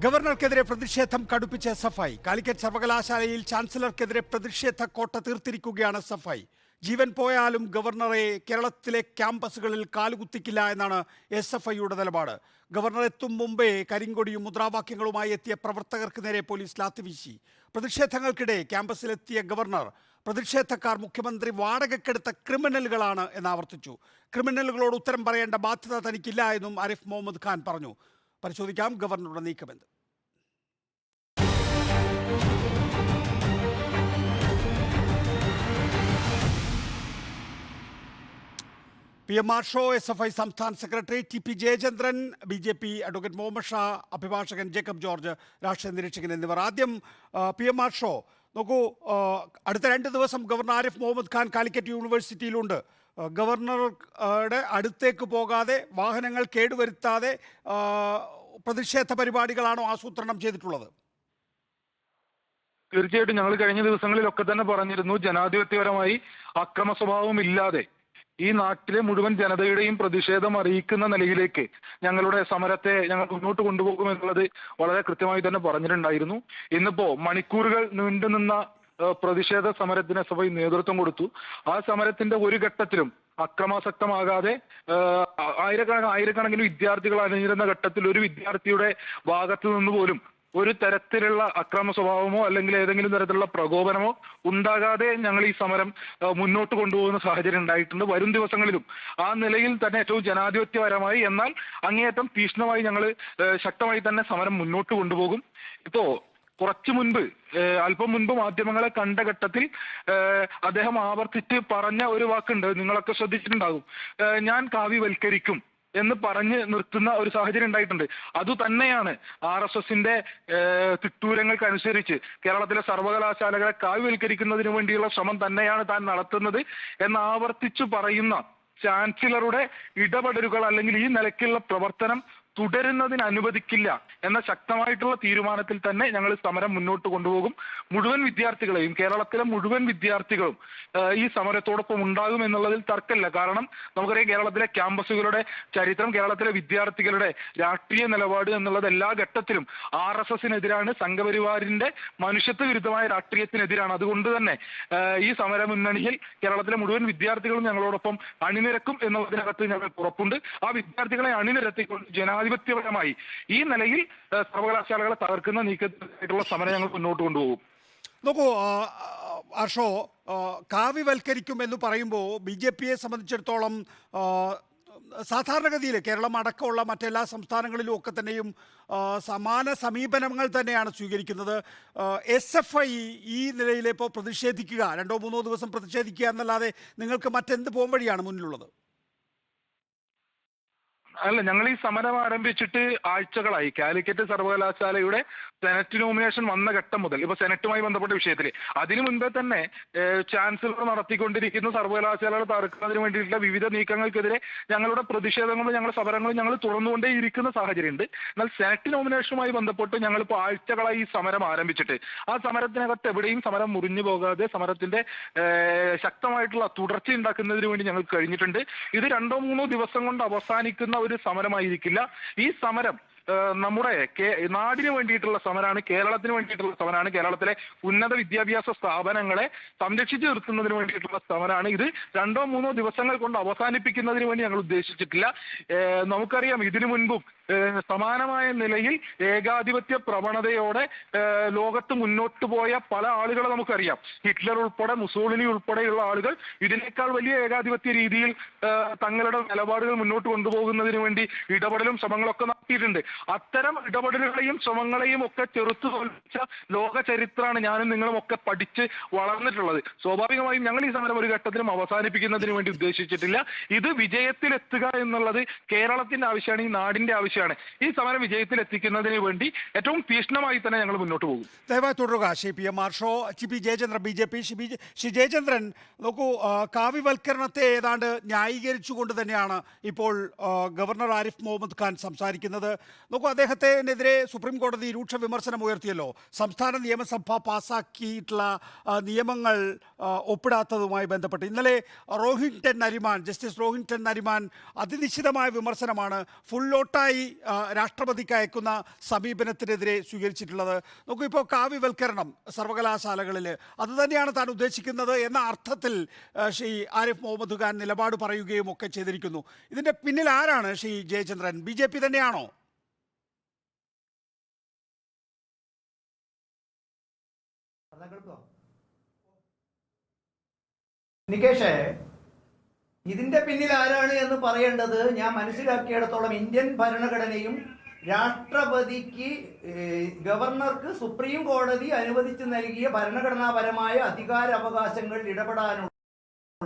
ഗവർണർക്കെതിരെ പ്രതിഷേധം കടുപ്പിച്ച് എസ്എഫ്ഐ. കാലിക്കറ്റ് സർവകലാശാലയിൽ ചാൻസലർക്കെതിരെ പ്രതിഷേധ കോട്ട തീർത്തിരിക്കുകയാണ് എസ്എഫ്ഐ. ജീവൻ പോയാലും ഗവർണറെ കേരളത്തിലെ ക്യാമ്പസുകളിൽ കാലുകുത്തിക്കില്ല എന്നാണ് എസ്എഫ്ഐയുടെ നിലപാട്. ഗവർണർ എത്തും മുമ്പേ കരിങ്കൊടിയും മുദ്രാവാക്യങ്ങളുമായി എത്തിയ പ്രവർത്തകർക്ക് നേരെ പോലീസ് ലാത്തിവീശി. പ്രതിഷേധങ്ങൾക്കിടെ ക്യാമ്പസിലെത്തിയ ഗവർണർ പ്രതിഷേധക്കാർ മുഖ്യമന്ത്രി വാടകയ്ക്കെടുത്ത ക്രിമിനലുകളാണ് എന്ന് ആവർത്തിച്ചു. ക്രിമിനലുകളോട് ഉത്തരം പറയേണ്ട ബാധ്യത തനിക്കില്ല എന്നും ആരിഫ് മുഹമ്മദ് ഖാൻ പറഞ്ഞു. പരിശോധിക്കാം ഗവർണറുടെ നീക്കമെന്ന്. PMR ഷോ, SFI സംസ്ഥാന secretary TP Jayachandran, BJP advocate Muhammad Shah, അഭിഭാഷകൻ ജേക്കബ് ജോർജ്, രാഷ്ട്രീയ നിരീക്ഷകൻ എന്നിവർ. ആദ്യം PMR ഷോ നോക്കൂ. അടുത്ത 2 ദിവസം ഗവർണർ ആരിഫ് മുഹമ്മദ് ഖാൻ കാലിക്കറ്റ് യൂണിവേഴ്സിറ്റിയിലുണ്ട്. ഗവർണറുടെ അടുത്തേക്ക് പോകാതെ, വാഹനങ്ങൾ കേടുവരുത്താതെ പ്രതിഷേധ പരിപാടികളാണോ ആസൂത്രണം ചെയ്തിട്ടുള്ളത്? തീർച്ചയായിട്ടും ഞങ്ങൾ കഴിഞ്ഞ ദിവസങ്ങളിലൊക്കെ തന്നെ പറഞ്ഞിരുന്നു, ജനാധിപത്യപരമായി അക്രമ സ്വഭാവം ഇല്ലാതെ ഈ നാട്ടിലെ മുഴുവൻ ജനതയുടെയും പ്രതിഷേധം അറിയിക്കുന്ന നിലയിലേക്ക് ഞങ്ങളുടെ സമരത്തെ ഞങ്ങൾ മുന്നോട്ട് കൊണ്ടുപോകുമെന്നുള്ളത് വളരെ കൃത്യമായി തന്നെ പറഞ്ഞിട്ടുണ്ടായിരുന്നു. ഇന്നിപ്പോ മണിക്കൂറുകൾ നീണ്ടുനിന്ന പ്രതിഷേധ സമരത്തിന് SFI നേതൃത്വം കൊടുത്തു. ആ സമരത്തിന്റെ ഒരു ഘട്ടത്തിലും അക്രമാസക്തമാകാതെ ആയിരക്കണക്കിന് വിദ്യാർത്ഥികൾ അണിനിരുന്ന ഘട്ടത്തിൽ ഒരു വിദ്യാർത്ഥിയുടെ ഭാഗത്തു നിന്ന് പോലും ഒരു തരത്തിലുള്ള അക്രമ സ്വഭാവമോ അല്ലെങ്കിൽ ഏതെങ്കിലും തരത്തിലുള്ള പ്രകോപനമോ ഉണ്ടാകാതെ ഞങ്ങൾ ഈ സമരം മുന്നോട്ട് കൊണ്ടുപോകുന്ന സാഹചര്യം ഉണ്ടായിട്ടുണ്ട്. വരും ദിവസങ്ങളിലും ആ നിലയിൽ തന്നെ ഏറ്റവും ജനാധിപത്യപരമായി എന്നാൽ അങ്ങേയറ്റം തീക്ഷ്ണമായി ഞങ്ങൾ ശക്തമായി തന്നെ സമരം മുന്നോട്ട് കൊണ്ടുപോകും. ഇപ്പോ കുറച്ചു മുൻപ് അല്പം മുൻപ് മാധ്യമങ്ങളെ കണ്ട ഘട്ടത്തിൽ അദ്ദേഹം ആവർത്തിച്ച് പറഞ്ഞ ഒരു വാക്കുണ്ട്, നിങ്ങളൊക്കെ ശ്രദ്ധിച്ചിട്ടുണ്ടാകും, ഞാൻ കാവ്യവൽക്കരിക്കും എന്ന് പറഞ്ഞ് നിർത്തുന്ന ഒരു സാഹചര്യം ഉണ്ടായിട്ടുണ്ട്. അതുതന്നെയാണ് RSSന്റെ തിട്ടൂരങ്ങൾക്കനുസരിച്ച് കേരളത്തിലെ സർവകലാശാലകളെ കാവ്യവൽക്കരിക്കുന്നതിന് വേണ്ടിയുള്ള ശ്രമം തന്നെയാണ് താൻ നടത്തുന്നത് എന്ന് ആവർത്തിച്ചു പറയുന്ന ചാൻസലറുടെ ഇടപെടലുകൾ അല്ലെങ്കിൽ ഈ നിലയ്ക്കുള്ള പ്രവർത്തനം തുടരുന്നതിന് അനുവദിക്കില്ല എന്ന ശക്തമായിട്ടുള്ള തീരുമാനത്തിൽ തന്നെ ഞങ്ങൾ സമരം മുന്നോട്ട് കൊണ്ടുപോകും. മുഴുവൻ വിദ്യാർത്ഥികളെയും, കേരളത്തിലെ മുഴുവൻ വിദ്യാർത്ഥികളും ഈ സമരത്തോടൊപ്പം ഉണ്ടാകും എന്നുള്ളതിൽ തർക്കമില്ല. കാരണം നമുക്കറിയാം, കേരളത്തിലെ ക്യാമ്പസുകളുടെ ചരിത്രം, കേരളത്തിലെ വിദ്യാർത്ഥികളുടെ രാഷ്ട്രീയ നിലപാട് എന്നുള്ളത് എല്ലാ ഘട്ടത്തിലും RSSനെതിരാണ്, സംഘപരിവാറിന്റെ മനുഷ്യത്വ വിരുദ്ധമായ രാഷ്ട്രീയത്തിനെതിരാണ്. അതുകൊണ്ട് തന്നെ ഈ സമര മുന്നണിയിൽ കേരളത്തിലെ മുഴുവൻ വിദ്യാർത്ഥികളും ഞങ്ങളോടൊപ്പം അണിനിരക്കും എന്നുള്ളതിനകത്ത് ഞങ്ങൾക്ക് ഉറപ്പുണ്ട്. ആ വിദ്യാർത്ഥികളെ അണിനിരത്തിക്കൊണ്ട് ജനാധിപത്യപരമായി ഈ നിലയിൽ സർവകലാശാലകളെ തകർക്കുന്ന നീക്കത്തിനായിട്ടുള്ള സമരം ഞങ്ങൾ മുന്നോട്ട് കൊണ്ടുപോകും. നോക്കൂ ആർഷോ, കാവ്യവൽക്കരിക്കും എന്ന് പറയുമ്പോൾ BJPയെ സംബന്ധിച്ചിടത്തോളം സാധാരണഗതിയിൽ കേരളം അടക്കമുള്ള മറ്റെല്ലാ സംസ്ഥാനങ്ങളിലും ഒക്കെ തന്നെയും സമാന സമീപനങ്ങൾ തന്നെയാണ് സ്വീകരിക്കുന്നത്. SFI ഈ നിലയിലിപ്പോൾ പ്രതിഷേധിക്കുക, 2-3 ദിവസം പ്രതിഷേധിക്കുക എന്നല്ലാതെ നിങ്ങൾക്ക് മറ്റെന്ത് പോംവഴിയാണ് മുന്നിലുള്ളത്? അല്ല, ഞങ്ങൾ ഈ സമരം ആരംഭിച്ചിട്ട് ആഴ്ചകളായി. കാലിക്കറ്റ് സർവകലാശാലയുടെ സെനറ്റ് നോമിനേഷൻ വന്ന ഘട്ടം മുതൽ, ഇപ്പൊ സെനറ്റുമായി ബന്ധപ്പെട്ട വിഷയത്തിൽ അതിനു മുൻപേ തന്നെ ചാൻസലർ നടത്തിക്കൊണ്ടിരിക്കുന്ന സർവകലാശാലകളെ തകർക്കുന്നതിന് വേണ്ടിയിട്ടുള്ള വിവിധ നീക്കങ്ങൾക്കെതിരെ ഞങ്ങളുടെ പ്രതിഷേധങ്ങളും ഞങ്ങളുടെ സമരങ്ങളും ഞങ്ങൾ തുടർന്നുകൊണ്ടേയിരിക്കുന്ന സാഹചര്യമുണ്ട്. എന്നാൽ സെനറ്റ് നോമിനേഷനുമായി ബന്ധപ്പെട്ട് ഞങ്ങളിപ്പോൾ ആഴ്ചകളായി ഈ സമരം ആരംഭിച്ചിട്ട് ആ സമരത്തിനകത്ത് എവിടെയും സമരം മുറിഞ്ഞു പോകാതെ സമരത്തിന്റെ ശക്തമായിട്ടുള്ള തുടർച്ച ഉണ്ടാക്കുന്നതിന് വേണ്ടി ഞങ്ങൾക്ക് കഴിഞ്ഞിട്ടുണ്ട്. ഇത് 2-3 ദിവസം കൊണ്ട് അവസാനിക്കുന്ന ഒരു സമരമായിരിക്കില്ല. ഈ സമരം നമ്മുടെ നാടിന് വേണ്ടിയിട്ടുള്ള സമരമാണ്, കേരളത്തിന് വേണ്ടിയിട്ടുള്ള സമരമാണ്, കേരളത്തിലെ ഉന്നത വിദ്യാഭ്യാസ സ്ഥാപനങ്ങളെ സംരക്ഷിച്ചു നിർത്തുന്നതിന് വേണ്ടിയിട്ടുള്ള സമരമാണ്. ഇത് 2-3 ദിവസങ്ങൾ കൊണ്ട് അവസാനിപ്പിക്കുന്നതിന് വേണ്ടി ഞങ്ങൾ ഉദ്ദേശിച്ചിട്ടില്ല. നമുക്കറിയാം, ഇതിനു മുൻപും സമാനമായ നിലയിൽ ഏകാധിപത്യ പ്രവണതയോടെ ലോകത്ത് മുന്നോട്ട് പോയ പല ആളുകളെ നമുക്കറിയാം. ഹിറ്റ്ലർ ഉൾപ്പെടെ, മുസോളിനി ഉൾപ്പെടെയുള്ള ആളുകൾ ഇതിനേക്കാൾ വലിയ ഏകാധിപത്യ രീതിയിൽ തങ്ങളുടെ നിലപാടുകൾ മുന്നോട്ട് കൊണ്ടുപോകുന്നതിന് വേണ്ടി ഇടപെടലും ശ്രമങ്ങളൊക്കെ നടത്തിയിട്ടുണ്ട്. അത്തരം ഇടപെടലുകളെയും ശ്രമങ്ങളെയും ഒക്കെ ചെറുത്തു തോൽപ്പിച്ച ലോക ചരിത്രമാണ് ഞാനും നിങ്ങളും ഒക്കെ പഠിച്ച് വളർന്നിട്ടുള്ളത്. സ്വാഭാവികമായും ഞങ്ങൾ ഈ സമരം ഒരു ഘട്ടത്തിലും അവസാനിപ്പിക്കുന്നതിന് വേണ്ടി ഉദ്ദേശിച്ചിട്ടില്ല. ഇത് വിജയത്തിലെത്തുക എന്നുള്ളത് കേരളത്തിന്റെ ആവശ്യമാണ്, ഈ നാടിന്റെ ആവശ്യമാണ്. ഈ സമരം വിജയത്തിൽ എത്തിക്കുന്നതിന് വേണ്ടി ഏറ്റവും തീക്ഷ്ണമായി തന്നെ ഞങ്ങൾ മുന്നോട്ട് പോകും. ദയവായി തുടരുക. PMR show, TP Jayachandran, BJP. Shri Jayachandran, നോക്കൂ, കാവ്യവൽക്കരണത്തെ ഏതാണ്ട് ന്യായീകരിച്ചുകൊണ്ട് തന്നെയാണ് ഇപ്പോൾ ഗവർണർ ആരിഫ് മുഹമ്മദ് ഖാൻ സംസാരിക്കുന്നത്. നോക്കൂ, അദ്ദേഹത്തിനെതിരെ സുപ്രീം കോടതി രൂക്ഷ വിമർശനം ഉയർത്തിയല്ലോ. സംസ്ഥാന നിയമസഭ പാസാക്കിയിട്ടുള്ള നിയമങ്ങൾ ഒപ്പിടാത്തതുമായി ബന്ധപ്പെട്ട് ഇന്നലെ ജസ്റ്റിസ് റോഹിൻടൺ നരിമാൻ അതിനിശ്ചിതമായ വിമർശനമാണ്. ഫുൾ ലോട്ടായി രാഷ്ട്രപതിക്ക് അയക്കുന്ന സമീപനത്തിനെതിരെ സ്വീകരിച്ചിട്ടുള്ളത്? നോക്കൂ, ഇപ്പോൾ കാവ്യവൽക്കരണം സർവകലാശാലകളിൽ അതുതന്നെയാണ് താൻ ഉദ്ദേശിക്കുന്നത് എന്ന അർത്ഥത്തിൽ ശ്രീ ആരിഫ് മുഹമ്മദ് ഖാൻ നിലപാട് പറയുകയും ഒക്കെ ചെയ്തിരിക്കുന്നു. ഇതിൻ്റെ പിന്നിൽ ആരാണ് ശ്രീ ജയചന്ദ്രൻ? BJP തന്നെയാണോ? നികേഷേ, ഇതിന്റെ പിന്നിൽ ആരാണ് എന്ന് പറയേണ്ടത് ഞാൻ മനസ്സിലാക്കിയിടത്തോളം ഇന്ത്യൻ ഭരണഘടനയും രാഷ്ട്രപതിക്ക് ഗവർണർക്ക് സുപ്രീം കോടതി അനുവദിച്ചു നൽകിയ ഭരണഘടനാപരമായ അധികാര അവകാശങ്ങളിൽ ഇടപെടാനുള്ള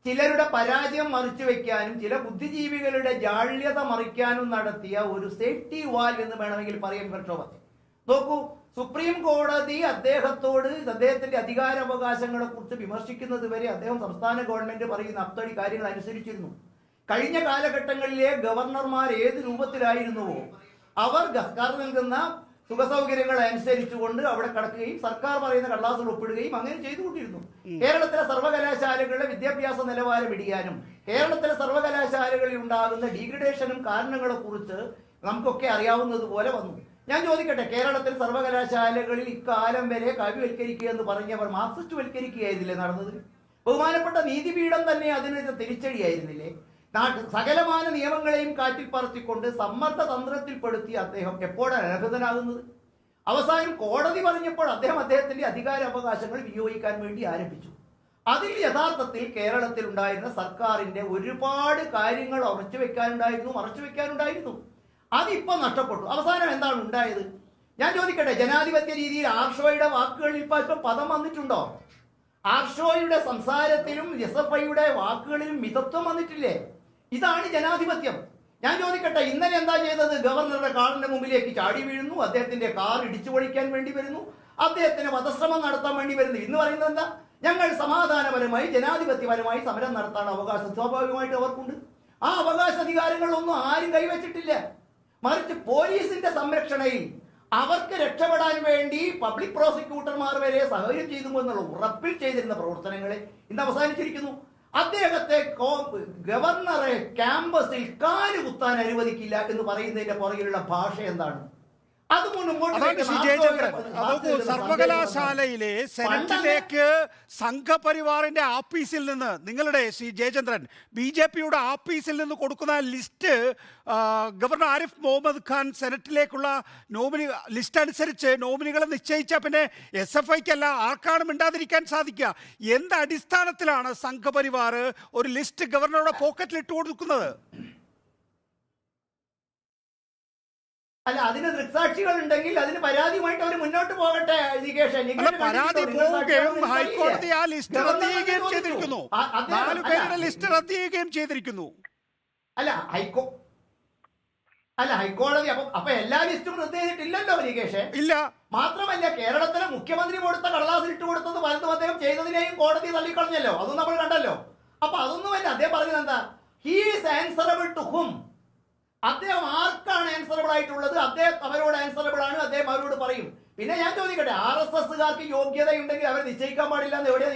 ചിലരുടെ പരാജയം മറിച്ചു വെക്കാനും ചില ബുദ്ധിജീവികളുടെ ജാള്യത മറിക്കാനും നടത്തിയ ഒരു സേഫ്റ്റി വാൽ എന്ന് വേണമെങ്കിൽ പറയാൻ പ്രക്ഷോഭത്തെ നോക്കൂ. സുപ്രീം കോടതി അദ്ദേഹത്തിന്റെ അധികാരാവകാശങ്ങളെ കുറിച്ച് വിമർശിക്കുന്നത് വരെ അദ്ദേഹം സംസ്ഥാന ഗവൺമെന്റ് പറയുന്ന അത്തടി കാര്യങ്ങൾ അനുസരിച്ചിരുന്നു. കഴിഞ്ഞ കാലഘട്ടങ്ങളിലെ ഗവർണർമാർ ഏത് രൂപത്തിലായിരുന്നുവോ അവർ സർക്കാർ നൽകുന്ന സുഖസൗകര്യങ്ങൾ അനുസരിച്ചുകൊണ്ട് അവിടെ കടക്കുകയും സർക്കാർ പറയുന്ന കടലാസുകൾ ഒപ്പിടുകയും അങ്ങനെ ചെയ്തുകൊണ്ടിരുന്നു. കേരളത്തിലെ സർവകലാശാലകളുടെ വിദ്യാഭ്യാസ നിലവാരം ഇടിയാനും കേരളത്തിലെ സർവകലാശാലകളിൽ ഉണ്ടാകുന്ന ഡീഗ്രഡേഷനും കാരണങ്ങളെ കുറിച്ച് നമുക്കൊക്കെ അറിയാവുന്നതുപോലെ വന്നു. ഞാൻ ചോദിക്കട്ടെ, കേരളത്തിൽ സർവകലാശാലകളിൽ ഇക്കാലം വരെ കവിവൽക്കരിക്കുക എന്ന് പറഞ്ഞവർ മാർക്സിസ്റ്റ് വൽക്കരിക്കുകയായിരുന്നില്ലേ നടന്നത്? ബഹുമാനപ്പെട്ട നീതിപീഠം തന്നെ അതിന് തിരിച്ചടിയായിരുന്നില്ലേ? സകലമാന നിയമങ്ങളെയും കാറ്റിൽ പറത്തിക്കൊണ്ട് സമ്മർദ്ദ തന്ത്രത്തിൽപ്പെടുത്തി അദ്ദേഹം എപ്പോഴാണ് അനർഹതനാകുന്നത്? അവസാനം കോടതി പറഞ്ഞപ്പോൾ അദ്ദേഹത്തിന്റെ അധികാര അവകാശങ്ങൾ വിനിയോഗിക്കാൻ വേണ്ടി ആരംഭിച്ചു. അതിൽ യഥാർത്ഥത്തിൽ കേരളത്തിൽ ഉണ്ടായിരുന്ന സർക്കാരിന്റെ ഒരുപാട് കാര്യങ്ങൾ മറച്ചു വെക്കാനുണ്ടായിരുന്നു. അതിപ്പോ നഷ്ടപ്പെട്ടു. അവസാനം എന്താണ് ഉണ്ടായത്? ഞാൻ ചോദിക്കട്ടെ, ജനാധിപത്യ രീതിയിൽ ആർഷോയുടെ വാക്കുകളിൽ ഇപ്പൊ പദം വന്നിട്ടുണ്ടോ? ആർഷോയുടെ സംസാരത്തിലും SFIയുടെ വാക്കുകളിലും മിതത്വം വന്നിട്ടില്ലേ? ഇതാണ് ജനാധിപത്യം. ഞാൻ ചോദിക്കട്ടെ, ഇന്നലെ എന്താ ചെയ്തത്? ഗവർണറുടെ കാറിന്റെ മുമ്പിലേക്ക് ചാടി വീഴുന്നു, അദ്ദേഹത്തിന്റെ കാർ ഇടിച്ചു പൊളിക്കാൻ വേണ്ടി വരുന്നു, അദ്ദേഹത്തിന് വധശ്രമം നടത്താൻ വേണ്ടി വരുന്നു. ഇന്ന് പറയുന്നത് എന്താ? ഞങ്ങൾ സമാധാനപരമായി ജനാധിപത്യപരമായി സമരം നടത്താൻ അവകാശം സ്വാഭാവികമായിട്ട് അവർക്കുണ്ട്. ആ അവകാശാധികാരങ്ങളൊന്നും ആരും കൈവച്ചിട്ടില്ല. മറിച്ച് പോലീസിന്റെ സംരക്ഷണയിൽ അവർക്ക് രക്ഷപ്പെടാൻ വേണ്ടി പബ്ലിക് പ്രോസിക്യൂട്ടർമാർ വരെ സഹായം ചെയ്തു എന്നുള്ള ഉറപ്പിൽ ചെയ്തിരുന്ന പ്രവർത്തനങ്ങളെ ഇന്ന് അവസാനിച്ചിരിക്കുന്നു. അദ്ദേഹത്തെ ഗവർണറെ ക്യാമ്പസിൽ കാല് കുത്താൻ അനുവദിക്കില്ല എന്ന് പറയുന്നതിന്റെ പുറകിലുള്ള ഭാഷ എന്താണ്? സർവകലാശാലയിലെ സെനറ്റിലേക്ക് സംഘപരിവാറിന്റെ ആഫീസിൽ നിന്ന് നിങ്ങളുടെ ശ്രീ ജയചന്ദ്രൻ BJPയുടെ ആഫീസിൽ നിന്ന് കൊടുക്കുന്ന ലിസ്റ്റ് ഗവർണർ ആരിഫ് മുഹമ്മദ് ഖാൻ സെനറ്റിലേക്കുള്ള ലിസ്റ്റ് അനുസരിച്ച് നോമിനികളെ നിശ്ചയിച്ച പിന്നെ SFIക്കല്ല ആർക്കാണ് മിണ്ടാതിരിക്കാൻ സാധിക്കുക? എന്ത് അടിസ്ഥാനത്തിലാണ് സംഘപരിവാർ ഒരു ലിസ്റ്റ് ഗവർണറുടെ പോക്കറ്റിൽ ഇട്ട് കൊടുക്കുന്നത്? അല്ല, അതിന് ദൃക്സാക്ഷികൾ ഉണ്ടെങ്കിൽ അതിന് പരാതിയുമായിട്ട് അവർ മുന്നോട്ട് പോകട്ടെ. പരാതി പോവുകയും ഹൈക്കോടതി ആ ലിസ്റ്റ് റദ്ദ് ചെയ്തിരിക്കുന്നു. 4 പേരുടെ ലിസ്റ്റ് റദ്ദ് ചെയ്യുകയും ചെയ്തിരിക്കുന്നു. ഹൈക്കോടതി അപ്പൊ എല്ലാ ലിസ്റ്റും റദ്ദ് ചെയ്തിട്ടില്ലല്ലോ നികേഷ്. ഇല്ല. മാത്രമല്ല, കേരളത്തിലെ മുഖ്യമന്ത്രി കൊടുത്ത കടലാസിൽ ഇട്ട് കൊടുത്തത് പലതും അദ്ദേഹം ചെയ്തതിനെയും കോടതി തള്ളിക്കളഞ്ഞല്ലോ. അതും നമ്മൾ കണ്ടല്ലോ. അപ്പൊ അതൊന്നുമല്ല. അദ്ദേഹം പറഞ്ഞത് എന്താ? He is answerable to whom. അദ്ദേഹം ആർക്കാണ് ആൻസറബിൾ ആയിട്ടുള്ളത്? അദ്ദേഹം അവരോട് ആൻസറബിൾ ആണ്. അദ്ദേഹം അവരോട് പറയും. പിന്നെ ഞാൻ ചോദിക്കട്ടെ, RSSകാർക്ക് യോഗ്യതയുണ്ടെങ്കിൽ അവരെ നിശ്ചയിക്കാൻ പാടില്ല എന്ന് എവിടെയാ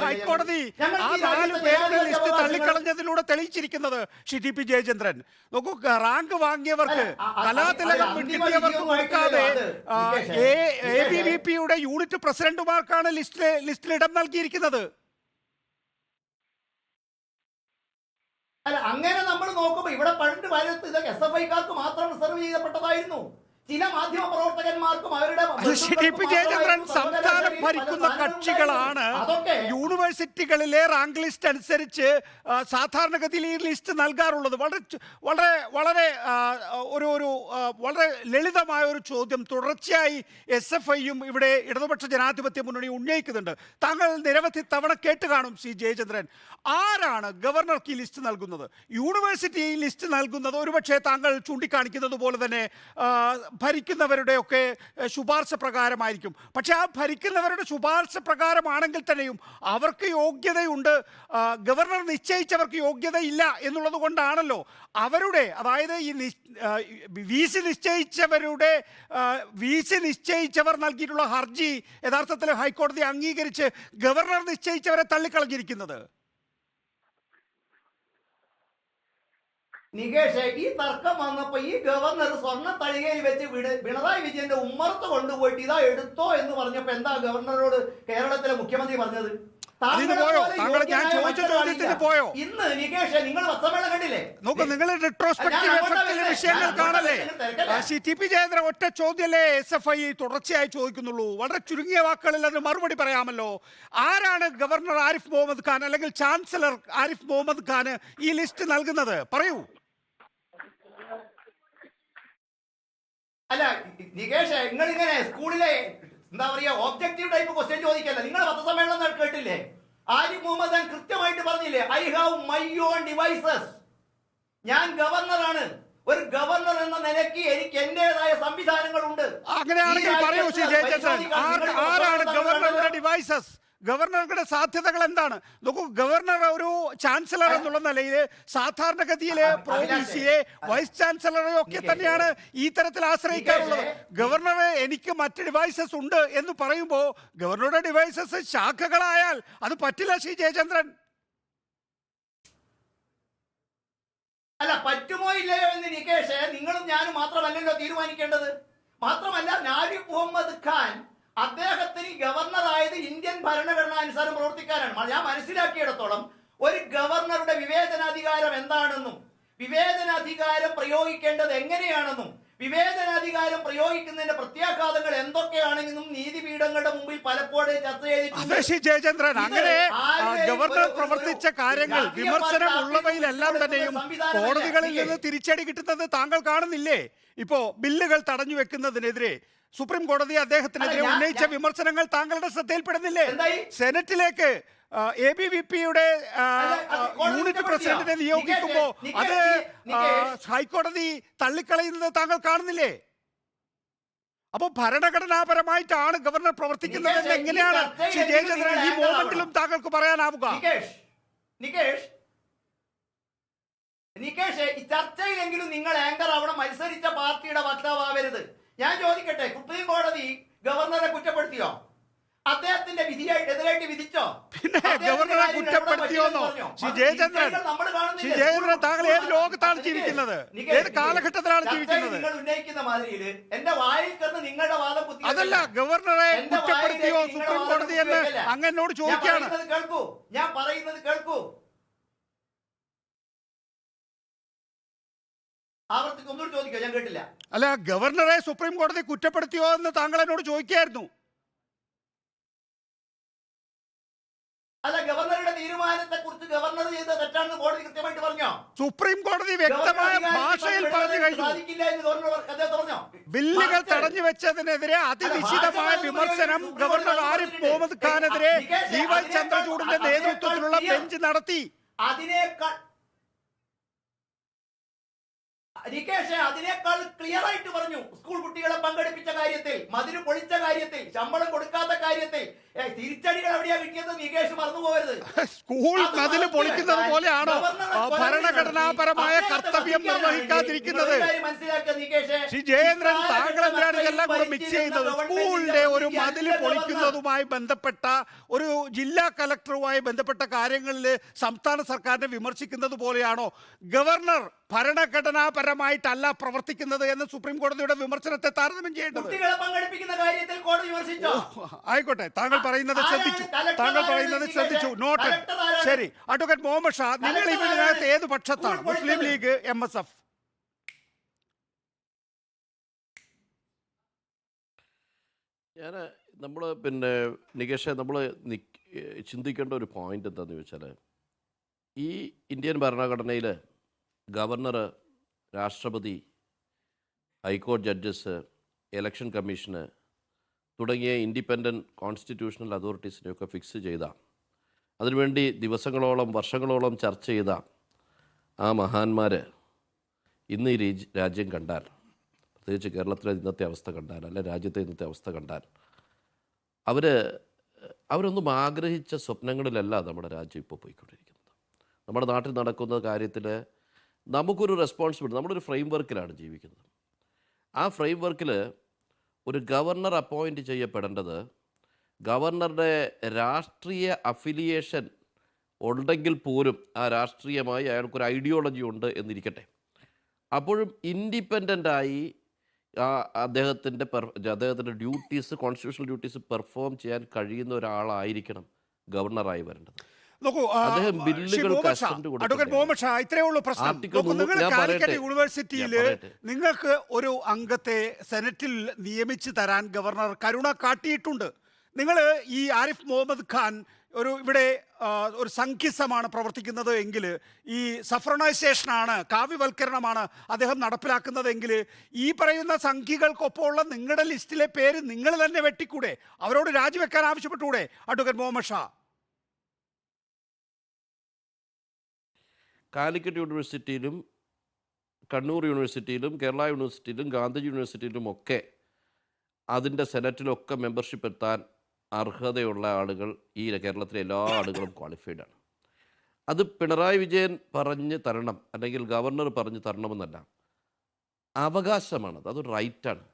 ഹൈക്കോടതി ആ 4 പേരുടെ ലിസ്റ്റ് തള്ളിക്കളഞ്ഞതിലൂടെ തെളിയിച്ചിരിക്കുന്നത്? ശ്രീ TP ജയചന്ദ്രൻ, നോക്കൂ, റാങ്ക് വാങ്ങിയവർക്ക് കലാതിലകം കിട്ടിയവർക്ക് കൊടുക്കാതെ ABVPയുടെ യൂണിറ്റ് പ്രസിഡന്റുമാർക്കാണ് ലിസ്റ്റിൽ ഇടം നൽകിയിരിക്കുന്നത്. അല്ല, അങ്ങനെ നമ്മൾ നോക്കുമ്പോൾ ഇവിടെ പണ്ട് വരത്ത് ഇതൊക്കെ SFIക്കാർക്ക് മാത്രം റിസർവ് ചെയ്യപ്പെട്ടതായിരുന്നു. ചില മാധ്യമ പ്രവർത്തകന്മാർക്കും അവരുടെ സംസ്ഥാനം ഭരിക്കുന്ന കക്ഷികളാണ് യൂണിവേഴ്സിറ്റികളിലെ റാങ്ക് ലിസ്റ്റ് അനുസരിച്ച് സാധാരണഗതിയിൽ ഈ ലിസ്റ്റ് നൽകാറുള്ളത്. വളരെ വളരെ വളരെ ലളിതമായ ഒരു ചോദ്യം തുടർച്ചയായി SFIയും ഇവിടെ ഇടതുപക്ഷ ജനാധിപത്യ മുന്നണി ഉന്നയിക്കുന്നുണ്ട്. താങ്കൾ നിരവധി തവണ കേട്ട് കാണും ശ്രീ ജയചന്ദ്രൻ. ആരാണ് ഗവർണർക്ക് ഈ ലിസ്റ്റ് നൽകുന്നത്? യൂണിവേഴ്സിറ്റി ഈ ലിസ്റ്റ് നൽകുന്നത് ഒരുപക്ഷെ താങ്കൾ ചൂണ്ടിക്കാണിക്കുന്നത് പോലെ തന്നെ ഭരിക്കുന്നവരുടെയൊക്കെ ശുപാർശ പ്രകാരമായിരിക്കും. പക്ഷെ ആ ഭരിക്കുന്നവരുടെ ശുപാർശ പ്രകാരമാണെങ്കിൽ തന്നെയും അവർക്ക് യോഗ്യതയുണ്ട്, ഗവർണർ നിശ്ചയിച്ചവർക്ക് യോഗ്യതയില്ല എന്നുള്ളത് കൊണ്ടാണല്ലോ അവരുടെ, അതായത് ഈ VC നിശ്ചയിച്ചവർ നൽകിയിട്ടുള്ള ഹർജി യഥാർത്ഥത്തിൽ ഹൈക്കോടതി അംഗീകരിച്ച് ഗവർണർ നിശ്ചയിച്ചവരെ തള്ളിക്കളഞ്ഞിരിക്കുന്നത്. നികേഷ്, ഈ തർക്കം വന്നപ്പോ ഈ ഗവർണർ സ്വർണ്ണ തളികയിൽ വെച്ച് പിണറായി വിജയന്റെ ഉമ്മറത്ത് കൊണ്ടുപോയിട്ട് ഇതാ എടുത്തോ എന്ന് പറഞ്ഞപ്പോ എന്താ ഗവർണറോട് കേരളത്തിലെ മുഖ്യമന്ത്രി പറഞ്ഞത്? ഇന്ന് നികേഷ് നിങ്ങൾ സമ്മേളനം കണ്ടില്ലേ? നോക്കൂ, നിങ്ങൾ റിട്രോസ്പെക്റ്റീവ് വിഷയങ്ങൾ കാണല്ലേ? ടി.പി. ജയചന്ദ്രൻ ഒറ്റ ചോദ്യമല്ലേ SFI തുടർച്ചയായി ചോദിക്കുന്നുള്ളൂ. വളരെ ചുരുങ്ങിയ വാക്കുകളിൽ അതിന് മറുപടി പറയാമല്ലോ. ആരാണ് ഗവർണർ ആരിഫ് മുഹമ്മദ് ഖാൻ അല്ലെങ്കിൽ ചാൻസലർ ആരിഫ് മുഹമ്മദ് ഖാന് ഈ ലിസ്റ്റ് നൽകുന്നത്? പറയൂ. അല്ല നികേഷ്, നിങ്ങൾ ഇങ്ങനെ സ്കൂളിലെ എന്താ പറയാ ഒബ്ജക്റ്റീവ് ടൈപ്പ് ക്വസ്റ്റ്യൻ ചോദിക്കല്ല. നിങ്ങൾ പത്രസമ്മേളനം കേട്ടില്ലേ? ആരിഫ് മുഹമ്മദ് ഖാൻ കൃത്യമായിട്ട് പറഞ്ഞില്ലേ, I have my own devices. ഞാൻ ഗവർണറാണ്. ഒരു ഗവർണർ എന്ന നിലയ്ക്ക് എനിക്ക് എന്റേതായ സംവിധാനങ്ങളുണ്ട്. അങ്ങനെയാണെങ്കിൽ പറയൂ ശ്രീ ജയചന്ദ്രൻ, ആരാണ് ഗവർണറുടെ ഡിവൈസസ്? ഗവർണറുടെ സാധ്യതകൾ എന്താണ്? നോക്കൂ, ഗവർണർ ഒരു ചാൻസലർ എന്നുള്ള നിലയിൽ സാധാരണഗതിയിൽ പ്രൊവിൻസിയെ വൈസ് ചാൻസലറെയോ ഒക്കെ തന്നെയാണ് ഈ തരത്തിൽ ആശ്രയിക്കാറുള്ളത്. ഗവർണർ എനിക്ക് മറ്റ് ഡിവൈസസ് ഉണ്ട് എന്ന് പറയുമ്പോൾ ഗവർണറുടെ ഡിവൈസസ് ശാഖകളായാൽ അത് പറ്റില്ല ശ്രീ ജയചന്ദ്രൻ. അല്ല, പറ്റുമോ ഇല്ലയോ എന്ന് നികേഷ് നിങ്ങളും ഞാനും മാത്രമല്ലല്ലോ തീരുമാനിക്കേണ്ടത്. മാത്രമല്ല, ആരിഫ് മുഹമ്മദ് ഖാൻ അദ്ദേഹത്തിന് ഗവർണർ ആയത് ഇന്ത്യൻ ഭരണഘടന അനുസാരം പ്രവർത്തിക്കാനാണ്. ഞാൻ മനസ്സിലാക്കിയിടത്തോളം ഒരു ഗവർണറുടെ വിവേചനാധികാരം എന്താണെന്നും വിവേചനാധികാരം പ്രയോഗിക്കേണ്ടത് എങ്ങനെയാണെന്നും വിവേചനാധികാരം പ്രയോഗിക്കുന്നതിന്റെ പ്രത്യാഘാതങ്ങൾ എന്തൊക്കെയാണെന്നും നീതിപീഠങ്ങളുടെ മുമ്പിൽ പലപ്പോഴും ചർച്ച ചെയ്തിട്ടുണ്ട്. അങ്ങനെ ഗവർണർ പ്രവർത്തിച്ച കാര്യങ്ങൾ വിമർശനം ഉള്ളവയിലെല്ലാം തന്നെയും കോടതികളിൽ നിന്ന് തിരിച്ചടി കിട്ടുന്നത് താങ്കൾ കാണുന്നില്ലേ? ഇപ്പോ ബില്ലുകൾ തടഞ്ഞു വെക്കുന്നതിനെതിരെ സുപ്രീം കോടതി അദ്ദേഹത്തിനെതിരെ ഉന്നയിച്ച വിമർശനങ്ങൾ താങ്കളുടെ ശ്രദ്ധയിൽപ്പെടുന്നില്ലേ? സെനറ്റിലേക്ക് ABVPയുടെ യൂണിറ്റ് പ്രസിഡന്റിനെ നിയോഗിക്കുമ്പോ അത് ഹൈക്കോടതി തള്ളിക്കളയുന്നത് താങ്കൾ കാണുന്നില്ലേ? അപ്പൊ ഭരണഘടനാപരമായിട്ടാണ് ഗവർണർ പ്രവർത്തിക്കുന്നത് എങ്ങനെയാണ് ശ്രീ ജയചന്ദ്രൻ ഈ മോമെന്റിലും താങ്കൾക്ക് പറയാനാവുക? നികേഷ്, ഈ ചർച്ചയിലെങ്കിലും നിങ്ങൾ ആങ്കർ അവിടെ മത്സരിച്ച പാർട്ടിയുടെ വക്താവരുത്. ഞാൻ ചോദിക്കട്ടെ, സുപ്രീം കോടതി ഗവർണറെ കുറ്റപ്പെടുത്തിയോ? അദ്ദേഹത്തിന്റെ വിധിയെതിരായിട്ട് വിധിച്ചോ? പിന്നെ ഗവർണറെ കുറ്റപ്പെടുത്തിയോന്നോ? ശ്രീ ജയചന്ദ്രൻ, താങ്കൾ ഏത് ലോകത്താണ് ജീവിക്കുന്നത്? ഏത് കാലഘട്ടത്തിലാണ് ജീവിക്കുന്നത്? നിങ്ങൾ ഉന്നയിക്കുന്ന മാതിരിയിൽ എന്റെ വായിൽ കിടന്ന് നിങ്ങളുടെ വാദം കുത്തി അതല്ല, ഗവർണറെ കുറ്റപ്പെടുത്തിയോ സുപ്രീം കോടതി എന്ന് അങ്ങനോട് ചോദിക്കുകയാണ്. കേൾക്കൂ, ഞാൻ പറയുന്നത് കേൾക്കൂ. ആവർത്തിക്ക് ഒന്നുകൂടി ചോദിക്കോ, ഞാൻ കേട്ടില്ല. അല്ല, ഗവർണറെ സുപ്രീം കോടതി കുറ്റപ്പെടുത്തിയോ എന്ന് താങ്കൾ എന്നോട് ചോദിക്കായിരുന്നു. അല്ല, ഗവർണറുടെ തീരുമാനത്തെ കുറിച്ച് ഗവർണർ ചെയ്ത തെറ്റാണെന്ന് കോടതി കൃത്യമായിട്ട് പറഞ്ഞോ? സുപ്രീം കോടതി വ്യക്തമായ ഭാഷയിൽ പറഞ്ഞു കഴിഞ്ഞു. ബില്ലുകൾ തടഞ്ഞു വെച്ചതിനെതിരെ അതിനിശ്ചിതമായ വിമർശനം ഗവർണർ ആരിഫ് മുഹമ്മദ് ഖാനെതിരെ DY ചന്ദ്രചൂഡിന്റെ നേതൃത്വത്തിലുള്ള ബെഞ്ച് നടത്തി. അതിനേക്കാൾ ക്ലിയർ ആയിട്ട് പറഞ്ഞു. സ്കൂൾ കുട്ടികളെ പങ്കെടുപ്പിച്ച കാര്യത്തിൽ, മതില് പൊളിച്ച കാര്യത്തിൽ, ശമ്പളം കൊടുക്കാത്ത കാര്യത്തിൽ തിരിച്ചടികൾ എവിടെയാ കിട്ടിയത് നികേഷ് മറന്നു പോകരുത്. സ്കൂൾ മതില് പൊളിക്കുന്നത് പോലെയാണോ ഭരണഘടനാപരമായ കർത്തവ്യം നിർവഹിക്കാതിരിക്കുന്നത്? മനസ്സിലാക്കുക നികേഷ്. ശ്രീ ജയേന്ദ്രൻ, താങ്കൾ എന്തിനാണ് ഇതെല്ലാം കൂടെ മിക്സ് ചെയ്യുന്നത്? സ്കൂളിന്റെ ഒരു മതില് പൊളിക്കുന്നതുമായി ബന്ധപ്പെട്ട ഒരു ജില്ലാ കലക്ടറുമായി ബന്ധപ്പെട്ട കാര്യങ്ങളിൽ സംസ്ഥാന സർക്കാരിനെ വിമർശിക്കുന്നത് പോലെയാണോ ഗവർണർ ഭരണഘടനാപരമായിട്ടല്ല പ്രവർത്തിക്കുന്നത് എന്ന് സുപ്രീം കോടതിയുടെ വിമർശനത്തെ താരതമ്യം ചെയ്യേണ്ടത്? കുട്ടികളെ പങ്കെടുപ്പിക്കുന്ന കാര്യത്തിൽ കോടതി വിമർശിച്ചോ? ആയിക്കോട്ടെ, താങ്കൾ പറയുന്നത് ശ്രദ്ധിച്ചു. നോട്ടഡ്. ശരി, അഡ്വക്കേറ്റ് മുഹമ്മദ് ഷാ, നിങ്ങൾ ഇതിനകത്ത് ഏത് പക്ഷത്താണ്? മുസ്ലിം ലീഗ്, MSF? നമ്മൾ നികേഷ്, നമ്മൾ ചിന്തിക്കേണ്ട ഒരു പോയിന്റ് എന്താണെന്ന് ചോദിച്ചാൽ, ഈ ഇന്ത്യൻ ഭരണഘടനയിൽ ഗവർണർ, രാഷ്ട്രപതി, ഹൈക്കോടതി ജഡ്ജസ്, ഇലക്ഷൻ കമ്മീഷന് തുടങ്ങിയ ഇൻഡിപെൻഡൻറ്റ് കോൺസ്റ്റിറ്റ്യൂഷണൽ അതോറിറ്റീസിനെയൊക്കെ ഫിക്സ് ചെയ്ത, അതിനുവേണ്ടി ദിവസങ്ങളോളം വർഷങ്ങളോളം ചർച്ച ചെയ്ത ആ മഹാന്മാർ ഇന്ന് ഈ രാജ്യം കണ്ടാൽ, പ്രത്യേകിച്ച് കേരളത്തിലെ ഇന്നത്തെ അവസ്ഥ കണ്ടാൽ, അല്ല രാജ്യത്തെ ഇന്നത്തെ അവസ്ഥ കണ്ടാൽ, അവരൊന്നും ആഗ്രഹിച്ച സ്വപ്നങ്ങളിലല്ല നമ്മുടെ രാജ്യം ഇപ്പോൾ പോയിക്കൊണ്ടിരിക്കുന്നത്. നമ്മുടെ നാട്ടിൽ നടക്കുന്ന കാര്യത്തിൽ നമുക്കൊരു റെസ്പോൺസിബിലിറ്റി, നമ്മളൊരു ഫ്രെയിം വർക്കിലാണ് ജീവിക്കുന്നത്. ആ ഫ്രെയിം വർക്കിൽ ഒരു ഗവർണർ അപ്പോയിൻറ്റ് ചെയ്യപ്പെടേണ്ടത് ഗവർണറുടെ രാഷ്ട്രീയ അഫിലിയേഷൻ ഉണ്ടെങ്കിൽ പോലും ആ രാഷ്ട്രീയമായി അയാൾക്കൊരു ഐഡിയോളജി ഉണ്ട് എന്നിരിക്കട്ടെ, അപ്പോഴും ഇൻഡിപെൻഡൻ്റായി അദ്ദേഹത്തിൻ്റെ ഡ്യൂട്ടീസ്, കോൺസ്റ്റിറ്റ്യൂഷണൽ ഡ്യൂട്ടീസ് പെർഫോം ചെയ്യാൻ കഴിയുന്ന ഒരാളായിരിക്കണം ഗവർണറായി വരേണ്ടത്. നോക്കൂ അദ്ദേഹം ബില്ലുകൾ അഡ്വക്കേറ്റ് മുഹമ്മദ് ഷാ, ഇത്രയേ ഉള്ളൂ പ്രശ്നം. നോക്കൂ, നിങ്ങൾ കാലിക്കറ്റ് യൂണിവേഴ്സിറ്റിയിൽ നിങ്ങൾക്ക് ഒരു അംഗത്തെ സെനറ്റിൽ നിയമിച്ചു തരാൻ ഗവർണർ കരുണ കാട്ടിയിട്ടുണ്ട്. നിങ്ങൾ ഈ ആരിഫ് മുഹമ്മദ് ഖാൻ ഇവിടെ ഒരു സംഖ്യസമാണ് പ്രവർത്തിക്കുന്നത് എങ്കിൽ, ഈ സഫ്രണൈസേഷനാണ്, കാവ്യവൽക്കരണമാണ് അദ്ദേഹം നടപ്പിലാക്കുന്നത് എങ്കിൽ, ഈ പറയുന്ന സംഖ്യകൾക്കൊപ്പമുള്ള നിങ്ങളുടെ ലിസ്റ്റിലെ പേര് നിങ്ങൾ തന്നെ വെട്ടിക്കൂടെ? അവരോട് രാജിവെക്കാൻ ആവശ്യപ്പെട്ടുകൂടെ അഡ്വക്കേറ്റ് മുഹമ്മദ് ഷാ? കാലിക്കറ്റ് യൂണിവേഴ്സിറ്റിയിലും കണ്ണൂർ യൂണിവേഴ്സിറ്റിയിലും കേരള യൂണിവേഴ്സിറ്റിയിലും ഗാന്ധി യൂണിവേഴ്സിറ്റിയിലും ഒക്കെ അതിൻ്റെ സെനറ്റിലൊക്കെ മെമ്പർഷിപ്പ് എത്താൻ അർഹതയുള്ള ആളുകൾ ഈ കേരളത്തിലെ എല്ലാ ആളുകളും ക്വാളിഫൈഡ് ആണ്. അത് പിണറായി വിജയൻ പറഞ്ഞ് തരണം, അല്ലെങ്കിൽ ഗവർണർ പറഞ്ഞ് തരണമെന്നല്ല, അവകാശമാണത്, അതൊരു റൈറ്റാണ്.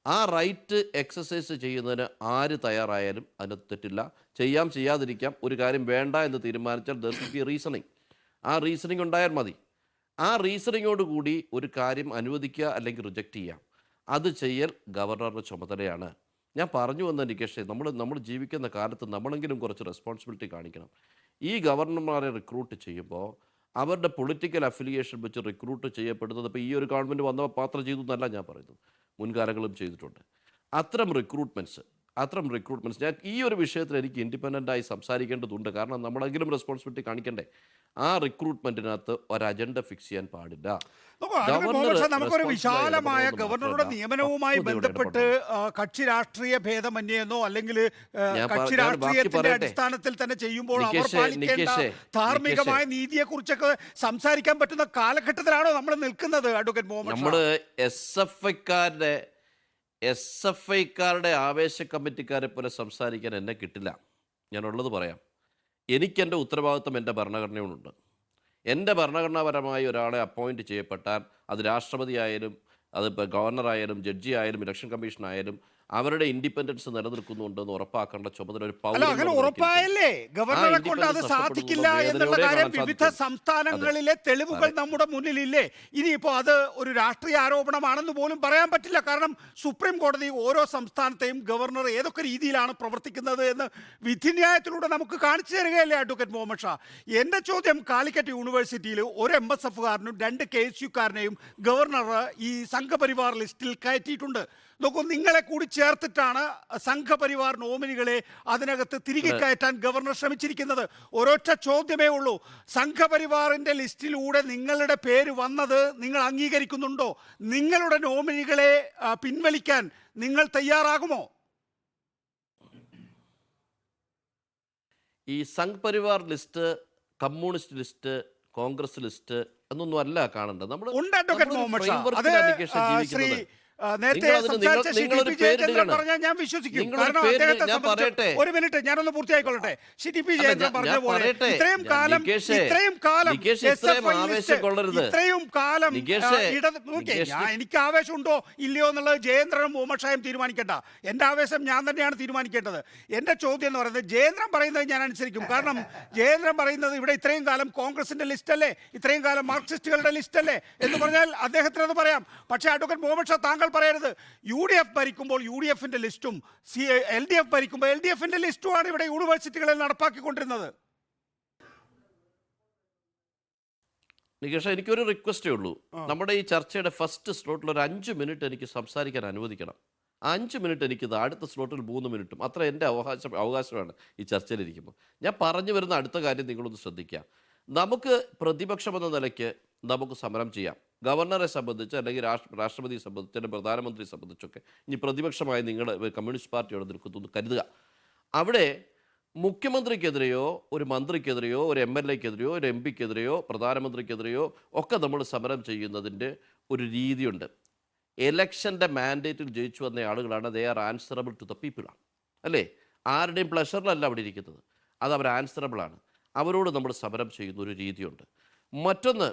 ആ റൈറ്റ് എക്സസൈസ് ചെയ്യുന്നതിന് ആര് തയ്യാറായാലും അതിന് തെറ്റില്ല. ചെയ്യാം, ചെയ്യാതിരിക്കാം. ഒരു കാര്യം വേണ്ട എന്ന് തീരുമാനിച്ചാൽ ദർ ഷുഡ് ബി റീസണിങ്. ആ റീസണിങ് ഉണ്ടായാൽ മതി. ആ റീസണിങ്ങോട് കൂടി ഒരു കാര്യം അനുവദിക്കുക അല്ലെങ്കിൽ റിജക്റ്റ് ചെയ്യാം. അത് ചെയ്യൽ ഗവർണറുടെ ചുമതലയാണ്. ഞാൻ പറഞ്ഞു വന്ന നികേഷേ, നമ്മൾ ജീവിക്കുന്ന കാലത്ത് നമ്മളെങ്കിലും കുറച്ച് റെസ്പോൺസിബിലിറ്റി കാണിക്കണം. ഈ ഗവർണർമാരെ റിക്രൂട്ട് ചെയ്യുമ്പോൾ അവരുടെ പൊളിറ്റിക്കൽ അഫിലിയേഷൻ വെച്ച് റിക്രൂട്ട് ചെയ്യപ്പെടുന്നത് ഇപ്പോൾ ഈ ഒരു ഗവൺമെൻറ് വന്നപ്പോൾ മാത്രം ചെയ്തു എന്നല്ല ഞാൻ പറയുന്നത്, മുൻകാലങ്ങളും ചെയ്തിട്ടുണ്ട്. അത്തരം റിക്രൂട്ട്മെൻറ്റ്സ് ഞാൻ ഈ ഒരു വിഷയത്തിൽ എനിക്ക് ഇൻഡിപെൻഡൻ്റായി സംസാരിക്കേണ്ടതുണ്ട്. കാരണം നമ്മളെങ്കിലും റെസ്പോൺസിബിലിറ്റി കാണിക്കണ്ടേ. ആ റിക്രൂട്ട്മെൻറ്റിനകത്ത് ഒരു അജണ്ട ഫിക്സ് ചെയ്യാൻ പാടില്ല. നമുക്കൊരു വിശാലമായ ഗവർണറുടെ നിയമനവുമായി ബന്ധപ്പെട്ട് കക്ഷി രാഷ്ട്രീയ ഭേദമന്യേന്നോ അല്ലെങ്കിൽ കക്ഷി രാഷ്ട്രീയത്തിന്റെ അടിസ്ഥാനത്തിൽ തന്നെ ചെയ്യുമ്പോൾ അവർ പാലിക്കേണ്ട ധാർമ്മികമായ നീതിയെ കുറിച്ചൊക്കെ സംസാരിക്കാൻ പറ്റുന്ന കാലഘട്ടത്തിലാണോ നമ്മൾ നിൽക്കുന്നത് അഡ്വക്കേറ്റ് മുഹമ്മദ്? നമ്മൾ എസ് എഫ് ഐക്കാരുടെ ആവേശ കമ്മിറ്റിക്കാരെ പോലെ സംസാരിക്കാൻ എന്നെ കിട്ടില്ല. ഞാനുള്ളത് പറയാം. എനിക്കെൻ്റെ ഉത്തരവാദിത്വം എൻ്റെ ഭരണഘടനയോടുണ്ട്. എൻ്റെ ഭരണഘടനാപരമായി ഒരാളെ അപ്പോയിൻറ്റ് ചെയ്യപ്പെട്ടാൽ അത് രാഷ്ട്രപതി ആയാലും, അതിപ്പോൾ ഗവർണറായാലും, ജഡ്ജി ആയാലും, ഇലക്ഷൻ കമ്മീഷൻ ആയാലും, അവരുടെ ഇൻഡിപെൻഡൻസ് നിലനിൽക്കുന്നുണ്ടെന്ന് ഉറപ്പാക്കേണ്ട ചുമതല ഒരു പൗരൻ ഉറപ്പായല്ലേ? ഗവർണറെ കൊണ്ട് അത് സാധിക്കില്ല എന്നുള്ള കാര്യം വിവിധ സംസ്ഥാനങ്ങളിലെ തെളിവുകൾ നമ്മുടെ മുന്നിലില്ലേ? ഇനിയിപ്പോൾ അത് ഒരു രാഷ്ട്രീയ ആരോപണമാണെന്ന് പോലും പറയാൻ പറ്റില്ല. കാരണം സുപ്രീം കോടതി ഓരോ സംസ്ഥാനത്തെയും ഗവർണർ ഏതൊക്കെ രീതിയിലാണ് പ്രവർത്തിക്കുന്നത് എന്ന് വിധിന്യായത്തിലൂടെ നമുക്ക് കാണിച്ചു തരികയല്ലേ അഡ്വക്കേറ്റ് മുഹമ്മദ് ഷാ? എൻ്റെ ചോദ്യം, കാലിക്കറ്റ് യൂണിവേഴ്സിറ്റിയിൽ ഒരു MSFകാരനും 2 KSUക്കാരനെയും ഗവർണർ ഈ സംഘപരിവാർ ലിസ്റ്റിൽ കയറ്റിയിട്ടുണ്ട്. നോക്കൂ, നിങ്ങളെ കൂടി ചേർത്തിട്ടാണ് സംഘപരിവാർ നോമിനികളെ അതിനകത്ത് തിരികെ കയറ്റാൻ ഗവർണർ ശ്രമിച്ചിരിക്കുന്നത്. ഒരൊറ്റ ചോദ്യമേ ഉള്ളൂ, സംഘപരിവാറിന്റെ ലിസ്റ്റിലൂടെ നിങ്ങളുടെ പേര് വന്നത് നിങ്ങൾ അംഗീകരിക്കുന്നുണ്ടോ? നിങ്ങളുടെ നോമിനികളെ പിൻവലിക്കാൻ നിങ്ങൾ തയ്യാറാകുമോ? ഈ Sangh Parivar list, communist list, Congress list എന്നൊന്നും അല്ല കാണേണ്ടത്. നമ്മൾ നേരത്തെ സംസാരിച്ച ശ്രീ ടി പി ജയചന്ദ്രൻ പറഞ്ഞാൽ ഞാൻ വിശ്വസിക്കും. കാരണം അദ്ദേഹത്തെ സംബന്ധിച്ച്, ഒരു മിനിറ്റ് ഞാനൊന്ന് പൂർത്തിയായിക്കൊള്ളട്ടെ. ശ്രീ ടി പി ജയചന്ദ്രൻ പറഞ്ഞ പോലെ ഇത്രയും കാലം എനിക്ക് ആവേശമുണ്ടോ ഇല്ലയോ എന്നുള്ളത് ജയേന്ദ്രനും മുഹമ്മദ് ഷായും തീരുമാനിക്കേണ്ട. എൻ്റെ ആവേശം ഞാൻ തന്നെയാണ് തീരുമാനിക്കേണ്ടത്. എൻ്റെ ചോദ്യം എന്ന് പറയുന്നത്, ജയേന്ദ്രൻ പറയുന്നത് ഞാൻ അനുസരിക്കും. കാരണം ജയേന്ദ്രൻ പറയുന്നത് ഇവിടെ ഇത്രയും കാലം കോൺഗ്രസിന്റെ ലിസ്റ്റ് അല്ലേ, ഇത്രയും കാലം മാർക്സിസ്റ്റുകളുടെ ലിസ്റ്റ് അല്ലേ എന്ന് പറഞ്ഞാൽ അദ്ദേഹത്തിന് അത് പറയാം. പക്ഷേ അഡ്വക്കേറ്റ് മുഹമ്മദ് ഷാ, താങ്കൾ പറയരുത്. UDF ഭരിക്കുമ്പോൾ UDFന്റെ ലിസ്റ്റും LDF ഭരിക്കുമ്പോൾ LDFന്റെ ലിസ്റ്റുമാണ് ഇവിടെ യൂണിവേഴ്സിറ്റികളിൽ നടപ്പാക്കിക്കൊണ്ടിരുന്നത്. നികേഷ്, എനിക്കൊരു റിക്വസ്റ്റേ ഉള്ളൂ. നമ്മുടെ ഈ ചർച്ചയുടെ ഫസ്റ്റ് സ്ലോട്ടിൽ ഒരു 5 മിനിറ്റ് എനിക്ക് സംസാരിക്കാൻ അനുവദിക്കണം. 5 മിനിറ്റ് എനിക്കിത്, അടുത്ത സ്ലോട്ടിൽ 3 മിനിറ്റും, അത്ര എൻ്റെ അവകാശമാണ് ഈ ചർച്ചയിലിരിക്കുമ്പോൾ. ഞാൻ പറഞ്ഞു വരുന്ന അടുത്ത കാര്യം നിങ്ങളൊന്ന് ശ്രദ്ധിക്കുക. നമുക്ക് പ്രതിപക്ഷമെന്ന നിലയ്ക്ക് നമുക്ക് സമരം ചെയ്യാം. ഗവർണറെ സംബന്ധിച്ച്, അല്ലെങ്കിൽ രാഷ്ട്രപതിയെ സംബന്ധിച്ച്, അല്ലെങ്കിൽ പ്രധാനമന്ത്രിയെ സംബന്ധിച്ചൊക്കെ ഇനി പ്രതിപക്ഷമായി നിങ്ങൾ കമ്മ്യൂണിസ്റ്റ് പാർട്ടിയോട് നിൽക്കുന്നു കരുതുക. അവിടെ മുഖ്യമന്ത്രിക്കെതിരെയോ ഒരു മന്ത്രിക്കെതിരെയോ ഒരു MLAക്കെതിരെയോ ഒരു MP-ക്കെതിരെയോ പ്രധാനമന്ത്രിക്കെതിരെയോ ഒക്കെ നമ്മൾ സമരം ചെയ്യുന്നതിൻ്റെ ഒരു രീതിയുണ്ട്. എലക്ഷൻ്റെ മാൻഡേറ്റിൽ ജയിച്ചു വന്ന ആളുകളാണ്. They are answerable to the people ആണ്, അല്ലേ? ആരുടെയും പ്ലഷറിലല്ല അവിടെ ഇരിക്കുന്നത്. അത് അവർ ആൻസറബിളാണ്. അവരോട് നമ്മൾ സമരം ചെയ്യുന്ന ഒരു രീതിയുണ്ട്. മറ്റൊന്ന്,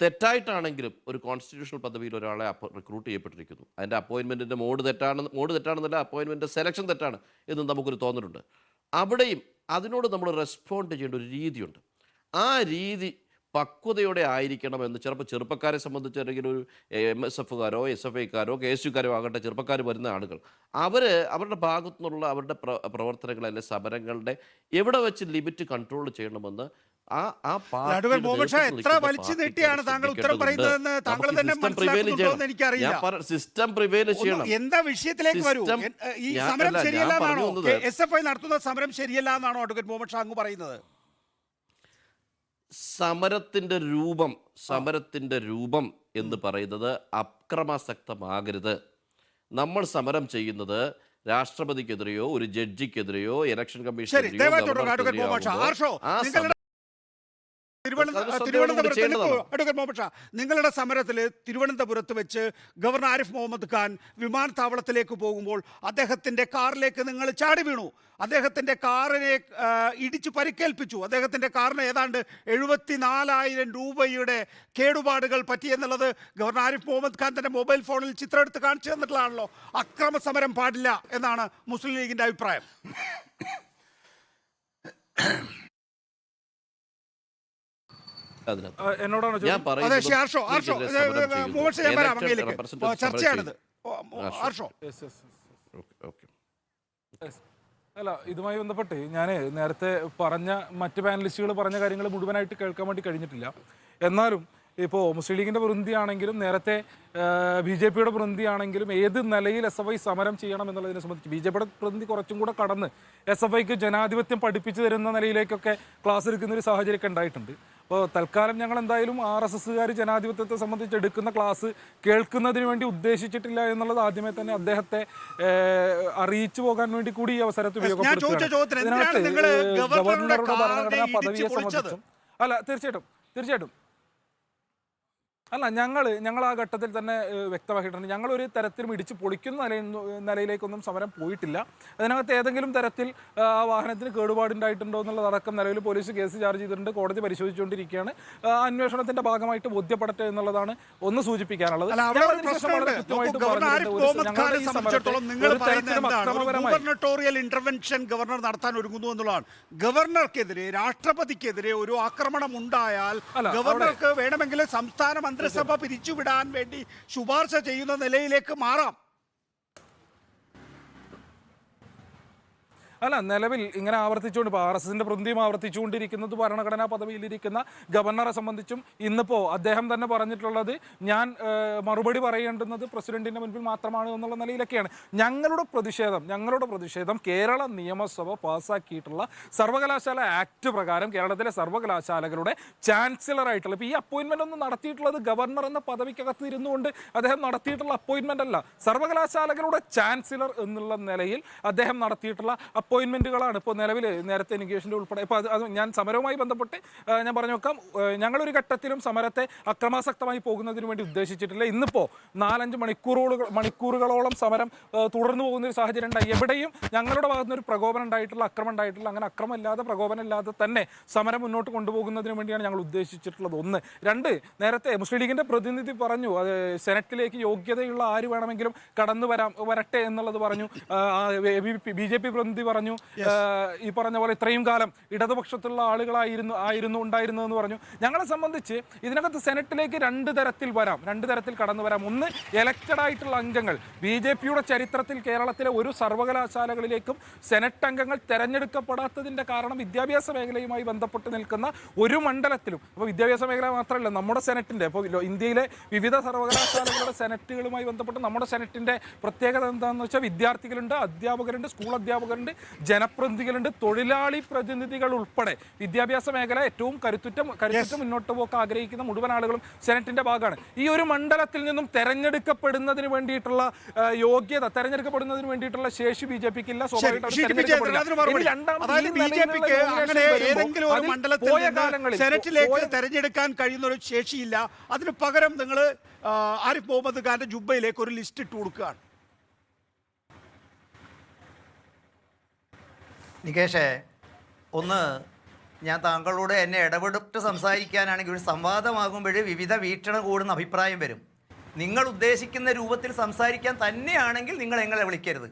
തെറ്റായിട്ടാണെങ്കിലും ഒരു കോൺസ്റ്റിറ്റ്യൂഷണൽ പദവിയിൽ ഒരാളെ റിക്രൂട്ട് ചെയ്യപ്പെട്ടിരിക്കുന്നു, അതിൻ്റെ അപ്പോയിൻമെൻറ്റിൻ്റെ മോഡ് തെറ്റാണെന്നല്ല, അപ്പോയിൻമെൻറ്റ് സെലക്ഷൻ തെറ്റാണ് എന്ന് നമുക്കൊരു തോന്നലുണ്ട്. അവിടെയും അതിനോട് നമ്മൾ റെസ്പോണ്ട് ചെയ്യേണ്ട ഒരു രീതിയുണ്ട്. ആ രീതി പക്വതയോടെ ആയിരിക്കണമെന്ന് ചിലപ്പോൾ ചെറുപ്പക്കാരെ സംബന്ധിച്ച് അല്ലെങ്കിൽ ഒരു MSFകാരോ SFIക്കാരോ KSUക്കാരോ ആകട്ടെ, ചെറുപ്പക്കാർ വരുന്ന ആളുകൾ അവരുടെ ഭാഗത്തു നിന്നുള്ള അവരുടെ പ്രവർത്തനങ്ങൾ അല്ലെങ്കിൽ സമരങ്ങളുടെ എവിടെ വെച്ച് ലിമിറ്റ് കൺട്രോൾ ചെയ്യണമെന്ന് അഡ്വക്കേറ്റ് മുഹമ്മദ് ഷാ, എത്ര വലിച്ചു നീട്ടിയാണ് താങ്കൾ ഉത്തരം പറയുന്നതെന്ന് താങ്കൾ തന്നെ മനസ്സിലാക്കുന്നുണ്ടോ എന്ന് എനിക്കറിയില്ല. സിസ്റ്റം പ്രിവെയിൽ ചെയ്യണം. എന്താ വിഷയത്തിലേക്ക് വരൂ. ഈ സമരം ശരിയല്ല എന്നാണോ, SFI നടത്തുന്ന സമരം ശരിയല്ല എന്നാണോ അഡ്വക്കേറ്റ് മുഹമ്മദ് ഷാ അങ്ങ് പറയുന്നത്? സമരത്തിന്റെ രൂപം എന്ന് പറയുന്നത് അക്രമാസക്തമാകരുത്. നമ്മൾ സമരം ചെയ്യുന്നത് രാഷ്ട്രപതിക്കെതിരെയോ ഒരു ജഡ്ജിക്കെതിരെയോ ഇലക്ഷൻ കമ്മീഷനെതിരെയോ നിങ്ങളുടെ സമരത്തിൽ തിരുവനന്തപുരത്ത് വെച്ച് ഗവർണർ ആരിഫ് മുഹമ്മദ് ഖാൻ വിമാനത്താവളത്തിലേക്ക് പോകുമ്പോൾ അദ്ദേഹത്തിന്റെ കാറിലേക്ക് നിങ്ങൾ ചാടി വീണു. അദ്ദേഹത്തിന്റെ കാറിനെ ഇടിച്ചു പരിക്കേൽപ്പിച്ചു. അദ്ദേഹത്തിന്റെ കാറിന് ഏതാണ്ട് 74,000 രൂപയുടെ കേടുപാടുകൾ പറ്റിയെന്നുള്ളത് ഗവർണർ ആരിഫ് മുഹമ്മദ് ഖാൻ തന്റെ മൊബൈൽ ഫോണിൽ ചിത്രം എടുത്ത് കാണിച്ചു തന്നിട്ടുള്ളതാണല്ലോ. അക്രമ സമരം പാടില്ല എന്നാണ് മുസ്ലിം ലീഗിന്റെ അഭിപ്രായം. അല്ല, ഇതുമായി ബന്ധപ്പെട്ട് ഞാൻ നേരത്തെ പറഞ്ഞ മറ്റ് പാനലിസ്റ്റുകൾ പറഞ്ഞ കാര്യങ്ങൾ മുഴുവനായിട്ട് കേൾക്കാൻ വേണ്ടി കഴിഞ്ഞിട്ടില്ല. എന്നാലും ഇപ്പോൾ മുസ്ലിം ലീഗിൻ്റെ പ്രതിനിധിയാണെങ്കിലും നേരത്തെ BJPയുടെ പ്രതിനിധിയാണെങ്കിലും ഏത് നിലയിൽ SFI സമരം ചെയ്യണം എന്നുള്ളതിനെ സംബന്ധിച്ച് BJPയുടെ പ്രതിനിധി കുറച്ചും കൂടെ കടന്ന് SFIക്ക് ജനാധിപത്യം പഠിപ്പിച്ചു തരുന്ന നിലയിലേക്കൊക്കെ ക്ലാസ് എടുക്കുന്ന ഒരു സാഹചര്യമൊക്കെ ഉണ്ടായിട്ടുണ്ട്. അപ്പോൾ തൽക്കാലം ഞങ്ങൾ എന്തായാലും RSSകാർ ജനാധിപത്യത്തെ സംബന്ധിച്ച് എടുക്കുന്ന ക്ലാസ് കേൾക്കുന്നതിന് വേണ്ടി ഉദ്ദേശിച്ചിട്ടില്ല എന്നുള്ളത് ആദ്യമേ തന്നെ അദ്ദേഹത്തെ അറിയിച്ചു പോകാൻ വേണ്ടി കൂടി ഈ അവസരത്തിൽ ഉപയോഗപ്പെടുത്തുകയാണ്. ഗവർണറുടെ ഭരണഘടനാ പദവിയെ സംബന്ധിച്ചും അല്ല, തീർച്ചയായിട്ടും അല്ല, ഞങ്ങൾ ആ ഘട്ടത്തിൽ തന്നെ വ്യക്തമാക്കിയിട്ടുണ്ട്. ഞങ്ങളൊരു തരത്തിലും ഇടിച്ച് പൊളിക്കുന്ന നിലയിലേക്കൊന്നും സമരം പോയിട്ടില്ല. അതിനകത്ത് ഏതെങ്കിലും തരത്തിൽ ആ വാഹനത്തിന് കേടുപാടുണ്ടായിട്ടുണ്ടോ എന്നുള്ളതടക്കം നിലവിൽ പോലീസ് കേസ് ചാർജ് ചെയ്തിട്ടുണ്ട്. കോടതി പരിശോധിച്ചുകൊണ്ടിരിക്കുകയാണ്. അന്വേഷണത്തിന്റെ ഭാഗമായിട്ട് ബോധ്യപ്പെടട്ടെ എന്നുള്ളതാണ് ഒന്ന് സൂചിപ്പിക്കാനുള്ളത്. ഗവർണട്ടോറിയൽ ഇന്റർവെൻഷൻ ഗവർണർ നടത്താൻ ഒരുങ്ങുന്നു എന്നുള്ളതാണ്. ഗവർണർക്കെതിരെ, രാഷ്ട്രപതിക്കെതിരെ ഒരു ആക്രമണം ഉണ്ടായാൽ ഗവർണർക്ക് വേണമെങ്കിൽ സംസ്ഥാന മന്ത്രിസഭ പിരിച്ചുവിടാൻ വേണ്ടി ശുപാർശ ചെയ്യുന്ന നിലയിലേക്ക് മാറാം. അല്ല, നിലവിൽ ഇങ്ങനെ ആവർത്തിച്ചുകൊണ്ട് ഇപ്പോൾ RSSന്റെ പ്രതിനിധിയും ആവർത്തിച്ചുകൊണ്ടിരിക്കുന്നത് ഭരണഘടനാ പദവിയിലിരിക്കുന്ന ഗവർണറെ സംബന്ധിച്ചും ഇന്നിപ്പോൾ അദ്ദേഹം തന്നെ പറഞ്ഞിട്ടുള്ളത് ഞാൻ മറുപടി പറയേണ്ടുന്നത് പ്രസിഡന്റിന്റെ മുൻപിൽ മാത്രമാണ് എന്നുള്ള നിലയിലൊക്കെയാണ്. ഞങ്ങളുടെ പ്രതിഷേധം കേരള നിയമസഭ പാസ്സാക്കിയിട്ടുള്ള സർവകലാശാല ആക്ട് പ്രകാരം കേരളത്തിലെ സർവകലാശാലകളുടെ ചാൻസലറായിട്ടുള്ള ഇപ്പോൾ ഈ അപ്പോയിന്റ്മെന്റ് ഒന്നും നടത്തിയിട്ടുള്ളത് ഗവർണർ എന്ന പദവിക്കകത്ത് ഇരുന്നുകൊണ്ട് അദ്ദേഹം നടത്തിയിട്ടുള്ള അപ്പോയിന്റ്മെന്റ് അല്ല. സർവകലാശാലകളുടെ ചാൻസലർ എന്നുള്ള നിലയിൽ അദ്ദേഹം നടത്തിയിട്ടുള്ള അപ്പോയിൻമെൻറ്റുകളാണ് ഇപ്പോൾ നിലവിൽ നേരത്തെ ഇൻക്യൂഷൻ്റെ ഉൾപ്പെടെ. ഇപ്പോൾ അത് ഞാൻ സമരവുമായി ബന്ധപ്പെട്ട് ഞാൻ പറഞ്ഞു നോക്കാം, ഞങ്ങളൊരു ഘട്ടത്തിലും സമരത്തെ അക്രമാസക്തമായി പോകുന്നതിന് വേണ്ടി ഉദ്ദേശിച്ചിട്ടില്ല. ഇന്നിപ്പോൾ 4-5 മണിക്കൂറുകളോളം സമരം തുടർന്നു പോകുന്ന ഒരു സാഹചര്യം ഉണ്ടായി. എവിടെയും ഞങ്ങളുടെ ഭാഗത്തു നിന്നൊരു പ്രകോപനം ഉണ്ടായിട്ടുള്ള, അക്രമം ഉണ്ടായിട്ടില്ല. അങ്ങനെ അക്രമമില്ലാതെ, പ്രകോപനമില്ലാതെ തന്നെ സമരം മുന്നോട്ട് കൊണ്ടുപോകുന്നതിന് വേണ്ടിയാണ് ഞങ്ങൾ ഉദ്ദേശിച്ചിട്ടുള്ളത്. 1. 2, നേരത്തെ മുസ്ലിം ലീഗിൻ്റെ പ്രതിനിധി പറഞ്ഞു സെനറ്റിലേക്ക് യോഗ്യതയുള്ള ആര് വേണമെങ്കിലും കടന്നു വരട്ടെ എന്നുള്ളത് പറഞ്ഞു. BJP പ്രതിനിധി പറഞ്ഞു ഈ പറഞ്ഞ പോലെ ഇത്രയും കാലം ഇടതുപക്ഷത്തുള്ള ആളുകളായിരുന്നു ഉണ്ടായിരുന്നതെന്ന് പറഞ്ഞു. ഞങ്ങളെ സംബന്ധിച്ച് ഇതിനകത്ത് സെനറ്റിലേക്ക് 2 തരത്തിൽ കടന്നു വരാം. 1, എലക്റ്റഡ് ആയിട്ടുള്ള അംഗങ്ങൾ. BJPയുടെ ചരിത്രത്തിൽ കേരളത്തിലെ ഒരു സർവകലാശാലകളിലേക്കും സെനറ്റ് അംഗങ്ങൾ തെരഞ്ഞെടുക്കപ്പെടാത്തതിന്റെ കാരണം വിദ്യാഭ്യാസ മേഖലയുമായി ബന്ധപ്പെട്ട് നിൽക്കുന്ന ഒരു മണ്ഡലത്തിലും, അപ്പോൾ വിദ്യാഭ്യാസ മേഖല മാത്രമല്ല നമ്മുടെ സെനറ്റിന്റെ, ഇപ്പോൾ ഇന്ത്യയിലെ വിവിധ സർവകലാശാലകളുടെ സെനറ്റുകളുമായി ബന്ധപ്പെട്ട് നമ്മുടെ സെനറ്റിന്റെ പ്രത്യേകത എന്താണെന്ന് വെച്ചാൽ വിദ്യാർത്ഥികളുണ്ട്, അധ്യാപകരുണ്ട്, സ്കൂൾ അധ്യാപകരുണ്ട്, ജനപ്രതിനിധികളുണ്ട്, തൊഴിലാളി പ്രതിനിധികൾ ഉൾപ്പെടെ വിദ്യാഭ്യാസ മേഖല ഏറ്റവും കരുത്തുറ്റം മുന്നോട്ട് പോക്ക് ആഗ്രഹിക്കുന്ന മുഴുവൻ ആളുകളും സെനറ്റിന്റെ ഭാഗമാണ്. ഈ ഒരു മണ്ഡലത്തിൽ നിന്നും തെരഞ്ഞെടുക്കപ്പെടുന്നതിന് വേണ്ടിയിട്ടുള്ള യോഗ്യത, തെരഞ്ഞെടുക്കപ്പെടുന്നതിന് വേണ്ടിയിട്ടുള്ള ശേഷി BJPക്ക് ഇല്ല. തെരഞ്ഞെടുക്കാൻ കഴിയുന്ന ഒരു ശേഷിയില്ല. അതിന് പകരം നിങ്ങൾ ആരിഫ് മുഹമ്മദ് ഖാന്റെ ജുബയിലേക്ക് ഒരു ലിസ്റ്റ് ഇട്ട് കൊടുക്കുകയാണ്. നികേഷേ, ഒന്ന് ഞാൻ താങ്കളോട് എന്നെ ഇടപെട്ട് സംസാരിക്കാനാണെങ്കിൽ ഒരു സംവാദമാകുമ്പോൾ വിവിധ വീക്ഷണം കൂടുന്ന അഭിപ്രായം വരും. നിങ്ങൾ ഉദ്ദേശിക്കുന്ന രൂപത്തിൽ സംസാരിക്കാൻ തന്നെയാണെങ്കിൽ നിങ്ങൾ എങ്ങളെ വിളിക്കരുത്.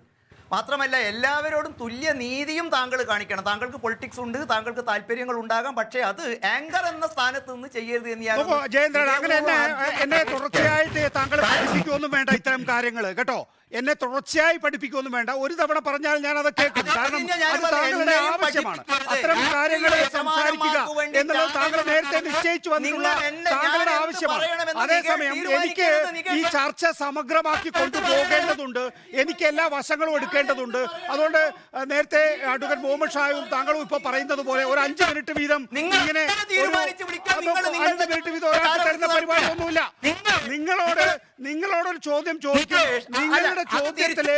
മാത്രമല്ല എല്ലാവരോടും തുല്യ നീതിയും താങ്കൾ കാണിക്കണം. താങ്കൾക്ക് പൊളിറ്റിക്സ് ഉണ്ട്, താങ്കൾക്ക് താല്പര്യങ്ങൾ ഉണ്ടാകാം, പക്ഷേ അത് ആങ്കർ എന്ന സ്ഥാനത്ത് നിന്ന് ചെയ്യരുത് എന്ന് ഞാൻ ജയേന്ദ്രൻ, അങ്ങനെ എന്നെ തുടർച്ചയായിട്ട് താങ്കൾ പഠിപ്പിക്കുകയൊന്നും വേണ്ട ഇത്തരം കാര്യങ്ങൾ കേട്ടോ. എന്നെ തുടർച്ചയായി പഠിപ്പിക്കുകയൊന്നും വേണ്ട. ഒരു തവണ പറഞ്ഞാൽ ഞാൻ അത് കേൾക്കും. കാരണം അത് താങ്കളുടെ ആവശ്യമാണ്. അത്തരം കാര്യങ്ങൾ സംസാരിക്കുക എന്നുള്ളത് താങ്കൾ നേരത്തെ നിശ്ചയിച്ചു വന്നിട്ടുള്ള താങ്കളുടെ ആവശ്യമാണ്. അതേസമയം എനിക്ക് ഈ ചർച്ച സമഗ്രമാക്കി കൊണ്ടുപോകേണ്ടതുണ്ട്. എനിക്ക് എല്ലാ വശങ്ങളും എടുക്കേണ്ടതുണ്ട്. അതുകൊണ്ട് നേരത്തെ അഡ്വക്കേറ്റ് മുഹമ്മദ് ഷായും താങ്കളും ഇപ്പൊ പറയുന്നത് പോലെ ഒരു 5 മിനിറ്റ് വീതം ഇങ്ങനെ 5 മിനിറ്റ് വീതം ഒരാൾക്ക് തരുന്ന പരിപാടി ഒന്നുമില്ല. നിങ്ങളോടൊരു ചോദ്യം ചോദിക്കും. നിങ്ങളുടെ ചോദ്യത്തില്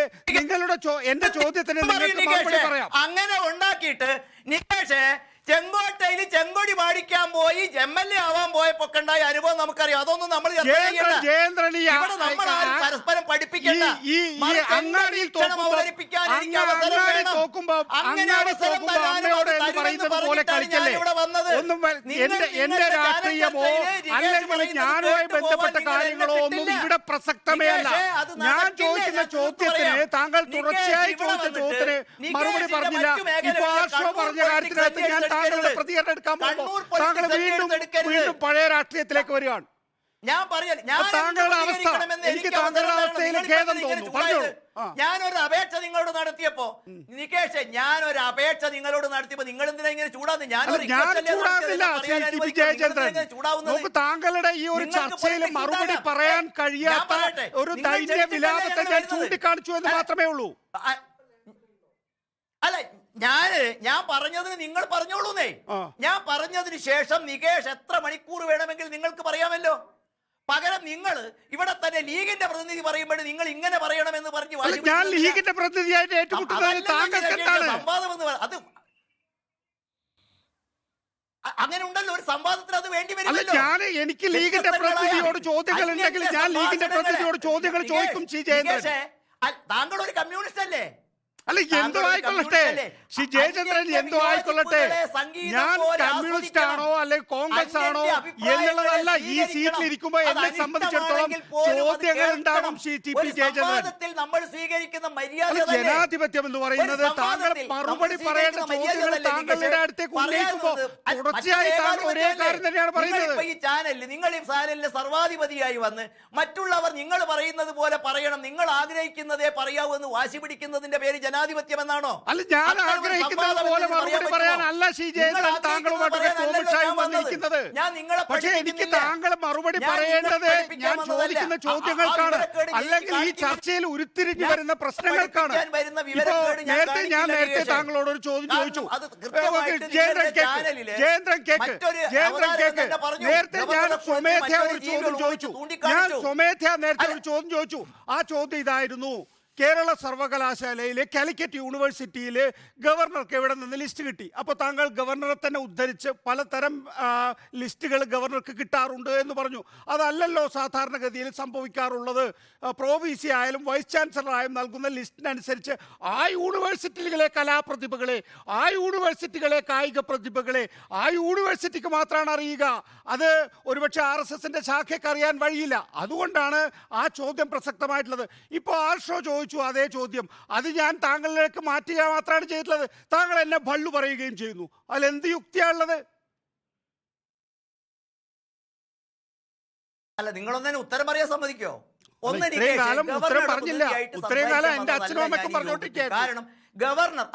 എന്റെ ചോദ്യത്തിന് നിങ്ങൾക്ക് മറുപടി പറയാം. അങ്ങനെ ഉണ്ടാക്കിയിട്ട് നികേഷ് ചെങ്കോട്ടയിൽ ചെങ്കൊടി പാടിക്കാൻ പോയി MLA ആവാൻ പോയപ്പോ ഉണ്ടായ അനുഭവം നമുക്കറിയാം. അതൊന്നും നമ്മൾ പരസ്പരം പഠിപ്പിക്കേണ്ട. എന്റെ രാഷ്ട്രീയമോ അല്ലെങ്കിൽ ഞാനുമായി ബന്ധപ്പെട്ട കാര്യങ്ങളോ ഒന്നും ഇവിടെ പ്രസക്തമേ അല്ല. ഞാൻ ചോദിക്കുന്ന ചോദ്യത്തിന് താങ്കൾ തുടർച്ചയായി ചോദിച്ച ചോദ്യത്തിന് മറുപടി പറഞ്ഞില്ല. ഇപ്പൊ ആർഷോ പറഞ്ഞ കാര്യത്തിനകത്ത് ഞാൻ താങ്കളുടെ പ്രതികരണം എടുക്കാൻ പോകുമ്പോൾ താങ്കൾ വീണ്ടും പഴയ രാഷ്ട്രീയത്തിലേക്ക് വരികയാണ്. താങ്കളുടെ അവസ്ഥ എനിക്ക് താങ്കളുടെ അവസ്ഥയിൽ ഖേദം തോന്നുന്നു. പറഞ്ഞോളൂ. ഞാനൊരു അപേക്ഷ നിങ്ങളോട് നടത്തിയപ്പോ നികേഷ്, ഞാനൊരു അപേക്ഷ നിങ്ങളോട് നടത്തിയപ്പോ നിങ്ങൾ എന്തിനാ ഇങ്ങനെ ചൂടാന്ന്? ഞാൻ ചൂടാകുന്നില്ല. താങ്കളുടെ ഈ ഒരു ചർച്ചയിൽ മറുപടി പറയാൻ കഴിയാത്ത ഒരു ധൈര്യ വിലാപത്തെ ഞാൻ ചൂണ്ടിക്കാണിച്ചു എന്ന് മാത്രമേ ഉള്ളൂ. അല്ല, ഞാൻ പറഞ്ഞതിന് നിങ്ങൾ പറഞ്ഞോളൂന്നേ. ഞാൻ പറഞ്ഞതിന് ശേഷം നികേഷ് എത്ര മണിക്കൂർ വേണമെങ്കിൽ നിങ്ങൾക്ക് പറയാമല്ലോ. പകരം നിങ്ങൾ ഇവിടെ തന്നെ ലീഗിന്റെ പ്രതിനിധി പറയുമ്പോൾ നിങ്ങൾ ഇങ്ങനെ പറയണമെന്ന് പറഞ്ഞു ഞാൻ ലീഗിന്റെ പ്രതിനിധിയായിട്ട് സംവാദം എന്ന് അത് അങ്ങനെ ഉണ്ടല്ലോ. ഒരു സംവാദത്തിന് അത് വേണ്ടി വരുമല്ലോ. എനിക്ക് ലീഗിന്റെ പ്രതിനിധിയോട് ചോദ്യങ്ങൾ ഉണ്ടെങ്കിൽ ഞാൻ ലീഗിന്റെ പ്രതിനിധിയോട് ചോദ്യങ്ങൾ ചോദിക്കും. താങ്കൾ ഒരു കമ്മ്യൂണിസ്റ്റ് അല്ലേ? അല്ല, എന്തോ ആയിക്കൊള്ളട്ടെ, ശ്രീ ജയചന്ദ്രൻ, എന്തോ ആയിക്കൊള്ളട്ടെ. ഞാൻ കമ്മ്യൂണിസ്റ്റ് ആണോ അല്ലെങ്കിൽ കോൺഗ്രസ് ആണോ എന്നുള്ളതല്ല ഈ സീറ്റിൽ ഇരിക്കുമ്പോ എന്നെ സംബന്ധിച്ചിടത്തോളം ചോദ്യങ്ങൾ ഉണ്ടാകും. ശ്രീ ടി.പി. ജയചന്ദ്രൻ, നമ്മൾ സ്വീകരിക്കുന്ന മര്യാദ ജനാധിപത്യം എന്ന് പറയുന്നത് താങ്കൾ മറുപടി പറയേണ്ട ചോദ്യങ്ങൾ താങ്കളുടെ അടുത്തേക്ക് ഉന്നയിക്കുമ്പോ തുടർച്ചയായി താങ്കൾ ഒരേ കാര്യം തന്നെയാണ് പറയുന്നത്. ഈ ചാനലിൽ നിങ്ങൾ ഈ ചാനലിലെ സർവാധിപതിയായി വന്ന് മറ്റുള്ളവർ നിങ്ങൾ പറയുന്നത് പോലെ പറയണം, നിങ്ങൾ ആഗ്രഹിക്കുന്നതേ പറയാവൂ എന്ന് വാശി പിടിക്കുന്നതിന്റെ പേര് ജനാധിപത്യം എന്നാണോ? അല്ല, ഞാൻ ആഗ്രഹിക്കുന്നത് പോലെ മറുപടി പറയാനല്ല ശ്രീ ജയചന്ദ്രൻ താങ്കളുമായിട്ട് വന്നിരിക്കുന്നത്. പക്ഷേ എനിക്ക് താങ്കൾ മറുപടി പറയേണ്ടത് ഞാൻ ചോദിക്കുന്ന ചോദ്യങ്ങൾക്കാണ്, അല്ലെങ്കിൽ ഈ ചർച്ചയിൽ ഉരുത്തിരിഞ്ഞു വരുന്ന പ്രശ്നങ്ങൾക്കാണ്. നേരത്തെ താങ്കളോട് ഒരു ചോദ്യം ചോദിച്ചു. ജയേന്ദ്രൻ കേക്ക് നേരത്തെ ഞാൻ സ്വമേധയാ ഒരു ചോദ്യം ചോദിച്ചു. നേരത്തെ ഒരു ചോദ്യം ചോദിച്ചു. ആ ചോദ്യം ഇതായിരുന്നു: കേരള സർവകലാശാലയിലെ കാലിക്കറ്റ് യൂണിവേഴ്സിറ്റിയിൽ ഗവർണർക്ക് എവിടെ നിന്ന് ലിസ്റ്റ് കിട്ടി? അപ്പോൾ താങ്കൾ ഗവർണറെ തന്നെ ഉദ്ധരിച്ച് പലതരം ലിസ്റ്റുകൾ ഗവർണർക്ക് കിട്ടാറുണ്ട് എന്ന് പറഞ്ഞു. അതല്ലല്ലോ സാധാരണഗതിയിൽ സംഭവിക്കാറുള്ളത്. പ്രൊവിസി ആയാലും വൈസ് ചാൻസലറായും നൽകുന്ന ലിസ്റ്റിനനുസരിച്ച് ആ യൂണിവേഴ്സിറ്റികളിലെ കലാപ്രതിഭകളെ, ആ യൂണിവേഴ്സിറ്റികളെ കായിക പ്രതിഭകളെ ആ യൂണിവേഴ്സിറ്റിക്ക് മാത്രമാണ് അറിയുക. അത് ഒരുപക്ഷെ RSSന്റെ ശാഖയ്ക്ക് അറിയാൻ വഴിയില്ല. അതുകൊണ്ടാണ് ആ ചോദ്യം പ്രസക്തമായിട്ടുള്ളത്. ഇപ്പോൾ ആർഷോ അതേ ചോദ്യം അത് ഞാൻ താങ്കളിലേക്ക് മാറ്റുക മാത്രമാണ് ചെയ്തിട്ടുള്ളത്. താങ്കൾ എന്നെ ഭള്ളു പറയുകയും ചെയ്യുന്നു. അതിലെന്ത് യുക്തിയാണുള്ളത്? അല്ല, നിങ്ങളൊന്നും ഉത്തരം പറയാൻ സമ്മതിക്കോ? ഇത്രയും കാലം ഉത്തരം പറഞ്ഞില്ല. ഇത്രയും കാലം എന്റെ അച്ഛനും അമ്മയ്ക്കും പറഞ്ഞോണ്ടിരിക്കുകയാണ്. കാരണം ഗവർണർ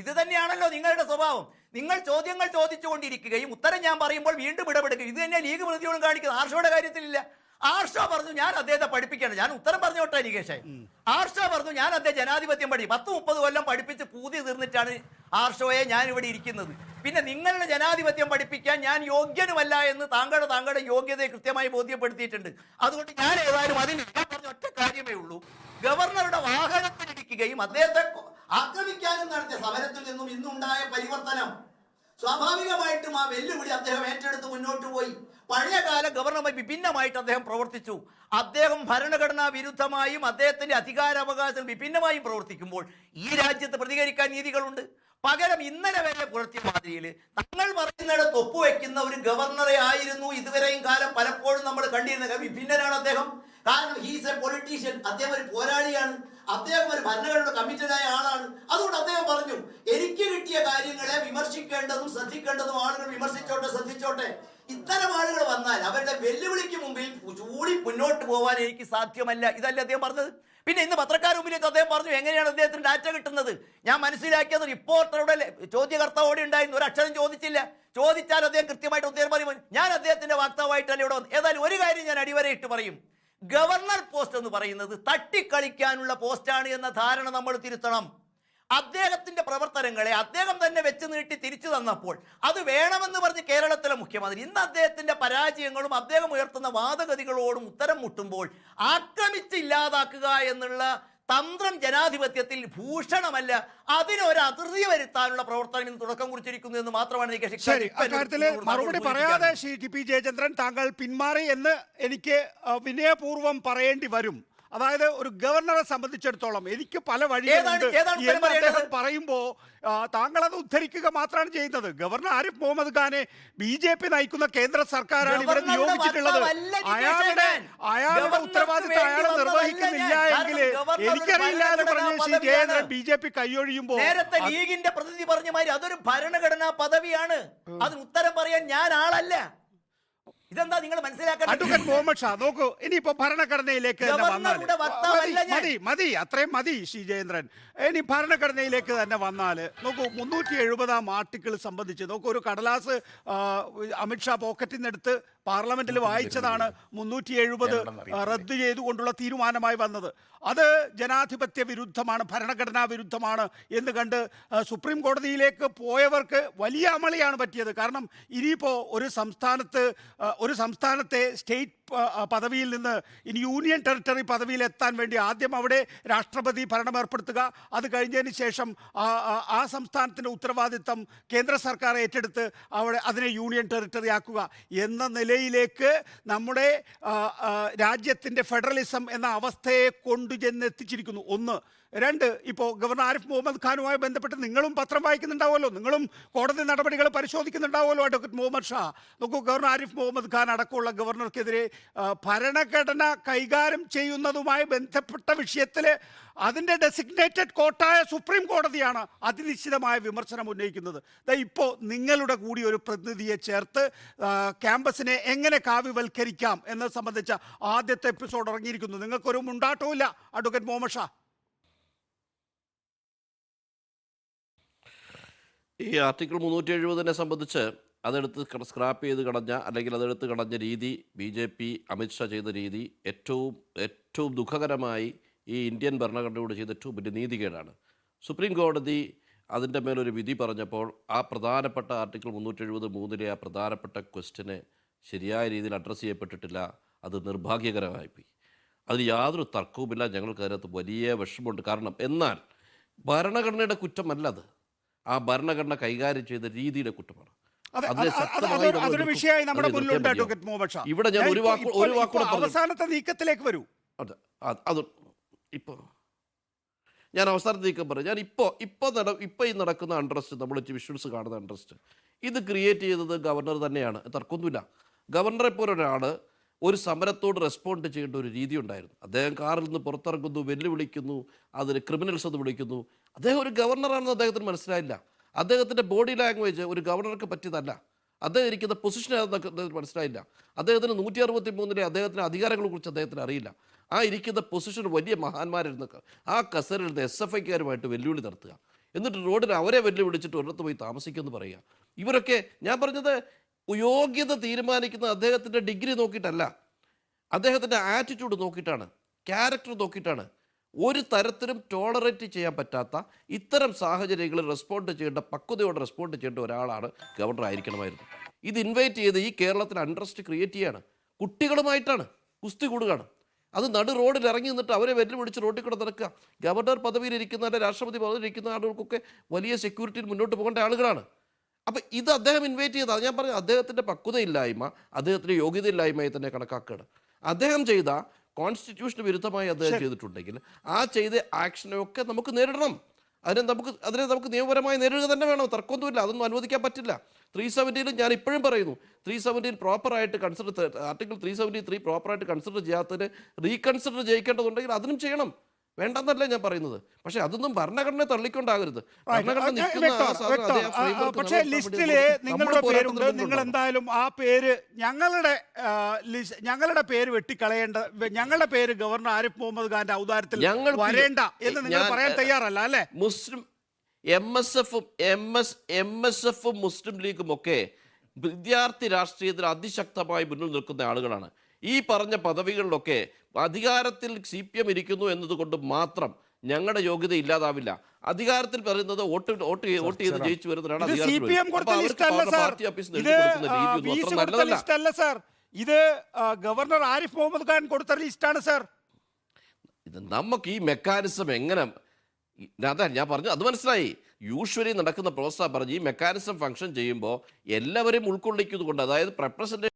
ഇത് തന്നെയാണല്ലോ നിങ്ങളുടെ സ്വഭാവം. നിങ്ങൾ ചോദ്യങ്ങൾ ചോദിച്ചുകൊണ്ടിരിക്കുകയും ഉത്തരം ഞാൻ പറയുമ്പോൾ വീണ്ടും ഇടപെടുകയും. ഇത് തന്നെ ലീഗ് പ്രതിയോടും കാണിക്കുന്നത്. ആർഷോയുടെ കാര്യത്തിലില്ല. ആർഷോ പറഞ്ഞു ഞാൻ അദ്ദേഹത്തെ പഠിപ്പിക്കണം. ഞാൻ ഉത്തരം പറഞ്ഞോട്ടെ നികേഷേ. ആർഷോ പറഞ്ഞു ഞാൻ അദ്ദേഹം ജനാധിപത്യം 10-30 കൊല്ലം പഠിപ്പിച്ച് പൂതി തീർന്നിട്ടാണ് ആർഷോയെ ഞാൻ ഇവിടെ ഇരിക്കുന്നത്. പിന്നെ നിങ്ങളുടെ ജനാധിപത്യം പഠിപ്പിക്കാൻ ഞാൻ യോഗ്യനുമല്ല എന്ന് താങ്കളുടെ യോഗ്യതയെ കൃത്യമായി ബോധ്യപ്പെടുത്തിയിട്ടുണ്ട്. അതുകൊണ്ട് ഞാൻ ഏതായാലും അതിന് പറഞ്ഞ ഒറ്റ കാര്യമേ ഉള്ളൂ. ഗവർണറുടെ വാഹനത്തിലിരിക്കുകയും അദ്ദേഹത്തെ ആക്രമിക്കാനും നടത്തിയ സമരത്തിൽ നിന്നും ഇന്നുണ്ടായ പരിവർത്തനം സ്വാഭാവികമായിട്ടും ആ വെല്ലുവിളി അദ്ദേഹം ഏറ്റെടുത്ത് മുന്നോട്ട് പോയി. പഴയകാല ഗവർണറുമായി വിഭിന്നമായിട്ട് അദ്ദേഹം പ്രവർത്തിച്ചു. അദ്ദേഹം ഭരണഘടനാ വിരുദ്ധമായും അദ്ദേഹത്തിന്റെ അധികാരാവകാശം വിഭിന്നമായും പ്രവർത്തിക്കുമ്പോൾ ഈ രാജ്യത്ത് പ്രതികരിക്കാൻ നീതികളുണ്ട്. പകരം ഇന്നലെ വരെ പുലർത്തിയ മാതിരിയിൽ തങ്ങൾ പറയുന്നിടത്ത് ഒപ്പുവെക്കുന്ന ഒരു ഗവർണറെ ആയിരുന്നു ഇതുവരെയും കാലം പലപ്പോഴും നമ്മൾ കണ്ടിരുന്നത്. വിഭിന്നനാണ് അദ്ദേഹം. കാരണം ഹീസ് എ പൊളിറ്റീഷ്യൻ. അദ്ദേഹം ഒരു പോരാളിയാണ്. അദ്ദേഹം ഒരു ഭരണഘടന കമ്മിറ്റഡായ ആളാണ്. അതുകൊണ്ട് അദ്ദേഹം പറഞ്ഞു, എനിക്ക് കിട്ടിയ കാര്യങ്ങളെ വിമർശിക്കേണ്ടതും ശ്രദ്ധിക്കേണ്ടതും ആളുകൾ വിമർശിച്ചോട്ടെ, ശ്രദ്ധിച്ചോട്ടെ. ഇത്തരം ആളുകൾ വന്നാൽ അവരുടെ വെല്ലുവിളിക്ക് മുമ്പിൽ ചൂടി മുന്നോട്ട് പോകാൻ എനിക്ക് സാധ്യമല്ല. ഇതല്ലേ അദ്ദേഹം പറഞ്ഞത്. പിന്നെ ഇന്ന് പത്രക്കാർ മുമ്പിലേക്ക് അദ്ദേഹം പറഞ്ഞു എങ്ങനെയാണ് അദ്ദേഹത്തിന് ഡാറ്റ കിട്ടുന്നത്. ഞാൻ മനസ്സിലാക്കിയത് റിപ്പോർട്ടറുടെ ചോദ്യകർത്താവോടെ ഉണ്ടായിരുന്നു, ഒരു അക്ഷരം ചോദിച്ചില്ല. ചോദിച്ചാൽ അദ്ദേഹം കൃത്യമായിട്ട് ഉത്തരം പറയും. ഞാൻ അദ്ദേഹത്തിന്റെ വാക്താവായിട്ടല്ല ഇവിടെ വന്നു. ഏതായാലും ഒരു കാര്യം ഞാൻ അടിവരയിട്ട് പറയും, ഗവർണർ പോസ്റ്റ് എന്ന് പറയുന്നത് തട്ടിക്കളിക്കാനുള്ള പോസ്റ്റാണ് എന്ന ധാരണ നമ്മൾ തിരുത്തണം. അദ്ദേഹത്തിന്റെ പ്രവർത്തനങ്ങളെ അദ്ദേഹം തന്നെ വെച്ച് നീട്ടി തിരിച്ചു തന്നപ്പോൾ അത് വേണമെന്ന് പറഞ്ഞ് കേരളത്തിലെ മുഖ്യമന്ത്രി ഇന്ന് അദ്ദേഹത്തിന്റെ പരാജയങ്ങളും അദ്ദേഹം ഉയർത്തുന്ന വാദഗതികളോടും ഉത്തരം മുട്ടുമ്പോൾ ആക്രമിച്ച് ഇല്ലാതാക്കുക എന്നുള്ള തന്ത്രം ജനാധിപത്യത്തിൽ ഭൂഷണമല്ല. അതിനൊരു അതിർത്തി വരുത്താനുള്ള പ്രവർത്തനം ഇന്ന് തുടക്കം കുറിച്ചിരിക്കുന്നു എന്ന് മാത്രമാണ് എനിക്ക് ശരി, അക്കാര്യത്തില് മറുപടി പറയാതെ ശ്രീ ടി.പി. ജയചന്ദ്രൻ താങ്കൾ പിന്മാറി എന്ന് എനിക്ക് വിനയപൂർവ്വം പറയേണ്ടി വരും. അതായത് ഒരു ഗവർണറെ സംബന്ധിച്ചിടത്തോളം എനിക്ക് പല വഴികളുണ്ട് എന്ന് അദ്ദേഹം പറയുമ്പോ താങ്കൾ അത് ഉദ്ധരിക്കുക മാത്രമാണ് ചെയ്യുന്നത്. ഗവർണർ ആരിഫ് മുഹമ്മദ് ഖാനെ BJP നയിക്കുന്ന കേന്ദ്ര സർക്കാരാണ് ഇവിടെ നിയോഗിച്ചിട്ടുള്ളത്. അയാളുടെ ഉത്തരവാദിത്തം അയാൾ നിർവഹിക്കുന്നില്ല എങ്കിൽ എനിക്കറിയില്ല എന്ന് പറഞ്ഞ് ശ്രീ ജയചന്ദ്രൻ BJP കൈയൊഴിയുമ്പോൾ നേരത്തെ ലീഗിന്റെ പ്രതിനിധി പറഞ്ഞ മാതിരി അതൊരു ഭരണഘടനാ പദവിയാണ്. അതിന് ഉത്തരം പറയാൻ ഞാൻ ആളല്ല. ഇതെന്താ നിങ്ങൾ മനസ്സിലാക്കണം. അഡ്വക്കേറ്റ് മുഹമ്മദ് ഷാ നോക്കൂ, ഇനിയിപ്പോ ഭരണഘടനയിലേക്ക് തന്നെ വന്നാൽ മതി, അത്രയും മതി ശ്രീ ജയേന്ദ്രൻ. ഇനി ഭരണഘടനയിലേക്ക് തന്നെ വന്നാൽ നോക്കൂ, 370 ആർട്ടിക്കിൾ സംബന്ധിച്ച് നോക്കൂ, ഒരു കടലാസ് അമിത്ഷാ പോക്കറ്റിൽ നിന്നെടുത്ത് പാർലമെന്റിൽ വായിച്ചതാണ് 370 റദ്ദു ചെയ്തുകൊണ്ടുള്ള തീരുമാനമായി വന്നത്. അത് ജനാധിപത്യ വിരുദ്ധമാണ്, ഭരണഘടനാ വിരുദ്ധമാണ് എന്ന് കണ്ട് സുപ്രീം കോടതിയിലേക്ക് പോയവർക്ക് വലിയ അമളിയാണ് പറ്റിയത്. കാരണം ഇനിയിപ്പോൾ ഒരു സംസ്ഥാനത്തെ സ്റ്റേറ്റ് പദവിയിൽ നിന്ന് ഇനി യൂണിയൻ ടെറിട്ടറി പദവിയിൽ എത്താൻ വേണ്ടി ആദ്യം അവിടെ രാഷ്ട്രപതി ഭരണം ഏർപ്പെടുത്തുക, അത് കഴിഞ്ഞതിന് ശേഷം ആ സംസ്ഥാനത്തിൻ്റെ ഉത്തരവാദിത്തം കേന്ദ്ര സർക്കാർ ഏറ്റെടുത്ത് അവിടെ അതിനെ യൂണിയൻ ടെറിട്ടറി ആക്കുക എന്ന നിലയിലേക്ക് നമ്മുടെ രാജ്യത്തിൻ്റെ ഫെഡറലിസം എന്ന അവസ്ഥയെ കൊണ്ടുചെന്നെത്തിച്ചിരിക്കുന്നു. ഒന്ന്. രണ്ട്, ഇപ്പോൾ ഗവർണർ ആരിഫ് മുഹമ്മദ് ഖാനുമായി ബന്ധപ്പെട്ട് നിങ്ങളും പത്രം വായിക്കുന്നുണ്ടാവുമല്ലോ, നിങ്ങളും കോടതി നടപടികൾ പരിശോധിക്കുന്നുണ്ടാവുമല്ലോ അഡ്വക്കേറ്റ് മുഹമ്മദ് ഷാ. നോക്കൂ, ഗവർണർ ആരിഫ് മുഹമ്മദ് ഖാൻ അടക്കമുള്ള ഗവർണർക്കെതിരെ ഭരണഘടന കൈകാര്യം ചെയ്യുന്നതുമായി ബന്ധപ്പെട്ട വിഷയത്തിൽ അതിൻ്റെ ഡെസിഗ്നേറ്റഡ് കോർട്ടായ സുപ്രീം കോടതിയാണ് അതിനിശ്ചിതമായ വിമർശനം ഉന്നയിക്കുന്നത്. ഇപ്പോൾ നിങ്ങളുടെ കൂടി ഒരു പ്രതിനിധിയെ ചേർത്ത് ക്യാമ്പസിനെ എങ്ങനെ കാവ്യവൽക്കരിക്കാം എന്നത് സംബന്ധിച്ച ആദ്യത്തെ എപ്പിസോഡ് ഇറങ്ങിയിരിക്കുന്നു. നിങ്ങൾക്കൊരു മുണ്ടാട്ടവും ഇല്ല അഡ്വക്കേറ്റ് മുഹമ്മദ് ഷാ. ഈ ആർട്ടിക്കിൾ 370 സംബന്ധിച്ച് അതെടുത്ത് സ്ക്രാപ്പ് ചെയ്ത് കളഞ്ഞ അല്ലെങ്കിൽ അതെടുത്ത് കളഞ്ഞ രീതി BJP അമിത്ഷാ ചെയ്ത രീതി ഏറ്റവും ദുഃഖകരമായി ഈ ഇന്ത്യൻ ഭരണഘടനയോട് ചെയ്ത ഏറ്റവും വലിയ നീതികേടാണ്. സുപ്രീം കോടതി അതിൻ്റെ മേലൊരു വിധി പറഞ്ഞപ്പോൾ ആ പ്രധാനപ്പെട്ട ആർട്ടിക്കിൾ 373 ആ പ്രധാനപ്പെട്ട ക്വസ്റ്റ്യനെ ശരിയായ രീതിയിൽ അഡ്രസ്സ് ചെയ്യപ്പെട്ടിട്ടില്ല. അത് നിർഭാഗ്യകരമായിപ്പോയി. അതിന് യാതൊരു തർക്കവുമില്ല. ഞങ്ങൾക്ക് അതിനകത്ത് വലിയ വിഷമമുണ്ട്. കാരണം എന്നാൽ ഭരണഘടനയുടെ കുറ്റമല്ല അത്, ആ ഭരണഘടന കൈകാര്യം ചെയ്ത രീതിയുടെ കുറ്റമാണ്. അതൊരു വിഷയമായി നമ്മുടെ മുന്നിലുണ്ട് അഡ്വക്കേറ്റ് മുഹമ്മദ് ഷാ. ഇവിടെ ഞാൻ ഒരു വാക്കുകൂടെ അവസാനത്തെ നീക്കത്തിലേക്ക് വരൂ. അത് ഇപ്പോൾ ഞാൻ അവസാനത്തെ നീക്കം പറയും. ഞാൻ ഇപ്പോൾ ഈ നടക്കുന്ന അൺട്രസ്റ്റ്, നമ്മൾ വിഷ്വൽസ് കാണുന്ന അൺട്രസ്റ്റ്, ഇത് ക്രിയേറ്റ് ചെയ്തത് ഗവർണർ തന്നെയാണ്, തർക്കമൊന്നുമില്ല. ഗവർണറെ പോലെ ഒരാൾ ഒരു സമരത്തോട് റെസ്പോണ്ട് ചെയ്യേണ്ട ഒരു രീതി ഉണ്ടായിരുന്നു. അദ്ദേഹം കാറിൽ നിന്ന് പുറത്തിറങ്ങുന്നു, വെല്ലുവിളിക്കുന്നു, അതിന് ക്രിമിനൽസ് എന്ന് വിളിക്കുന്നു. അദ്ദേഹം ഒരു ഗവർണറാണെന്ന് അദ്ദേഹത്തിന് മനസ്സിലായില്ല. അദ്ദേഹത്തിൻ്റെ ബോഡി ലാംഗ്വേജ് ഒരു ഗവർണർക്ക് പറ്റിയതല്ല. അദ്ദേഹം ഇരിക്കുന്ന പൊസിഷൻ അദ്ദേഹത്തിന് മനസ്സിലായില്ല. അദ്ദേഹത്തിന് 163 അദ്ദേഹത്തിൻ്റെ അധികാരങ്ങളെക്കുറിച്ച് അദ്ദേഹത്തിന് അറിയില്ല. ആ ഇരിക്കുന്ന പൊസിഷൻ വലിയ മഹാന്മാരിരുന്ന ആ കസേരയിൽ SFIക്കാരുമായിട്ട് വെല്ലുവിളി നടത്തുക, എന്നിട്ട് റോഡിൽ അവരെ വെല്ലുവിളിച്ചിട്ട് ഒരിടത്ത് പോയി താമസിക്കുമെന്ന് പറയുക. ഇവരൊക്കെ ഞാൻ പറഞ്ഞത് യോഗ്യത തീരുമാനിക്കുന്നത് അദ്ദേഹത്തിൻ്റെ ഡിഗ്രി നോക്കിയിട്ടല്ല, അദ്ദേഹത്തിൻ്റെ ആറ്റിറ്റ്യൂഡ് നോക്കിയിട്ടാണ്, ക്യാരക്ടർ നോക്കിയിട്ടാണ്. ഒരു തരത്തിലും ടോളറേറ്റ് ചെയ്യാൻ പറ്റാത്ത ഇത്തരം സാഹചര്യങ്ങളിൽ റെസ്പോണ്ട് ചെയ്യേണ്ട, പക്വതയോടെ റെസ്പോണ്ട് ചെയ്യേണ്ട ഒരാളാണ് ഗവർണർ ആയിരിക്കണമായിരുന്നു. ഇത് ഇൻവൈറ്റ് ചെയ്ത് ഈ കേരളത്തിൽ അൺട്രസ്റ്റ് ക്രിയേറ്റ് ചെയ്യാണ്. കുട്ടികളുമായിട്ടാണ് കുസ്തി കൂടുകയാണ്. അത് നടു റോഡിൽ ഇറങ്ങി നിന്നിട്ട് അവരെ വെല്ലുവിളിച്ച് റോഡിൽ കൂടെ നടക്കുക. ഗവർണർ പദവിയിലിരിക്കുന്ന, രാഷ്ട്രപതി പദവിയിലിരിക്കുന്ന ആളുകൾക്കൊക്കെ വലിയ സെക്യൂരിറ്റിയിൽ മുന്നോട്ട് പോകേണ്ട ആളുകളാണ്. അപ്പം ഇത് അദ്ദേഹം ഇൻവൈറ്റ് ചെയ്ത, ഞാൻ പറഞ്ഞു, അദ്ദേഹത്തിൻ്റെ പക്വതയില്ലായ്മ, അദ്ദേഹത്തിൻ്റെ യോഗ്യതയില്ലായ്മയെ തന്നെ കണക്കാക്കുകയാണ്. അദ്ദേഹം ചെയ്ത കോൺസ്റ്റിറ്റ്യൂഷന് വിരുദ്ധമായി അദ്ദേഹം ചെയ്തിട്ടുണ്ടെങ്കിൽ ആ ചെയ്ത ആക്ഷനൊക്കെ നമുക്ക് നേരിടണം. അതിനെ നമുക്ക് നിയമപരമായി നേരിടുക തന്നെ വേണം. തർക്കമൊന്നുമില്ല, അതൊന്നും അനുവദിക്കാൻ പറ്റില്ല. 370 ഞാൻ ഇപ്പോഴും പറയുന്നു, 370 പ്രോപ്പറായിട്ട് കൺസിഡർ, ആർട്ടിക്കിൾ 373 പ്രോപ്പറായിട്ട് കൺസിഡർ ചെയ്യാത്തതിന് റീകൺസിഡർ ചെയ്യിക്കേണ്ടതുണ്ടെങ്കിൽ അതിനും ചെയ്യണം. വേണ്ടെന്നല്ല ഞാൻ പറയുന്നത്. പക്ഷെ അതൊന്നും ഭരണഘടനയെ തള്ളിക്കൊണ്ടാകരുത്. ഭരണഘടന വ്യക്തം, നിൽക്കുന്ന ആ വ്യക്തം. സാധനം അതേ ആ framework പക്ഷേ നിലനിർത്താൻ ലിസ്റ്റില് വേണ്ടി നിങ്ങളുടെ നമ്മൾ പേരുണ്ട്. പോരാട്ടത്തിന് നിങ്ങൾ മുന്നിലുണ്ടാവും. എന്തായാലും ആ പേര് ഞങ്ങളുടെ പേര് വെട്ടിക്കളയേണ്ട, ഞങ്ങളുടെ പേര് ഗവർണർ ആരിഫ് മുഹമ്മദ് ഖാന്റെ ഔദാര്യത്തിൽ ഞങ്ങൾക്ക് വരേണ്ട എന്ന് നിങ്ങൾ ഞാൻ- പറയാൻ തയ്യാറല്ല അല്ലേ? മുസ്ലിം MSFും മുസ്ലിം ലീഗും ഒക്കെ വിദ്യാർത്ഥി രാഷ്ട്രീയത്തിൽ അതിശക്തമായി മുന്നിൽ നിൽക്കുന്ന ആളുകളാണ്. ഈ പറഞ്ഞ പദവികളിലൊക്കെ അധികാരത്തിൽ CPM ഇരിക്കുന്നു എന്നതുകൊണ്ട് മാത്രം ഞങ്ങളുടെ യോഗ്യത ഇല്ലാതാവില്ല. അധികാരത്തിൽ പറയുന്നത് വോട്ട് ചെയ്ത് ജയിച്ചു വരുന്നവരാണ് ഇത് അധികാരത്തിൽ CPM വരുന്നത്. കൊടുത്ത അപ്പോൾ അവർക്ക് ലിസ്റ്റ് അല്ല അവരുടെ സാർ. പാർട്ടി ഓഫീസിൽ ഇത് എഴുതി കൊടുക്കുന്ന രീതിയൊന്നും VC അത്ര കൊടുത്ത നല്ലതല്ല. ലിസ്റ്റ് അല്ല സാർ. ഇത് ഗവർണർ ആരിഫ് മുഹമ്മദ് ഖാൻ കൊടുത്ത ലിസ്റ്റാണ് സാർ. ഇത് നമുക്ക് ഈ മെക്കാനിസം എങ്ങനെ, അതാ ഞാൻ പറഞ്ഞു, അത് മനസ്സിലായി. യൂഷ്വലി നടക്കുന്ന പ്രോസസ്സാണ് പറഞ്ഞു. ഈ മെക്കാനിസം ഫംഗ്ഷൻ ചെയ്യുമ്പോൾ എല്ലാവരെയും ഉൾക്കൊള്ളിക്കുന്നത്, അതായത് റെപ്രസെൻറ്റേഷൻ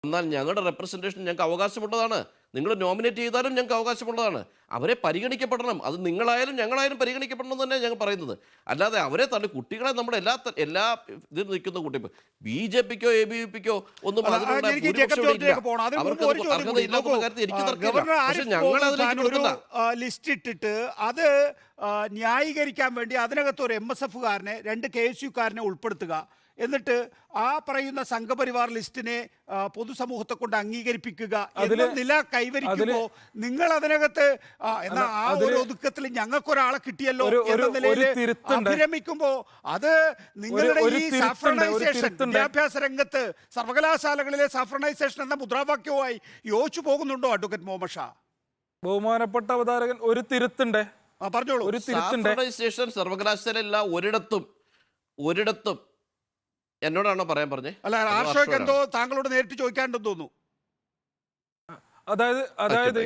എന്നാൽ ഞങ്ങളുടെ റെപ്രസെൻറ്റേഷൻ ഞങ്ങൾക്ക് അവകാശമുള്ളതാണ്. നിങ്ങൾ നോമിനേറ്റ് ചെയ്താലും ഞങ്ങൾക്ക് അവകാശമുള്ളതാണ്. അവരെ പരിഗണിക്കപ്പെടണം. അത് നിങ്ങളായാലും ഞങ്ങളായാലും പരിഗണിക്കപ്പെടണം എന്ന് തന്നെ ഞങ്ങൾ പറയുന്നത്. അല്ലാതെ അവരെ തന്നെ കുട്ടികളെ നമ്മുടെ എല്ലാ ഇതിൽ നിൽക്കുന്ന കുട്ടി BJPക്കോ ABVPക്കോ ഒന്നും അതിനുള്ള എനിക്ക് ഭൂരിപക്ഷം ജേക്കബ് ഇവിടെ ഇല്ല. ജോർജിലേക്ക് പോകണം. അതിന് അവർക്ക് മുമ്പ് ഒരു ചോദ്യം കൂടി. അർഹതയില്ലാത്ത കാര്യത്തിൽ എനിക്ക് നോക്കൂ, തർക്കമില്ല. ഗവർണർ പക്ഷെ ആരിഫ് ഞങ്ങൾ മുഹമ്മദ് അതിലേക്ക് ഖാൻ ഒരു കൊടുക്കണ്ട. ലിസ്റ്റ് ഇട്ടിട്ട് അത് ന്യായീകരിക്കാൻ വേണ്ടി അതിനകത്ത് ഒരു MSFകാരനെ 2 KSUക്കാരനെ ഉൾപ്പെടുത്തുക, എന്നിട്ട് ആ പറയുന്ന സംഘപരിവാർ ലിസ്റ്റിനെ പൊതുസമൂഹത്തെ കൊണ്ട് അംഗീകരിപ്പിക്കുക എന്ന നില കൈവരിക്കുമ്പോൾ നിങ്ങൾ അതിനകത്ത് എന്നാ ആ ഒരു ഒതുക്കത്തിൽ ഞങ്ങൾക്കൊരാളെ കിട്ടിയല്ലോ എന്ന നിലയിൽ അഭിരമിക്കുമ്പോ അത് നിങ്ങളുടെ ഈ സാഫ്രണൈസേഷൻ, വിദ്യാഭ്യാസ രംഗത്ത് സർവകലാശാലകളിലെ സാഫ്രണൈസേഷൻ എന്ന മുദ്രാവാക്യവുമായി യോജിച്ചു പോകുന്നുണ്ടോ അഡ്വക്കേറ്റ് മുഹമ്മദ് ഷാ? ബഹുമാനപ്പെട്ട അവതാരകൻ, ഒരു തിരുത്തുണ്ട്. പറഞ്ഞോളൂ. ഒരു തിരുത്തുണ്ട്. സാഫ്രണൈസേഷൻ സർവകലാശാലയില്ല ഒരിടത്തും എന്നോടാണോ പറയാൻ പറഞ്ഞേ? അല്ല, ആർഷോയ്ക്ക് എന്തോ താങ്കളോട് നേരിട്ട് ചോദിക്കാണ്ടെന്ന് തോന്നുന്നു. അതായത്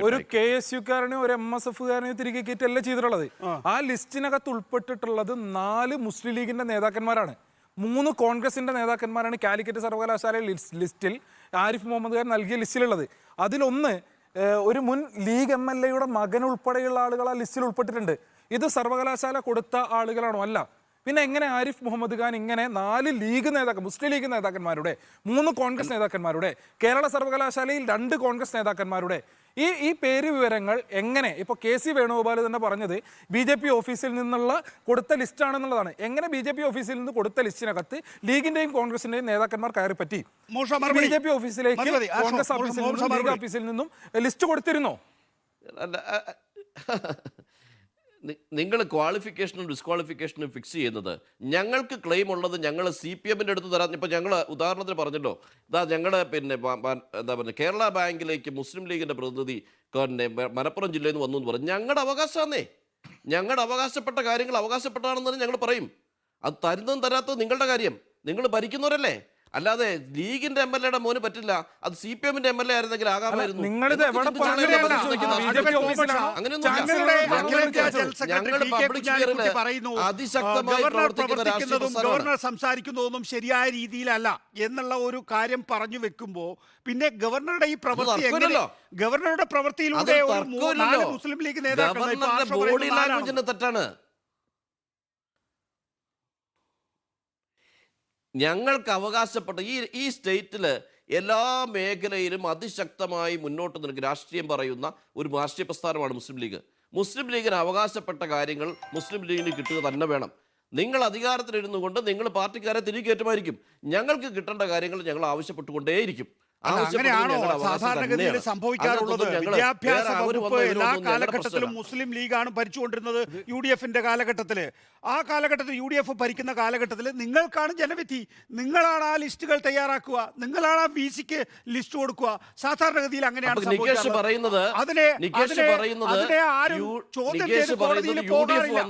ഒരു KSUക്കാരനെയോ ഒരു MSFകാരനെയോ തിരികെ കയറ്റല്ല ചെയ്തിട്ടുള്ളത്. ആ ലിസ്റ്റിനകത്ത് ഉൾപ്പെട്ടിട്ടുള്ളത് 4 മുസ്ലിം ലീഗിന്റെ നേതാക്കന്മാരാണ്, 3 കോൺഗ്രസിന്റെ നേതാക്കന്മാരാണ് കാലിക്കറ്റ് സർവകലാശാല ലിസ്റ്റിൽ ആരിഫ് മുഹമ്മദ് ഖാൻ നൽകിയ ലിസ്റ്റിലുള്ളത്. അതിലൊന്ന് ഒരു മുൻ ലീഗ് MLAയുടെ മകൻ ഉൾപ്പെടെയുള്ള ആളുകൾ ആ ലിസ്റ്റിൽ ഉൾപ്പെട്ടിട്ടുണ്ട്. ഇത് സർവകലാശാല കൊടുത്ത ആളുകളാണോ? അല്ല. പിന്നെ എങ്ങനെ ആരിഫ് മുഹമ്മദ് ഖാൻ ഇങ്ങനെ 4 ലീഗ് മുസ്ലിം ലീഗ് നേതാക്കന്മാരുടെ, 3 കോൺഗ്രസ് നേതാക്കന്മാരുടെ, കേരള സർവകലാശാലയിൽ 2 കോൺഗ്രസ് നേതാക്കന്മാരുടെ ഈ പേര് വിവരങ്ങൾ എങ്ങനെ, ഇപ്പോൾ KC വേണുഗോപാൽ തന്നെ പറഞ്ഞത് BJP ഓഫീസിൽ നിന്നുള്ള കൊടുത്ത ലിസ്റ്റാണെന്നുള്ളതാണ്. എങ്ങനെ BJP ഓഫീസിൽ നിന്ന് കൊടുത്ത ലിസ്റ്റിനകത്ത് ലീഗിന്റെയും കോൺഗ്രസിന്റെയും നേതാക്കന്മാർ കയറി പറ്റി? BJP ഓഫീസിലേക്ക് കോൺഗ്രസ് ഓഫീസിൽ നിന്നും ലീഗ് ഓഫീസിൽ നിന്നും ലിസ്റ്റ് കൊടുത്തിരുന്നോ? നിങ്ങൾ ക്വാളിഫിക്കേഷനും ഡിസ്ക്വാളിഫിക്കേഷനും ഫിക്സ് ചെയ്യുന്നത്, ഞങ്ങൾക്ക് ക്ലെയിം ഉള്ളത് ഞങ്ങൾ CPMന്റെ അടുത്ത് തരാം. ഇപ്പം ഞങ്ങൾ ഉദാഹരണത്തിന് പറഞ്ഞല്ലോ, ഞങ്ങൾ എന്താ പറയുക, കേരള ബാങ്കിലേക്ക് മുസ്ലിം ലീഗിൻ്റെ പ്രതിനിധി മലപ്പുറം ജില്ലയിൽ നിന്ന് വന്നു എന്ന് പറഞ്ഞു. ഞങ്ങളുടെ അവകാശമാണേ, ഞങ്ങളുടെ അവകാശപ്പെട്ട കാര്യങ്ങൾ അവകാശപ്പെട്ടാണെന്ന് തന്നെ ഞങ്ങൾ പറയും. അത് തരുന്നതും തരാത്തതും നിങ്ങളുടെ കാര്യം, നിങ്ങൾ ഭരിക്കുന്നവരല്ലേ. അല്ലാതെ ലീഗിന്റെ MLAയുടെ മോന് പറ്റില്ല, അത് CPMന്റെ MLA ആയിരുന്നെങ്കിൽ ആകാമായിരുന്നു. അതിശക്തമായി ഗവർണർ സംസാരിക്കുന്നതൊന്നും ശരിയായ രീതിയിലല്ല എന്നുള്ള ഒരു കാര്യം പറഞ്ഞു വെക്കുമ്പോ പിന്നെ ഗവർണറുടെ ഈ പ്രവൃത്തി, ഗവർണറുടെ പ്രവൃത്തിയിലൂടെ മുസ്ലിം ലീഗ് നേതാക്കൾ തെറ്റാണ്. ഞങ്ങൾക്ക് അവകാശപ്പെട്ട ഈ സ്റ്റേറ്റിൽ എല്ലാ മേഖലയിലും അതിശക്തമായി മുന്നോട്ട് നിൽക്കുന്ന രാഷ്ട്രീയം പറയുന്ന ഒരു രാഷ്ട്രീയ പ്രസ്ഥാനമാണ് മുസ്ലിം ലീഗ്. മുസ്ലിം ലീഗിന് അവകാശപ്പെട്ട കാര്യങ്ങൾ മുസ്ലിം ലീഗിന് കിട്ടുക തന്നെ വേണം. നിങ്ങൾ അധികാരത്തിലിരുന്നു കൊണ്ട് നിങ്ങൾ പാർട്ടിക്കാരെ തിരികെ കയറ്റുമായിരിക്കും. ഞങ്ങൾക്ക് കിട്ടേണ്ട കാര്യങ്ങൾ ഞങ്ങൾ ആവശ്യപ്പെട്ടുകൊണ്ടേയിരിക്കും. അങ്ങനെയാണോ സാധാരണഗതിയിൽ സംഭവിക്കാറുള്ളത്? വിദ്യാഭ്യാസ വകുപ്പ് എല്ലാ കാലഘട്ടത്തിലും മുസ്ലിം ലീഗാണ് ഭരിച്ചുകൊണ്ടിരുന്നത്. UDFന്റെ കാലഘട്ടത്തില്, ആ കാലഘട്ടത്തിൽ UDF ഭരിക്കുന്ന കാലഘട്ടത്തിൽ നിങ്ങൾക്കാണ് ജനവിധി. നിങ്ങളാണ് ആ ലിസ്റ്റുകൾ തയ്യാറാക്കുക, നിങ്ങളാണ് ആ VCക്ക് ലിസ്റ്റ് കൊടുക്കുക. സാധാരണഗതിയിൽ അങ്ങനെയാണ് പറയുന്നത്. അതിനെ ആരും ചോദ്യം ചെയ്ത് കോടതിയിൽ പോകാറില്ല.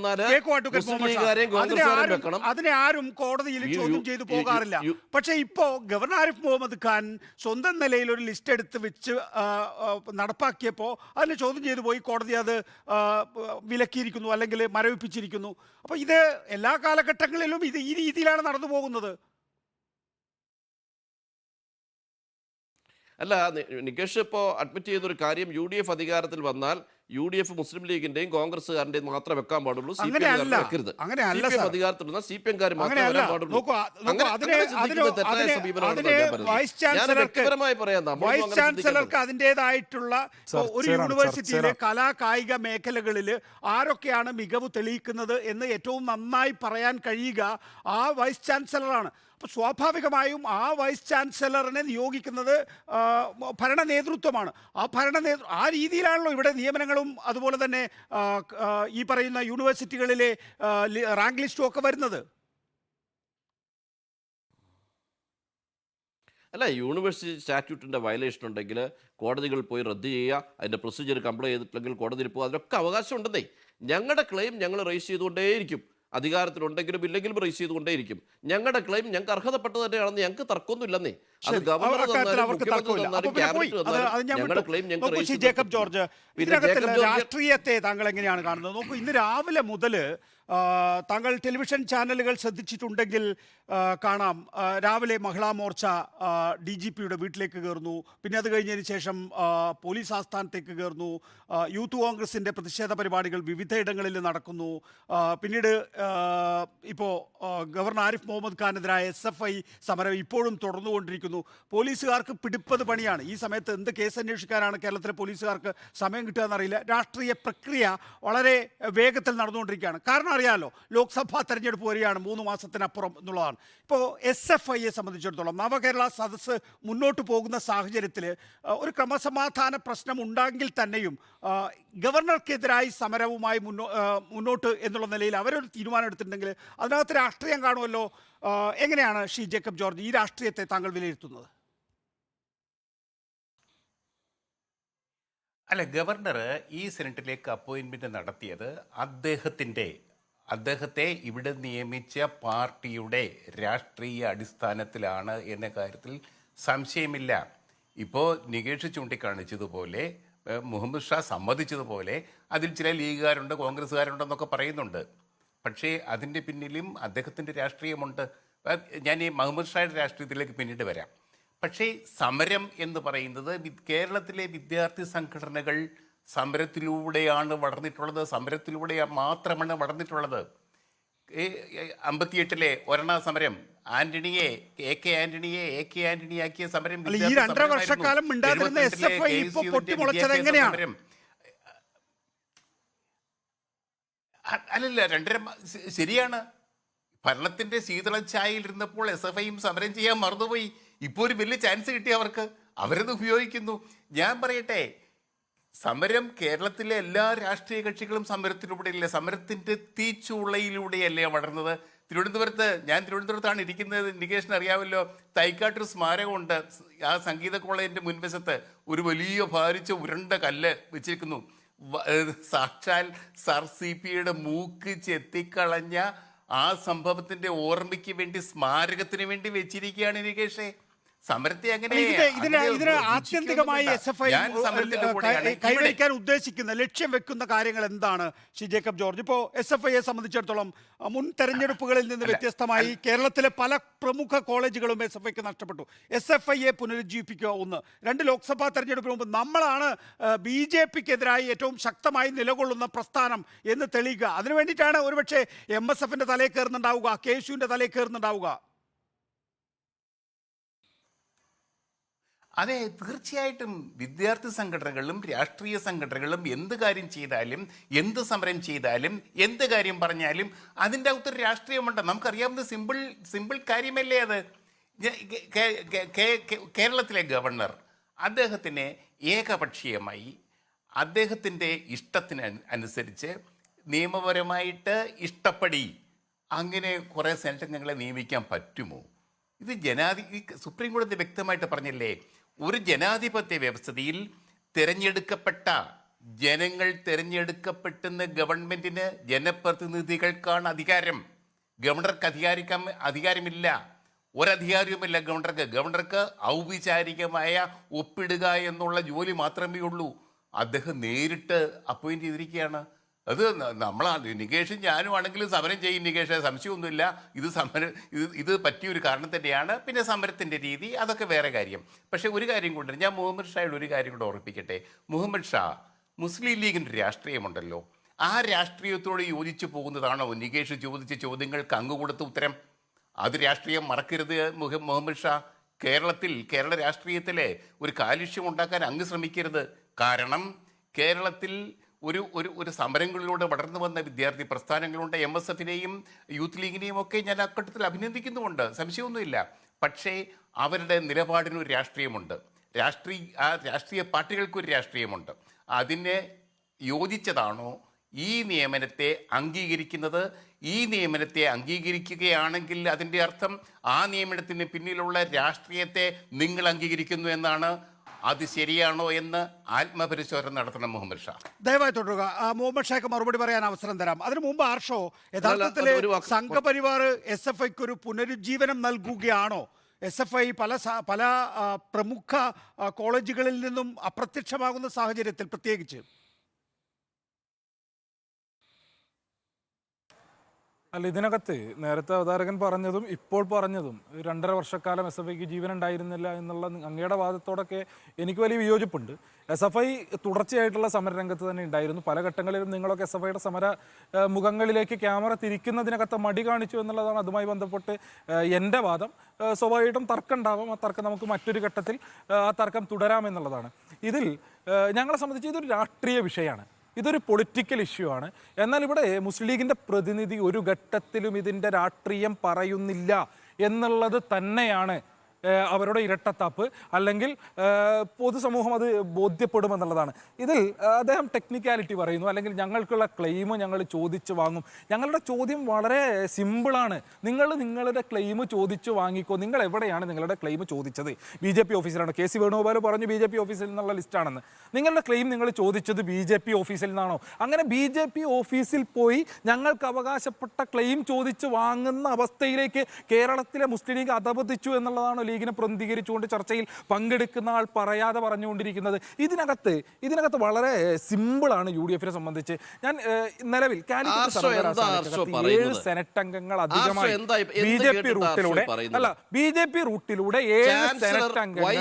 അതിനെ ആരും കോടതിയിൽ ചോദ്യം ചെയ്ത് പോകാറില്ല. പക്ഷെ ഇപ്പോ ഗവർണർ ആരിഫ് മുഹമ്മദ് ഖാൻ സ്വന്തം നിലയിൽ ഒരു ലിസ്റ്റ് എടുത്ത് വെച്ച് നടപ്പാക്കിയപ്പോൾ അതിനെ ചോദ്യം ചെയ്തു പോയി, കോടതി അത് വിലക്കിയിരിക്കുന്നു അല്ലെങ്കിൽ മരവിപ്പിച്ചിരിക്കുന്നു. അപ്പോൾ ഇത് എല്ലാ കാലഘട്ടങ്ങളിലും ഈ രീതിയിലാണ് നടന്നു പോകുന്നത്. അല്ല, നികേഷ് ഇപ്പോൾ അഡ്മിറ്റ് ചെയ്തൊരു കാര്യം, UDF അധികാരത്തിൽ വന്നാൽ UDF മുസ്ലിം ലീഗിന്റെയും കോൺഗ്രസ്സുകാരന്റെയും മാത്രമേ വെക്കാൻ പാടുള്ളൂ. അങ്ങനെയല്ല. വെക്കരുത്. അങ്ങനെയല്ല CPM സാർ. അധികാരത്തിലുള്ള CPM-കാർ മാത്രമേ അങ്ങനെയല്ല. വരാൻ പാടുള്ളൂ. നോക്കൂ, അങ്ങനെ ചിന്തിക്കുന്നത് തെറ്റായ സമീപനമാണെന്ന് ഞാൻ പറയുന്നത്. വൈസ് ഞാൻ ചാൻസലർക്ക് വ്യക്തിപരമായി പറയാം, നമ്മളൊന്നും വൈസ് അങ്ങനെ ചാൻസലർക്ക് ചിന്തിക്കരുത്. അതിൻ്റെതായിട്ടുള്ള ഒരു ചർച്ചയാണ്, യൂണിവേഴ്സിറ്റിയിലെ ചർച്ചയാണ്. കലാ കായിക മേഖലകളിൽ ആരൊക്കെയാണ് മികവ് തെളിയിക്കുന്നത് എന്ന് ഏറ്റവും നന്നായി പറയാൻ കഴിയുക ആ വൈസ് ചാൻസലറാണ്. അപ്പോൾ സ്വാഭാവികമായും ആ വൈസ് ചാൻസലറിനെ നിയോഗിക്കുന്നത് ഭരണ നേതൃത്വമാണ്. ആ രീതിയിലാണല്ലോ ഇവിടെ നിയമനങ്ങളും അതുപോലെ തന്നെ ഈ പറയുന്ന യൂണിവേഴ്സിറ്റികളിലെ റാങ്ക് ലിസ്റ്റും ഒക്കെ വരുന്നത്. അല്ല, യൂണിവേഴ്സിറ്റി സ്റ്റാറ്റ്യൂട്ടിൻ്റെ വയലേഷൻ ഉണ്ടെങ്കിൽ കോടതികളിൽ പോയി റദ്ദ് ചെയ്യുക, അതിൻ്റെ പ്രൊസീജിയർ കംപ്ലൈൻറ്റ് ചെയ്തിട്ടില്ലെങ്കിൽ കോടതിയിൽ പോകുക, അതിനൊക്കെ അവകാശം ഉണ്ടെന്നേ. ഞങ്ങളുടെ ക്ലെയിം ഞങ്ങൾ റേസ് ചെയ്തുകൊണ്ടേയിരിക്കും, അധികാരത്തിലുണ്ടെങ്കിലും ഇല്ലെങ്കിലും റേസ് ചെയ്തുകൊണ്ടേയിരിക്കും. ഞങ്ങളുടെ ക്ലെയിം ഞങ്ങൾക്ക് അർഹതപ്പെട്ടത് തന്നെയാണെന്ന് ഞങ്ങൾക്ക് തർക്കമൊന്നുമില്ലെന്നേ. അത് ഗവർണർ തന്നാലും മുഖ്യമന്ത്രി തന്നാലും ക്യാബിനറ്റ് തന്നാലും ഞങ്ങളുടെ ക്ലെയിം ഞങ്ങൾക്ക് റേസ് ജേക്കബ് ജോർജ്, ഇതിനകത്ത് രാഷ്ട്രീയത്തെ താങ്കൾ എങ്ങനെയാണ് കാണുന്നത്? നോക്കൂ, ഇന്ന് രാവിലെ മുതൽ താങ്കൾ ടെലിവിഷൻ ചാനലുകൾ ശ്രദ്ധിച്ചിട്ടുണ്ടെങ്കിൽ കാണാം, രാവിലെ മഹിളാ മോർച്ച DGPയുടെ വീട്ടിലേക്ക് കയറുന്നു, പിന്നെ അത് കഴിഞ്ഞതിന് ശേഷം പോലീസ് ആസ്ഥാനത്തേക്ക് കയറുന്നു, യൂത്ത് കോൺഗ്രസിൻ്റെ പ്രതിഷേധ പരിപാടികൾ വിവിധയിടങ്ങളിൽ നടക്കുന്നു, പിന്നീട് ഇപ്പോൾ ഗവർണർ ആരിഫ് മുഹമ്മദ് ഖാനെതിരായ SFI സമരം ഇപ്പോഴും തുടർന്നുകൊണ്ടിരിക്കുന്നു. പോലീസുകാർക്ക് പിടിപ്പത് പണിയാണ്. ഈ സമയത്ത് എന്ത് കേസ് അന്വേഷിക്കാനാണ് കേരളത്തിലെ പോലീസുകാർക്ക് സമയം കിട്ടുക എന്നറിയില്ല. രാഷ്ട്രീയ പ്രക്രിയ വളരെ വേഗത്തിൽ നടന്നുകൊണ്ടിരിക്കുകയാണ്. കാരണം അറിയാമല്ലോ, ലോക്സഭാ തെരഞ്ഞെടുപ്പ് വരികയാണ് 3 മാസത്തിനപ്പുറം എന്നുള്ളതാണ്. ഇപ്പോൾ SFIയെ സംബന്ധിച്ചിടത്തോളം നവകേരള സദസ്സ് മുന്നോട്ട് പോകുന്ന സാഹചര്യത്തിൽ ഒരു ക്രമസമാധാന പ്രശ്നം ഉണ്ടെങ്കിൽ തന്നെയും ഗവർണർക്കെതിരായി സമരവുമായി മുന്നോട്ട് എന്നുള്ള നിലയിൽ അവരൊരു തീരുമാനം എടുത്തിട്ടുണ്ടെങ്കിൽ അതിനകത്ത് രാഷ്ട്രീയം കാണുമല്ലോ. എങ്ങനെയാണ് ശ്രീ ജേക്കബ് ജോർജ് ഈ രാഷ്ട്രീയത്തെ താങ്കൾ വിലയിരുത്തുന്നത്? അല്ല, ഗവർണർ ഈ സെനറ്റിലേക്ക് അപ്പോയിൻമെന്റ് നടത്തിയത് അദ്ദേഹത്തെ ഇവിടെ നിയമിച്ച പാർട്ടിയുടെ രാഷ്ട്രീയ അടിസ്ഥാനത്തിലാണ് എന്ന കാര്യത്തിൽ സംശയമില്ല. ഇപ്പോൾ നികേഷ് ചൂണ്ടിക്കാണിച്ചതുപോലെ മുഹമ്മദ് ഷാ സമ്മതിച്ചതുപോലെ അതിൽ ചില ലീഗുകാരുണ്ട്, കോൺഗ്രസ്സുകാരുണ്ടെന്നൊക്കെ പറയുന്നുണ്ട്. പക്ഷേ അതിൻ്റെ പിന്നിലും അദ്ദേഹത്തിൻ്റെ രാഷ്ട്രീയമുണ്ട്. ഞാൻ ഈ മുഹമ്മദ് ഷായുടെ രാഷ്ട്രീയത്തിലേക്ക് പിന്നീട് വരാം. പക്ഷേ സമരം എന്ന് പറയുന്നത് കേരളത്തിലെ വിദ്യാർത്ഥി സംഘടനകൾ സമരത്തിലൂടെയാണ് വളർന്നിട്ടുള്ളത്, സമരത്തിലൂടെ മാത്രമാണ് വളർന്നിട്ടുള്ളത്. 58-ലെ ഒരണ സമരം, ആന്റണിയെ എ കെ ആന്റണിയാക്കിയ സമരം, ഈ 2.5 വർഷക്കാലം മിണ്ടാതിരുന്ന SFI ഇപ്പോൾ പൊട്ടിമുളച്ചത് എങ്ങനെയാണ്? അല്ലല്ല, 2.5 ശരിയാണ്. ഭരണത്തിന്റെ ശീതളഛായയിൽ ഇരുന്നപ്പോൾ SFIയും സമരം ചെയ്യാൻ മറന്നുപോയി. ഇപ്പോൾ ഒരു വലിയ ചാൻസ് കിട്ടി അവരത് ഉപയോഗിക്കുന്നു. ഞാൻ പറയട്ടെ, സമരം കേരളത്തിലെ എല്ലാ രാഷ്ട്രീയ കക്ഷികളും സമരത്തിലൂടെയല്ലേ, സമരത്തിന്റെ തീച്ചൂളയിലൂടെയല്ലേ വളർന്നത്. ഞാൻ തിരുവനന്തപുരത്താണ് ഇരിക്കുന്നത്, നികേഷിന് അറിയാമല്ലോ. തൈക്കാട്ടൊരു സ്മാരകമുണ്ട്, ആ സംഗീത കോളേജിന്റെ മുൻവശത്ത് ഒരു വലിയ ഭാരിച്ച ഉരുണ്ട കല്ല് വെച്ചിരിക്കുന്നു. സാക്ഷാൽ സർ CP-യുടെ മൂക്ക് ചെത്തിക്കളഞ്ഞ ആ സംഭവത്തിന്റെ ഓർമ്മയ്ക്ക് വേണ്ടി, സ്മാരകത്തിന് വേണ്ടി വെച്ചിരിക്കുകയാണ് നികേഷേ. സമരത്തെ ഇതിന് ആത്യന്തികമായി SFI കൈവരിക്കാൻ ഉദ്ദേശിക്കുന്ന ലക്ഷ്യം വെക്കുന്ന കാര്യങ്ങൾ എന്താണ് ശ്രീ ജേക്കബ് ജോർജ്? ഇപ്പോൾ SFIയെ സംബന്ധിച്ചിടത്തോളം മുൻ തെരഞ്ഞെടുപ്പുകളിൽ നിന്ന് വ്യത്യസ്തമായി കേരളത്തിലെ പല പ്രമുഖ കോളേജുകളും SFIക്ക് നഷ്ടപ്പെട്ടു. SFIയെ പുനരുജ്ജീവിപ്പിക്കുക 1. 2, ലോക്സഭാ തെരഞ്ഞെടുപ്പിന് മുമ്പ് നമ്മളാണ് BJPക്കെതിരായി ഏറ്റവും ശക്തമായി നിലകൊള്ളുന്ന പ്രസ്ഥാനം എന്ന് തെളിയിക്കുക. അതിനു വേണ്ടിയിട്ടാണ് ഒരുപക്ഷെ MSFന്റെ തലയിൽ കയറുന്നുണ്ടാവുക, KSUവിൻ്റെ തലയിൽ കയറുന്നുണ്ടാവുക. അതെ, തീർച്ചയായിട്ടും വിദ്യാർത്ഥി സംഘടനകളും രാഷ്ട്രീയ സംഘടനകളും എന്ത് കാര്യം ചെയ്താലും, എന്ത് സമരം ചെയ്താലും, എന്ത് കാര്യം പറഞ്ഞാലും അതിൻ്റെ അകത്തൊരു രാഷ്ട്രീയമുണ്ട്. നമുക്കറിയാവുന്ന സിമ്പിൾ കാര്യമല്ലേ അത്. കേരളത്തിലെ ഗവർണർ അദ്ദേഹത്തിന് ഏകപക്ഷീയമായി അദ്ദേഹത്തിൻ്റെ ഇഷ്ടത്തിന് അനുസരിച്ച് നിയമപരമായിട്ട് ഇഷ്ടപ്പെടി അങ്ങനെ കുറേ സെനറ്റ് അംഗങ്ങളെ നിയമിക്കാൻ പറ്റുമോ? ഇത് സുപ്രീം കോടതി വ്യക്തമായിട്ട് പറഞ്ഞില്ലേ, ഒരു ജനാധിപത്യ വ്യവസ്ഥയിൽ ജനങ്ങൾ തിരഞ്ഞെടുക്കപ്പെട്ടുന്ന ഗവൺമെന്റിന് ജനപ്രതിനിധികൾക്കാണ് അധികാരം. ഗവർണർക്ക് അധികാരമില്ല, ഒരധികാരവുമില്ല ഗവർണർക്ക് ഔപചാരികമായ ഒപ്പിടുക എന്നുള്ള ജോലി മാത്രമേ ഉള്ളൂ. അദ്ദേഹം നേരിട്ട് അപ്പോയിന്റ് ചെയ്തിരിക്കുകയാണ്. അത് നികേഷും ഞാനും ആണെങ്കിലും സമരം ചെയ്യും നികേഷ്, സംശയമൊന്നുമില്ല. ഇത് പറ്റിയൊരു കാരണം തന്നെയാണ്. പിന്നെ സമരത്തിൻ്റെ രീതി അതൊക്കെ വേറെ കാര്യം. പക്ഷെ ഒരു കാര്യം കൊണ്ട് ഞാൻ മുഹമ്മദ് ഷായുടെ ഒരു കാര്യം കൂടെ ഓർപ്പിക്കട്ടെ. മുഹമ്മദ് ഷാ മുസ്ലിം ലീഗിൻ്റെ രാഷ്ട്രീയമുണ്ടല്ലോ, ആ രാഷ്ട്രീയത്തോട് യോജിച്ചു പോകുന്നതാണോ നികേഷ് ചോദിച്ച ചോദ്യങ്ങൾക്ക് അങ്ങ് കൊടുത്ത ഉത്തരം? അത് രാഷ്ട്രീയം മറക്കരുത് മുഹമ്മദ് ഷാ. കേരള രാഷ്ട്രീയത്തിലെ ഒരു കാലുഷ്യം ഉണ്ടാക്കാൻ അങ്ങ് ശ്രമിക്കരുത്. കാരണം കേരളത്തിൽ ഒരു സമരങ്ങളിലൂടെ വളർന്നു വന്ന വിദ്യാർത്ഥി പ്രസ്ഥാനങ്ങളുണ്ട്. MSFനെയും യൂത്ത് ലീഗിനെയും ഒക്കെ ഞാൻ അക്കട്ടത്തിൽ അഭിനന്ദിക്കുന്നുമുണ്ട്, സംശയമൊന്നുമില്ല. പക്ഷേ അവരുടെ നിലപാടിനൊരു രാഷ്ട്രീയമുണ്ട്, രാഷ്ട്രീയ പാർട്ടികൾക്കൊരു രാഷ്ട്രീയമുണ്ട്. അതിനെ യോജിച്ചതാണോ ഈ നിയമനത്തെ അംഗീകരിക്കുന്നത്? ഈ നിയമനത്തെ അംഗീകരിക്കുകയാണെങ്കിൽ അതിൻ്റെ അർത്ഥം ആ നിയമനത്തിന് പിന്നിലുള്ള രാഷ്ട്രീയത്തെ നിങ്ങൾ അംഗീകരിക്കുന്നു എന്നാണ്. അത് ശരിയാണോ എന്ന് ആത്മപരിശോധന നടത്തണം മുഹമ്മദ് ഷാ. ദയവായി തുടരുക. മുഹമ്മദ് ഷാക്ക് മറുപടി പറയാൻ അവസരം തരാം. അതിനു മുമ്പ് ആർഷോ, യഥാർത്ഥത്തിൽ സംഘപരിവാർ SFIക്ക് ഒരു പുനരുജ്ജീവനം നൽകുകയാണോ? SFI പല പ്രമുഖ കോളേജുകളിൽ നിന്നും അപ്രത്യക്ഷമാകുന്ന സാഹചര്യത്തിൽ പ്രത്യേകിച്ച്. അല്ല, ഇതിനകത്ത് നേരത്തെ അവതാരകൻ പറഞ്ഞതും ഇപ്പോൾ പറഞ്ഞതും 2.5 വർഷക്കാലം SFIക്ക് ജീവൻ ഉണ്ടായിരുന്നില്ല എന്നുള്ള അങ്ങയുടെ വാദത്തോടൊക്കെ എനിക്ക് വലിയ വിയോജിപ്പുണ്ട്. SFI തുടർച്ചയായിട്ടുള്ള സമരരംഗത്ത് തന്നെ ഉണ്ടായിരുന്നു. പല ഘട്ടങ്ങളിലും നിങ്ങളൊക്കെ SFIയുടെ സമര മുഖങ്ങളിലേക്ക് ക്യാമറ തിരിക്കുന്നതിനകത്ത് മടി കാണിച്ചു എന്നുള്ളതാണ് അതുമായി ബന്ധപ്പെട്ട് എൻ്റെ വാദം. സ്വാഭാവികമായിട്ടും തർക്കം ഉണ്ടാവും. ആ തർക്കം നമുക്ക് മറ്റൊരു ഘട്ടത്തിൽ ആ തർക്കം തുടരാമെന്നുള്ളതാണ്. ഇതിൽ ഞങ്ങളെ സംബന്ധിച്ച് ഇതൊരു രാഷ്ട്രീയ വിഷയമാണ്, ഇതൊരു പൊളിറ്റിക്കൽ ഇഷ്യൂ ആണ്. എന്നാൽ ഇവിടെ മുസ്ലിം ലീഗിൻ്റെ പ്രതിനിധി ഒരു ഘട്ടത്തിലും ഇതിൻ്റെ രാഷ്ട്രീയം പറയുന്നില്ല എന്നുള്ളത് തന്നെയാണ് അവരുടെ ഇരട്ടത്താപ്പ്, അല്ലെങ്കിൽ പൊതുസമൂഹം അത് ബോധ്യപ്പെടുമെന്നുള്ളതാണ്. ഇതിൽ അദ്ദേഹം ടെക്നിക്കാലിറ്റി പറയുന്നു, അല്ലെങ്കിൽ ഞങ്ങൾക്കുള്ള ക്ലെയിം ഞങ്ങൾ ചോദിച്ചു വാങ്ങും. ഞങ്ങളുടെ ചോദ്യം വളരെ സിമ്പിളാണ്. നിങ്ങളുടെ ക്ലെയിം ചോദിച്ചു വാങ്ങിക്കോ. നിങ്ങൾ എവിടെയാണ് നിങ്ങളുടെ ക്ലെയിം ചോദിച്ചത്? BJP ഓഫീസിലാണ്. KC വേണുഗോപാൽ പറഞ്ഞു BJP ഓഫീസിൽ നിന്നുള്ള ലിസ്റ്റാണെന്ന്. നിങ്ങളുടെ ക്ലെയിം നിങ്ങൾ ചോദിച്ചത് BJP ഓഫീസിൽ നിന്നാണോ? അങ്ങനെ BJP ഓഫീസിൽ പോയി ഞങ്ങൾക്ക് അവകാശപ്പെട്ട ക്ലെയിം ചോദിച്ച് വാങ്ങുന്ന അവസ്ഥയിലേക്ക് കേരളത്തിലെ മുസ്ലിം ലീഗ് അധപതിച്ചു എന്നുള്ളതാണ് ലീഗിനെ പ്രതിനിധീകരിച്ചുകൊണ്ട് ചർച്ചയിൽ പങ്കെടുക്കുന്ന ആൾ പറയാതെ പറഞ്ഞുകൊണ്ടിരിക്കുന്നത്. ഇതിനകത്ത് വളരെ സിമ്പിളാണ് UDFനെ സംബന്ധിച്ച്. ഞാൻ നിലവിൽ കാലിക്കറ്റ് 7 സെനറ്റ് അംഗങ്ങൾ അധികമായി BJP റൂട്ടിലൂടെ 7 സെനറ്റ് അംഗങ്ങൾ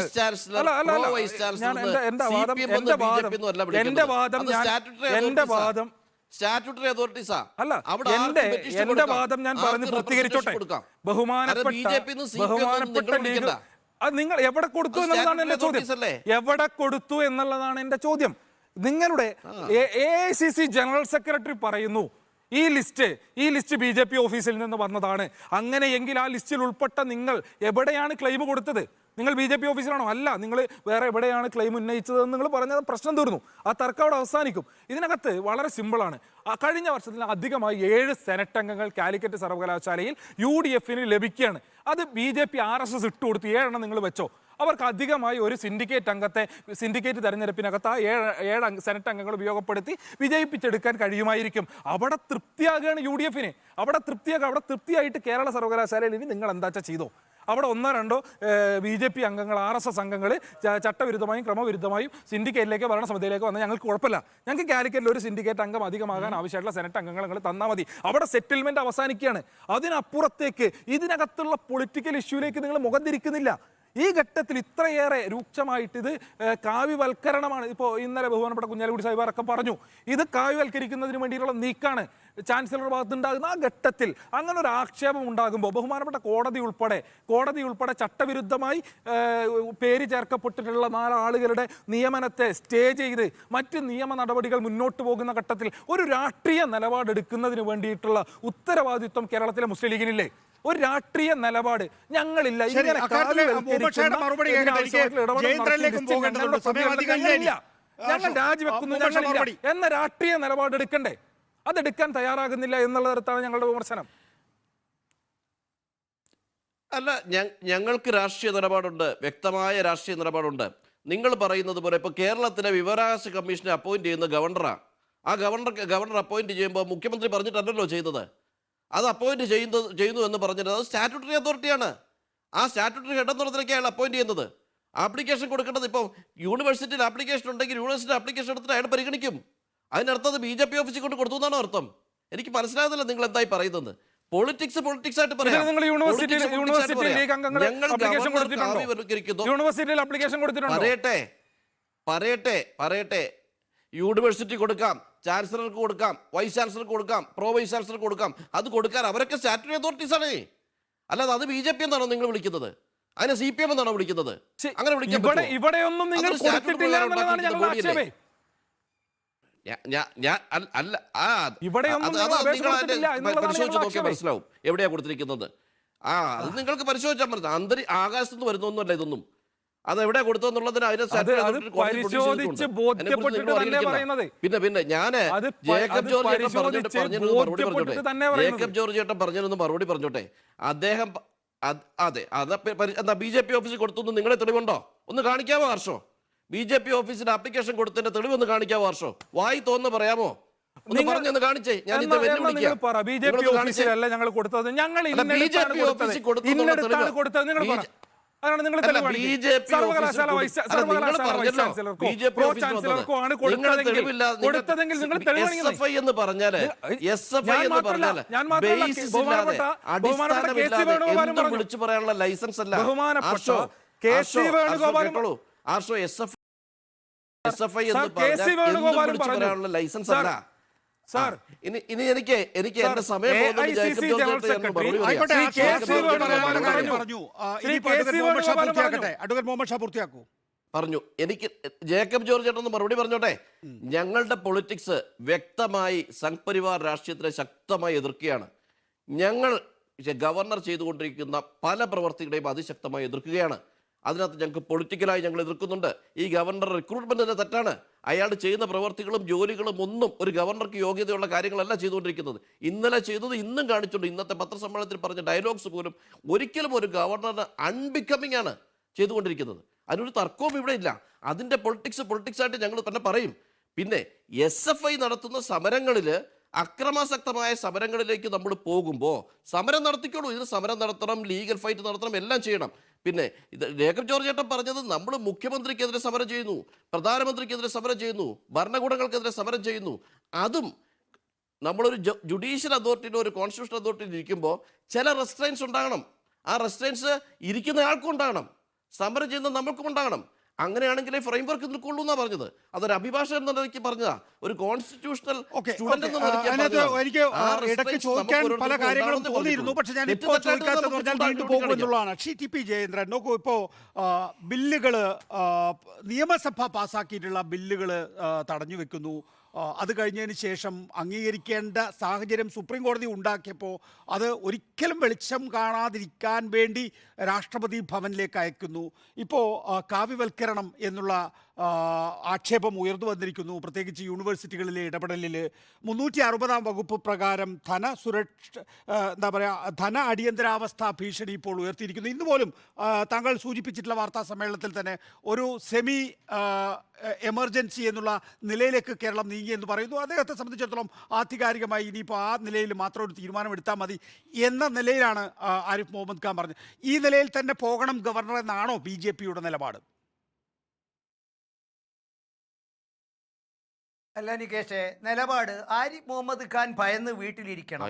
സ്റ്റാറ്റ്യൂട്ടറി അതോറിറ്റീസാ. അല്ല, എന്റെ വാദം ഞാൻ പറഞ്ഞ് പൂർത്തീകരിച്ചോട്ടെ. ബഹുമാനപ്പെട്ട ലീഗ് അത് നിങ്ങൾ എവിടെ കൊടുത്തു എന്നുള്ളതാണ് എന്റെ ചോദ്യം. എവിടെ കൊടുത്തു എന്നുള്ളതാണ് എന്റെ ചോദ്യം. നിങ്ങളുടെ AICC ജനറൽ സെക്രട്ടറി പറയുന്നു ഈ ലിസ്റ്റ് BJP ഓഫീസിൽ നിന്ന് വന്നതാണ്. അങ്ങനെയെങ്കിൽ ആ ലിസ്റ്റിൽ ഉൾപ്പെട്ട നിങ്ങൾ എവിടെയാണ് ക്ലെയിം കൊടുത്തത്? നിങ്ങൾ BJP ഓഫീസിലാണോ? അല്ല, നിങ്ങൾ വേറെ എവിടെയാണ് ക്ലെയിം ഉന്നയിച്ചതെന്ന് നിങ്ങൾ പറഞ്ഞത് പ്രശ്നം തീർന്നു. ആ തർക്കം അവിടെ അവസാനിക്കും. ഇതിനകത്ത് വളരെ സിമ്പിളാണ്. കഴിഞ്ഞ വർഷത്തിൽ അധികമായി 7 സെനറ്റ് അംഗങ്ങൾ കാലിക്കറ്റ് സർവകലാശാലയിൽ UDFന് ലഭിക്കുകയാണ്. അത് BJP RSS ഇട്ട് കൊടുത്ത് 7 എണ്ണം നിങ്ങൾ വെച്ചോ. അവർക്ക് അധികമായി ഒരു സിൻഡിക്കേറ്റ് തെരഞ്ഞെടുപ്പിനകത്ത് ആ 7 സെനറ്റ് അംഗങ്ങൾ ഉപയോഗപ്പെടുത്തി വിജയിപ്പിച്ചെടുക്കാൻ കഴിയുമായിരിക്കും. അവിടെ തൃപ്തിയാകുകയാണ് UDFന്. അവിടെ തൃപ്തിയായിട്ട് കേരള സർവകലാശാലയിൽ ഇനി നിങ്ങൾ എന്താ ചെയ്തോ. അവിടെ 1-2 BJP അംഗങ്ങൾ, RSS അംഗങ്ങൾ ചട്ടവിരുദ്ധമായും ക്രമവിരുദ്ധമായും സിൻഡിക്കേറ്റിലേക്ക് ഭരണസമിതിയിലേക്ക് വന്നാൽ ഞങ്ങൾക്ക് കുഴപ്പമില്ല. ഞങ്ങൾക്ക് കാലിക്കറ്റിൽ ഒരു സിൻഡിക്കേറ്റ് അംഗം അധികമാകാൻ ആവശ്യമായിട്ടുള്ള സെനറ്റ് അംഗങ്ങൾ നിങ്ങൾ തന്നാൽ മതി. അവിടെ സെറ്റിൽമെന്റ് അവസാനിക്കുകയാണ്. അതിനപ്പുറത്തേക്ക് ഇതിനകത്തുള്ള പൊളിറ്റിക്കൽ ഇഷ്യൂലേക്ക് നിങ്ങൾ മുഖം തിരിക്കുന്നില്ല. ഈ ഘട്ടത്തിൽ ഇത്രയേറെ രൂക്ഷമായിട്ട് ഇത് കാവ്യവൽക്കരണമാണ്. ഇപ്പോൾ ഇന്നലെ ബഹുമാനപ്പെട്ട കുഞ്ഞാലിക്കുട്ടി സാഹിബാറൊക്കെ പറഞ്ഞു ഇത് കാവ്യവൽക്കരിക്കുന്നതിന് വേണ്ടിയിട്ടുള്ള നീക്കാണ് ചാൻസലർ ഭാഗത്തുണ്ടാകുന്ന. ആ ഘട്ടത്തിൽ അങ്ങനെ ഒരു ആക്ഷേപം ഉണ്ടാകുമ്പോൾ ബഹുമാനപ്പെട്ട കോടതി ഉൾപ്പെടെ ചട്ടവിരുദ്ധമായി പേര് ചേർക്കപ്പെട്ടിട്ടുള്ള 4 ആളുകളുടെ നിയമനത്തെ സ്റ്റേ ചെയ്ത് മറ്റ് നിയമ നടപടികൾ മുന്നോട്ട് പോകുന്ന ഘട്ടത്തിൽ ഒരു രാഷ്ട്രീയ നിലപാടെടുക്കുന്നതിന് വേണ്ടിയിട്ടുള്ള ഉത്തരവാദിത്വം കേരളത്തിലെ മുസ്ലിം ലീഗിനില്ലേ? ഒരു രാഷ്ട്രീയ നിലപാട് ഞങ്ങളില്ല. ഞങ്ങൾ രാജിവെക്കുന്നു, ഞങ്ങളില്ല എന്ന രാഷ്ട്രീയ നിലപാടെടുക്കണ്ടേ? അതെടുക്കാൻ തയ്യാറാകുന്നില്ല എന്നുള്ള തരത്താണ് ഞങ്ങളുടെ വിമർശനം. അല്ല, ഞങ്ങൾക്ക് രാഷ്ട്രീയ നിലപാടുണ്ട്, വ്യക്തമായ രാഷ്ട്രീയ നിലപാടുണ്ട്. നിങ്ങൾ പറയുന്നത് പോലെ ഇപ്പോൾ കേരളത്തിലെ വിവരാവകാശ കമ്മീഷനെ അപ്പോയിന്റ് ചെയ്യുന്ന ഗവർണറാണ്. ആ ഗവർണർ അപ്പോയിന്റ് ചെയ്യുമ്പോൾ മുഖ്യമന്ത്രി പറഞ്ഞിട്ടല്ലല്ലോ ചെയ്തത്. അത് അപ്പോയിന്റ് ചെയ്യുന്നു എന്ന് പറഞ്ഞിട്ട് അത് സ്റ്റാറ്റ്യൂട്ടറി അതോറിറ്റിയാണ്. ആ സ്റ്റാറ്റ്യൂട്ടറി ഹെഡ് എന്നതിലേക്ക് അയാൾ അപ്പോയിന്റ് ചെയ്യുന്നത്. ആപ്ലിക്കേഷൻ കൊടുക്കേണ്ടത് ഇപ്പോൾ യൂണിവേഴ്സിറ്റിയിൽ ആപ്ലിക്കേഷൻ ഉണ്ടെങ്കിൽ യൂണിവേഴ്സിറ്റി ആപ്ലിക്കേഷൻ എടുത്തിട്ട് അയാൾ പരിഗണിക്കും. അതിനർത്ഥം അത് BJP ഓഫീസിൽ കൊണ്ട് കൊടുത്തു എന്നാണോ അർത്ഥം? എനിക്ക് മനസ്സിലാകുന്നില്ല നിങ്ങൾ എന്തായി പറയുന്നത്. പൊളിറ്റിക്സ് ആയിട്ട് പറയാം. പറയട്ടെ. യൂണിവേഴ്സിറ്റി കൊടുക്കാം, ചാൻസലർക്ക് കൊടുക്കാം, വൈസ് ചാൻസലർക്ക് കൊടുക്കാം, പ്രോ വൈസ് ചാൻസലർക്ക് കൊടുക്കാം. അത് കൊടുക്കാൻ അവരൊക്കെ സ്റ്റാറ്റ്യൂട്ടറി അതോറിറ്റീസ് ആണ്. അല്ലാതെ അത് BJP എന്നാണോ നിങ്ങൾ വിളിക്കുന്നത്? അതിനെ CPM എന്നാണോ വിളിക്കുന്നത്? അങ്ങനെ വിളിക്കാൻ പറ്റുമോ? ഇവിടെയൊന്നും നിങ്ങൾ അതൊരു കൊടുത്തിട്ടില്ല സ്റ്റാറ്റ്യൂട്ടറി എന്നുള്ളതാണ് ഞങ്ങളുടെ ബോഡിയല്ലേ? ആക്ഷേപം. അല്ല ഇവിടെയൊന്നും നിങ്ങൾ അപേക്ഷ കൊടുത്തിട്ടില്ല എന്നുള്ളതാണ് പരിശോധിച്ച് ഞങ്ങളുടെ നോക്കിയാൽ ആക്ഷേപം. മനസ്സിലാവും എവിടെയാ കൊടുത്തിരിക്കുന്നത്. അത് നിങ്ങൾക്ക് പരിശോധിച്ചാൽ മനസ്സിലാവും. ആകാശത്ത് നിന്ന് വരുന്നൊന്നുമല്ല ഇതൊന്നും. അത് എവിടെയാ കൊടുത്തതെന്നുള്ളതിന് അതിനെ പരിശോധിച്ച് ബോധ്യപ്പെട്ടിട്ട് തന്നെ പറയുന്നത്. പിന്നെ ഞാന് ജേക്കബ് ജോർജ് ചേട്ടൻ മറുപടി പറഞ്ഞോട്ടെ. ജേക്കബ് ജോർജ് ചേട്ടൻ പറഞ്ഞതിനൊന്ന് മറുപടി പറഞ്ഞോട്ടെ. അദ്ദേഹം അതെ എന്താ BJP ഓഫീസിൽ കൊടുത്തു നിങ്ങളെ തെളിവുണ്ടോ? ഒന്ന് കാണിക്കാമോ ഹർഷോ? BJP ഓഫീസിൽ ആപ്ലിക്കേഷൻ കൊടുത്തതിന്റെ തെളിവൊന്ന് കാണിക്കാമോ ഹർഷോ? വായി തോന്നുന്നു പറയാമോ? ഒന്ന് പറഞ്ഞൊന്ന് കാണിച്ചേ. ഞാൻ ഇത് വെല്ലുവിളിക്കാം. BJP ഓഫീസിലല്ല ഞങ്ങൾ കൊടുത്തത്. ഞങ്ങൾ BJP ഓഫീസിൽ കൊടുത്തത് നിങ്ങൾ പറ. അതാണ് നിങ്ങൾ സർവകലാശാല വൈസ് ചാൻസലർക്കോ പ്രോ ചാൻസലർക്കോ ആണ് കൊടുത്തതെങ്കിൽ നിങ്ങൾ SFI എന്ന് പറഞ്ഞാല് ഞാൻ മാത്രമല്ല വിളിച്ചു പറയാനുള്ള ലൈസൻസ് അല്ല. ബഹുമാനപ്പെട്ട KC വേണുഗോപാലും SFI എന്ന് പറയാനുള്ള ലൈസൻസ് അല്ല. സാർ ഇനി എനിക്ക് എന്റെ സമയം പറഞ്ഞു. എനിക്ക് ജേക്കബ് ജോർജ് ചേട്ടൻ ഒന്ന് മറുപടി പറഞ്ഞോട്ടെ. ഞങ്ങളുടെ പൊളിറ്റിക്സ് വ്യക്തമായി സംഘ് പരിവാർ രാഷ്ട്രീയത്തിനെ ശക്തമായി എതിർക്കുകയാണ്. ഞങ്ങൾ ഗവർണർ ചെയ്തുകൊണ്ടിരിക്കുന്ന പല പ്രവർത്തികളെയും അതിശക്തമായി എതിർക്കുകയാണ്. അതിനകത്ത് ഞങ്ങൾക്ക് പൊളിറ്റിക്കലായി ഞങ്ങൾ എതിർക്കുന്നുണ്ട്. ഈ ഗവർണർ റിക്രൂട്ട്മെന്റിന്റെ തെറ്റാണ്. അയാൾ ചെയ്യുന്ന പ്രവർത്തികളും ജോലികളും ഒന്നും ഒരു ഗവർണർക്ക് യോഗ്യതയുള്ള കാര്യങ്ങളല്ല ചെയ്തുകൊണ്ടിരിക്കുന്നത്. ഇന്നലെ ചെയ്തത് ഇന്നും കാണിച്ചുകൊണ്ട് ഇന്നത്തെ പത്രസമ്മേളനത്തിൽ പറഞ്ഞ ഡയലോഗ്സ് പോലും ഒരിക്കലും ഒരു ഗവർണറിന് അൺബിക്കമിങ് ആണ് ചെയ്തുകൊണ്ടിരിക്കുന്നത്. അതിനൊരു തർക്കവും ഇവിടെ ഇല്ല. അതിൻ്റെ പൊളിറ്റിക്സ് ആയിട്ട് ഞങ്ങൾ തന്നെ പറയും. പിന്നെ SFI നടത്തുന്ന സമരങ്ങളിൽ അക്രമാസക്തമായ സമരങ്ങളിലേക്ക് നമ്മൾ പോകുമ്പോൾ സമരം നടത്തിക്കോളൂ. ഇതിന് സമരം നടത്തണം, ലീഗൽ ഫൈറ്റ് നടത്തണം, എല്ലാം ചെയ്യണം. പിന്നെ ഇത് ജേക്കബ് ജോർജ് ചേട്ടൻ പറഞ്ഞത് നമ്മൾ മുഖ്യമന്ത്രിക്കെതിരെ സമരം ചെയ്യുന്നു, പ്രധാനമന്ത്രിക്കെതിരെ സമരം ചെയ്യുന്നു, ഭരണകൂടങ്ങൾക്കെതിരെ സമരം ചെയ്യുന്നു. അതും നമ്മളൊരു ജുഡീഷ്യൽ അതോറിറ്റിയിലോ ഒരു കോൺസ്റ്റിറ്റ്യൂഷണൽ അതോറിറ്റിയിൽ ഇരിക്കുമ്പോൾ ചില റെസ്ട്രെയിൻസ് ഉണ്ടാകണം. ആ റെസ്ട്രെയിൻസ് ഇരിക്കുന്ന ആൾക്കും ഉണ്ടാകണം, സമരം ചെയ്യുന്ന നമ്മൾക്കും ഉണ്ടാകണം. അങ്ങനെയാണെങ്കിലേ ഫ്രെയിം വർക്ക് നിൽക്കുള്ളൂ എന്നാ പറഞ്ഞത്. അതൊരു അഭിഭാഷകൻ എന്ന നിലയ്ക്ക് പറഞ്ഞതാ, ഒരു കോൺസ്റ്റിറ്റ്യൂഷണൽ സ്റ്റുഡന്റ് എന്ന നിലയ്ക്ക്. എനിക്ക് ഇടയ്ക്ക് ചോദിക്കാൻ പല കാര്യങ്ങളും തോന്നിയിരുന്നു. പക്ഷെ ഞാൻ ഇപ്പോൾ ചോദിക്കാത്തതെന്ന് പറഞ്ഞാൽ വീണ്ടും പോകുമെന്നുള്ളതാണ്. TP ജയേന്ദ്രൻ, നോക്കൂ, ഇപ്പോൾ ബില്ലുകൾ നിയമസഭ പാസ്സാക്കിയിട്ടുള്ള ബില്ലുകൾ തടഞ്ഞു വെക്കുന്നു. അത് കഴിഞ്ഞതിന് ശേഷം അംഗീകരിക്കേണ്ട സാഹചര്യം സുപ്രീം കോടതി ഉണ്ടാക്കിയപ്പോൾ അത് ഒരിക്കലും വെളിച്ചം കാണാതിരിക്കാൻ വേണ്ടി രാഷ്ട്രപതി ഭവനിലേക്ക് അയക്കുന്നു. ഇപ്പോൾ കാവ്യവൽക്കരണം എന്നുള്ള ആക്ഷേപം ഉയർന്നു വന്നിരിക്കുന്നു. പ്രത്യേകിച്ച് യൂണിവേഴ്സിറ്റികളിലെ ഇടപെടലിൽ 360 വകുപ്പ് പ്രകാരം ധന അടിയന്തരാവസ്ഥ ഭീഷണി ഇപ്പോൾ ഉയർത്തിയിരിക്കുന്നു. ഇന്ന് പോലും താങ്കൾ സൂചിപ്പിച്ചിട്ടുള്ള വാർത്താ സമ്മേളനത്തിൽ തന്നെ ഒരു സെമി എമർജൻസി എന്നുള്ള നിലയിലേക്ക് കേരളം നീങ്ങി എന്ന് പറയുന്നു. അദ്ദേഹത്തെ സംബന്ധിച്ചിടത്തോളം ആധികാരികമായി ഇനിയിപ്പോൾ ആ നിലയിൽ മാത്രം ഒരു തീരുമാനമെടുത്താൽ മതി എന്ന നിലയിലാണ് ആരിഫ് മുഹമ്മദ് ഖാൻ പറഞ്ഞത്. ഈ നിലയിൽ തന്നെ പോകണം ഗവർണർ എന്നാണോ BJPയുടെ നിലപാട്? അല്ല നികേഷേ, നിലപാട് ആരിഫ് മുഹമ്മദ് ഖാൻ ഭയന്ന് വീട്ടിലിരിക്കണം.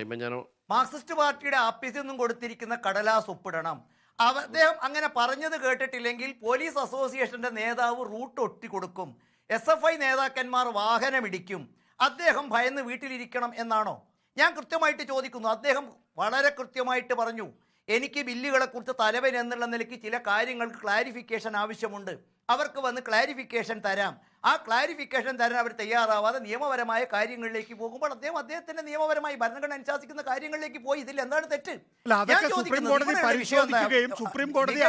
മാർക്സിസ്റ്റ് പാർട്ടിയുടെ ആഫീസിൽ നിന്നും കൊടുത്തിരിക്കുന്ന കടലാസ് ഒപ്പിടണം. അദ്ദേഹം അങ്ങനെ പറഞ്ഞത് കേട്ടിട്ടില്ലെങ്കിൽ പോലീസ് അസോസിയേഷന്റെ നേതാവ് റൂട്ട് ഒട്ടിക്കൊടുക്കും, SFI നേതാക്കന്മാർ വാഹനമിടിക്കും. അദ്ദേഹം ഭയന്ന് വീട്ടിലിരിക്കണം എന്നാണോ? ഞാൻ കൃത്യമായിട്ട് ചോദിക്കുന്നു. അദ്ദേഹം വളരെ കൃത്യമായിട്ട് പറഞ്ഞു, എനിക്ക് ബില്ലുകളെക്കുറിച്ച് തലവൻ എന്നുള്ള നിലയ്ക്ക് ചില കാര്യങ്ങൾക്ക് ക്ലാരിഫിക്കേഷൻ ആവശ്യമുണ്ട്, അവർക്ക് വന്ന് ക്ലാരിഫിക്കേഷൻ തരാം. ആ ക്ലാരിഫിക്കേഷൻ തരാൻ അവർ തയ്യാറാവാതെ നിയമപരമായ കാര്യങ്ങളിലേക്ക് പോകുമ്പോൾ അദ്ദേഹത്തിന്റെ നിയമപരമായി ഭരണഘടന അനുശാസിക്കുന്ന കാര്യങ്ങളിലേക്ക് പോയി. ഇതിൽ എന്താണ് തെറ്റ്? സുപ്രീം കോടതി പരിശോധിക്കുകയും സുപ്രീം കോടതി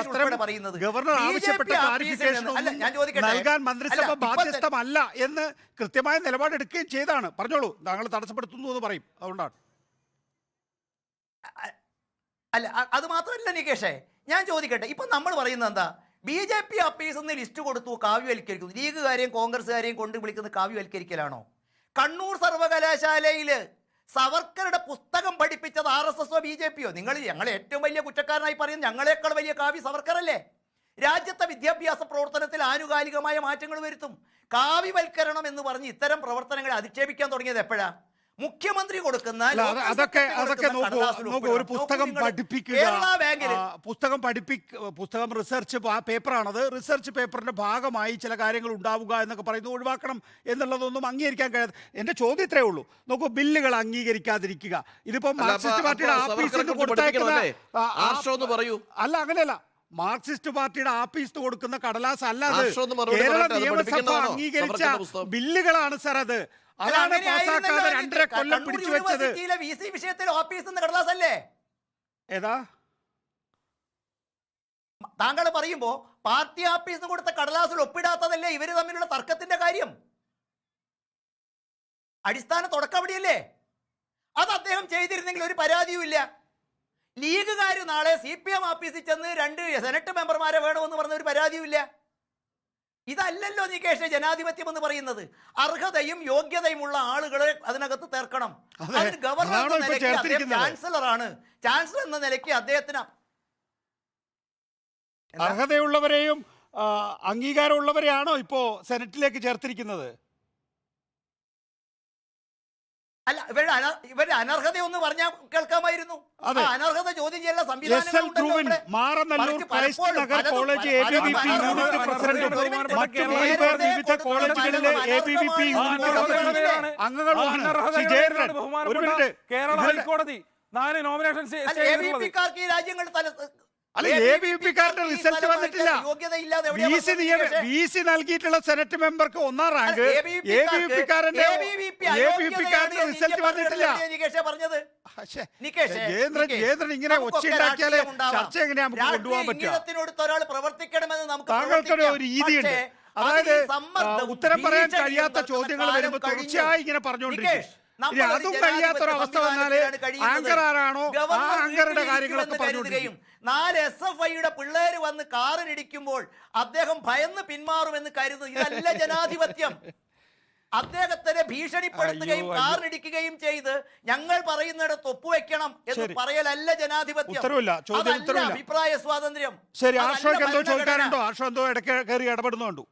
ഗവർണർ ആവശ്യപ്പെട്ട ക്ലാരിഫിക്കേഷൻ നൽകാൻ മന്ത്രിസഭ ബാധ്യസ്ഥമല്ല എന്ന് കൃത്യമായ നിലപാടെടുക്കുകയും ചെയ്താണ്. പറഞ്ഞോളൂ, താങ്കൾ തടസ്സപ്പെടുത്തുന്നു എന്ന് പറയും. അതുകൊണ്ടാണ്. അല്ല, അത് മാത്രമല്ല നികേഷേ, ഞാൻ ചോദിക്കട്ടെ, ഇപ്പൊ നമ്മൾ പറയുന്നത് എന്താ? BJP ആഫീസിൽ നിന്ന് ലിസ്റ്റ് കൊടുത്തു, കാവ്യവൽക്കരിക്കുന്നു. ലീഗുകാരെയും കോൺഗ്രസ്സുകാരെയും കൊണ്ട് വിളിക്കുന്ന കാവ്യവൽക്കരിക്കലാണോ? കണ്ണൂർ സർവകലാശാലയിൽ സവർക്കറുടെ പുസ്തകം പഠിപ്പിച്ചത് RSSO BJPയോ? ഞങ്ങൾ ഏറ്റവും വലിയ കുറ്റക്കാരനായി പറയുന്നത് ഞങ്ങളെക്കാൾ വലിയ കാവ്യ സവർക്കറല്ലേ? രാജ്യത്തെ വിദ്യാഭ്യാസ പ്രവർത്തനത്തിൽ ആനുകാലികമായ മാറ്റങ്ങൾ വരുത്തും. കാവ്യവൽക്കരണം എന്ന് പറഞ്ഞ് ഇത്തരം പ്രവർത്തനങ്ങളെ അധിക്ഷേപിക്കാൻ തുടങ്ങിയത് എപ്പോഴാ? മുഖ്യമന്ത്രി കൊടുക്കുന്ന അല്ല, ലോക്കൽ അതൊക്കെ സെക്രട്ടറി അതൊക്കെ കൊടുക്കുന്ന കടലാസിൽ നോക്കൂ ഒരു ഒപ്പിടണം. പുസ്തകം നോക്കൂ നിങ്ങൾ, പഠിപ്പിക്കുക കേരള ബാങ്കില് പുസ്തകം റിസർച്ച് പേപ്പറാണത്. റിസർച്ച് പേപ്പറിന്റെ ഭാഗമായി ചില കാര്യങ്ങൾ ഉണ്ടാവുക എന്നൊക്കെ പറയുന്നത് ഒഴിവാക്കണം എന്നുള്ളതൊന്നും അംഗീകരിക്കാൻ കഴിയാതെ. എന്റെ ചോദ്യം ഇത്രയേ ഉള്ളൂ. നോക്കൂ, ബില്ലുകൾ അംഗീകരിക്കാതിരിക്കുക, ഇതിപ്പോ മാർക്സിസ്റ്റ് പാർട്ടിയുടെ ആഫീസിൽ നിന്ന് കൊടുത്തേക്കുന്ന പറയൂ. അല്ല, അങ്ങനെയല്ല, മാർക്സിസ്റ്റ് പാർട്ടിയുടെ ആഫീസിൽ കൊടുക്കുന്ന കടലാസ് അല്ല അത്. ആർഷോന്ന് മറുപടി കേരള പറയട്ടെ, അത് നിയമസഭ പഠിപ്പിക്കുന്നതാണോ? അംഗീകരിച്ച സവർക്കറിന്റെ പുസ്തകം. ബില്ലുകളാണ് സാർ അത്. അതാണ് പാസ്സാക്കാതെ 2.5 കൊല്ലം പിടിച്ചു വെച്ചത്. VC വിഷയത്തിൽ ഓഫീസിൽ നിന്ന് കടലാസല്ലേ ഏതാ താങ്കൾ പറയുമ്പോ പാർട്ടി ആഫീസിന് കൊടുത്ത കടലാസിൽ ഒപ്പിടാത്തതല്ലേ ഇവര് തമ്മിലുള്ള തർക്കത്തിന്റെ കാര്യം? അടിസ്ഥാന തുടക്കം അവിടെയല്ലേ? അത് അദ്ദേഹം ചെയ്തിരുന്നെങ്കിൽ ഒരു പരാതിയുമില്ല. ലീഗുകാർ നാളെ CPM ആഫീസിൽ ചെന്ന് 2 സെനറ്റ് മെമ്പർമാരെ വേണമെന്ന് പറഞ്ഞ ഒരു പരാതിയുമില്ല. ഇതല്ലല്ലോ നികേഷ് ജനാധിപത്യം എന്ന് പറയുന്നത്. അർഹതയും യോഗ്യതയുമുള്ള ആളുകളെ അതിനകത്ത് ചേർക്കണം. അതിന് ഗവർണർ എന്ന നിലയ്ക്ക് അദ്ദേഹം ചാൻസലറാണ്. ചാൻസലർ എന്ന നിലയ്ക്ക് അദ്ദേഹത്തിന് അർഹതയുള്ളവരെയും അംഗീകാരമുള്ളവരെയാണോ ഇപ്പോ സെനറ്റിലേക്ക് ചേർത്തിരിക്കുന്നത്? അല്ല, ഇവരുടെ അനർഹത ഒന്ന് പറഞ്ഞാൽ കേൾക്കാമായിരുന്നു. അനർഹത ചോദ്യം ചെയ്യാനുള്ള കേരള ഹൈക്കോടതി 4 നോമിനേഷൻ ഈ രാജ്യങ്ങൾ അല്ല, ABVP-കാരുടെ റിസൾട്ട് വന്നിട്ടില്ല. VC നൽകിയിട്ടുള്ള സെനറ്റ് മെമ്പർക്ക് 1ാം റാങ്ക്. ABVP-കാരന്റെ റിസൾട്ട് വന്നിട്ടില്ല. ജയേന്ദ്രൻ ഇങ്ങനെ ഒച്ചയുണ്ടാക്കിയാലേ ചർച്ച എങ്ങനെയാ നമുക്ക് കൊണ്ടുപോകാൻ പറ്റുക? താങ്കൾക്കൊരു രീതിയുണ്ട്, അതായത് ഉത്തരം പറയാൻ കഴിയാത്ത ചോദ്യങ്ങൾ വരുമ്പോൾ തുടർച്ചയായി ഇങ്ങനെ പറഞ്ഞുകൊണ്ടിരിക്കും. അതും കഴിയാത്തൊരവസ്ഥ വന്നാല് ആങ്കർ ആരാണോ ആ ആങ്കറുടെ കാര്യങ്ങളൊക്കെ പറഞ്ഞുകൊണ്ടിരിക്കും. 4 SFIയുടെ പിള്ളേര് വന്ന് കാറിനിടിക്കുമ്പോൾ അദ്ദേഹം ഭയന്ന് പിന്മാറുമെന്ന് കരുതുന്നു. ഇതല്ല ജനാധിപത്യം. അദ്ദേഹത്തിനെ ഭീഷണിപ്പെടുത്തുകയും കാറിനിടിക്കുകയും ചെയ്ത് ഞങ്ങൾ പറയുന്നിടത്ത് ഒപ്പുവെക്കണം എന്ന് പറയലല്ല ജനാധിപത്യം. അതല്ല അഭിപ്രായ സ്വാതന്ത്ര്യം. ശരി, ആർഷോയ്ക്ക് എന്തോ ചോദിക്കാനുണ്ടോ? ആർഷോ എന്തോ ഇടയ്ക്ക് കയറി ഇടപെടുന്നുണ്ടോ?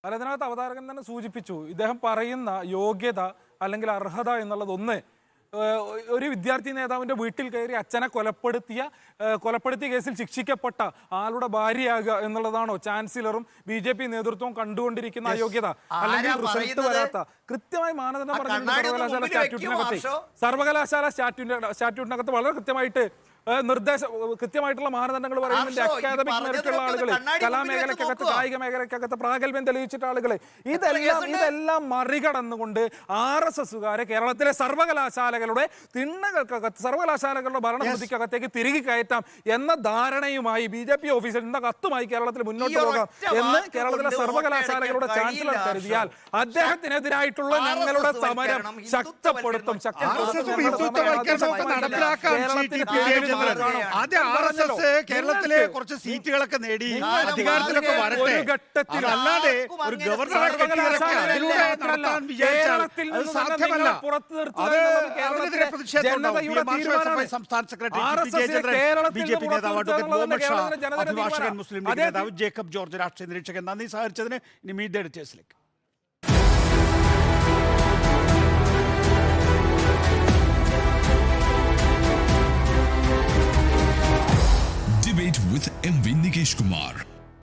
അല്ല, ഇതിനകത്ത് അവതാരകൻ തന്നെ സൂചിപ്പിച്ചു, ഇദ്ദേഹം പറയുന്ന യോഗ്യത അല്ലെങ്കിൽ അർഹത എന്നുള്ളത് ഒന്ന്, ഒരു വിദ്യാർത്ഥി നേതാവിന്റെ വീട്ടിൽ കയറി അച്ഛനെ കൊലപ്പെടുത്തിയ കേസിൽ ശിക്ഷിക്കപ്പെട്ട ആളുടെ ഭാര്യയാകുക എന്നുള്ളതാണോ ചാൻസലറും BJP നേതൃത്വവും കണ്ടുകൊണ്ടിരിക്കുന്ന അയോഗ്യത? അല്ലെങ്കിൽ റിസൾട്ട് വരാത്ത കൃത്യമായി മാനദണ്ഡം പറഞ്ഞിട്ടുണ്ട് സർവകലാശാല സ്റ്റാറ്റ്യൂട്ടിനകത്ത് വളരെ കൃത്യമായിട്ട് കൃത്യമായിട്ടുള്ള മാനദണ്ഡങ്ങൾ പറയുന്നുണ്ട്. അക്കാദമിക് മെറിറ്റുള്ള ആളുകളെ, കലാമേഖലക്കകത്ത് കായിക മേഖലക്കകത്ത് പ്രാഗൽഭ്യം തെളിയിച്ചിട്ട ആളുകളെ, ഇതെല്ലാം മറികടന്നുകൊണ്ട് RSSകാരെ കേരളത്തിലെ സർവകലാശാലകളുടെ തിണ്ണകൾക്കകത്ത്, സർവകലാശാലകളുടെ ഭരണസമിതിക്കകത്തേക്ക് തിരികെ കയറ്റാം എന്ന ധാരണയുമായി BJP ഓഫീസിൽ ഇന്ന കത്തുമായി കേരളത്തിൽ മുന്നോട്ട് പോകാം എന്ന് കേരളത്തിലെ സർവകലാശാലകളുടെ ചാൻസലർ കരുതിയാൽ അദ്ദേഹത്തിനെതിരായിട്ടുള്ള ഞങ്ങളുടെ സമരം ശക്തപ്പെടുത്തും. ആദ്യം RSS കേരളത്തിലെ കുറച്ച് സീറ്റുകളൊക്കെ നേടി അധികാരത്തിലൊക്കെ വരട്ടെ, അല്ലാതെ ഒരു ഗവർണറെ നടത്താൻ വിചാരിച്ചാൽ അത് സാധ്യമല്ല. അതിനെതിരെ പ്രതിഷേധം സംസ്ഥാന സെക്രട്ടറി BJP നേതാവ് അഡ്വക്കേറ്റ് മുഹമ്മദ് ഷാ, അഭിഭാഷകൻ മുസ്ലിം ലീഗ് നേതാവ് ജേക്കബ് ജോർജ്, രാഷ്ട്രീയ നിരീക്ഷകൻ. നന്ദി സഹകരിച്ചതിന്. ഇനി മീറ്റ് ദ എഡിറ്റേഴ്സിലേക്ക്. Debate with MV Nikesh Kumar.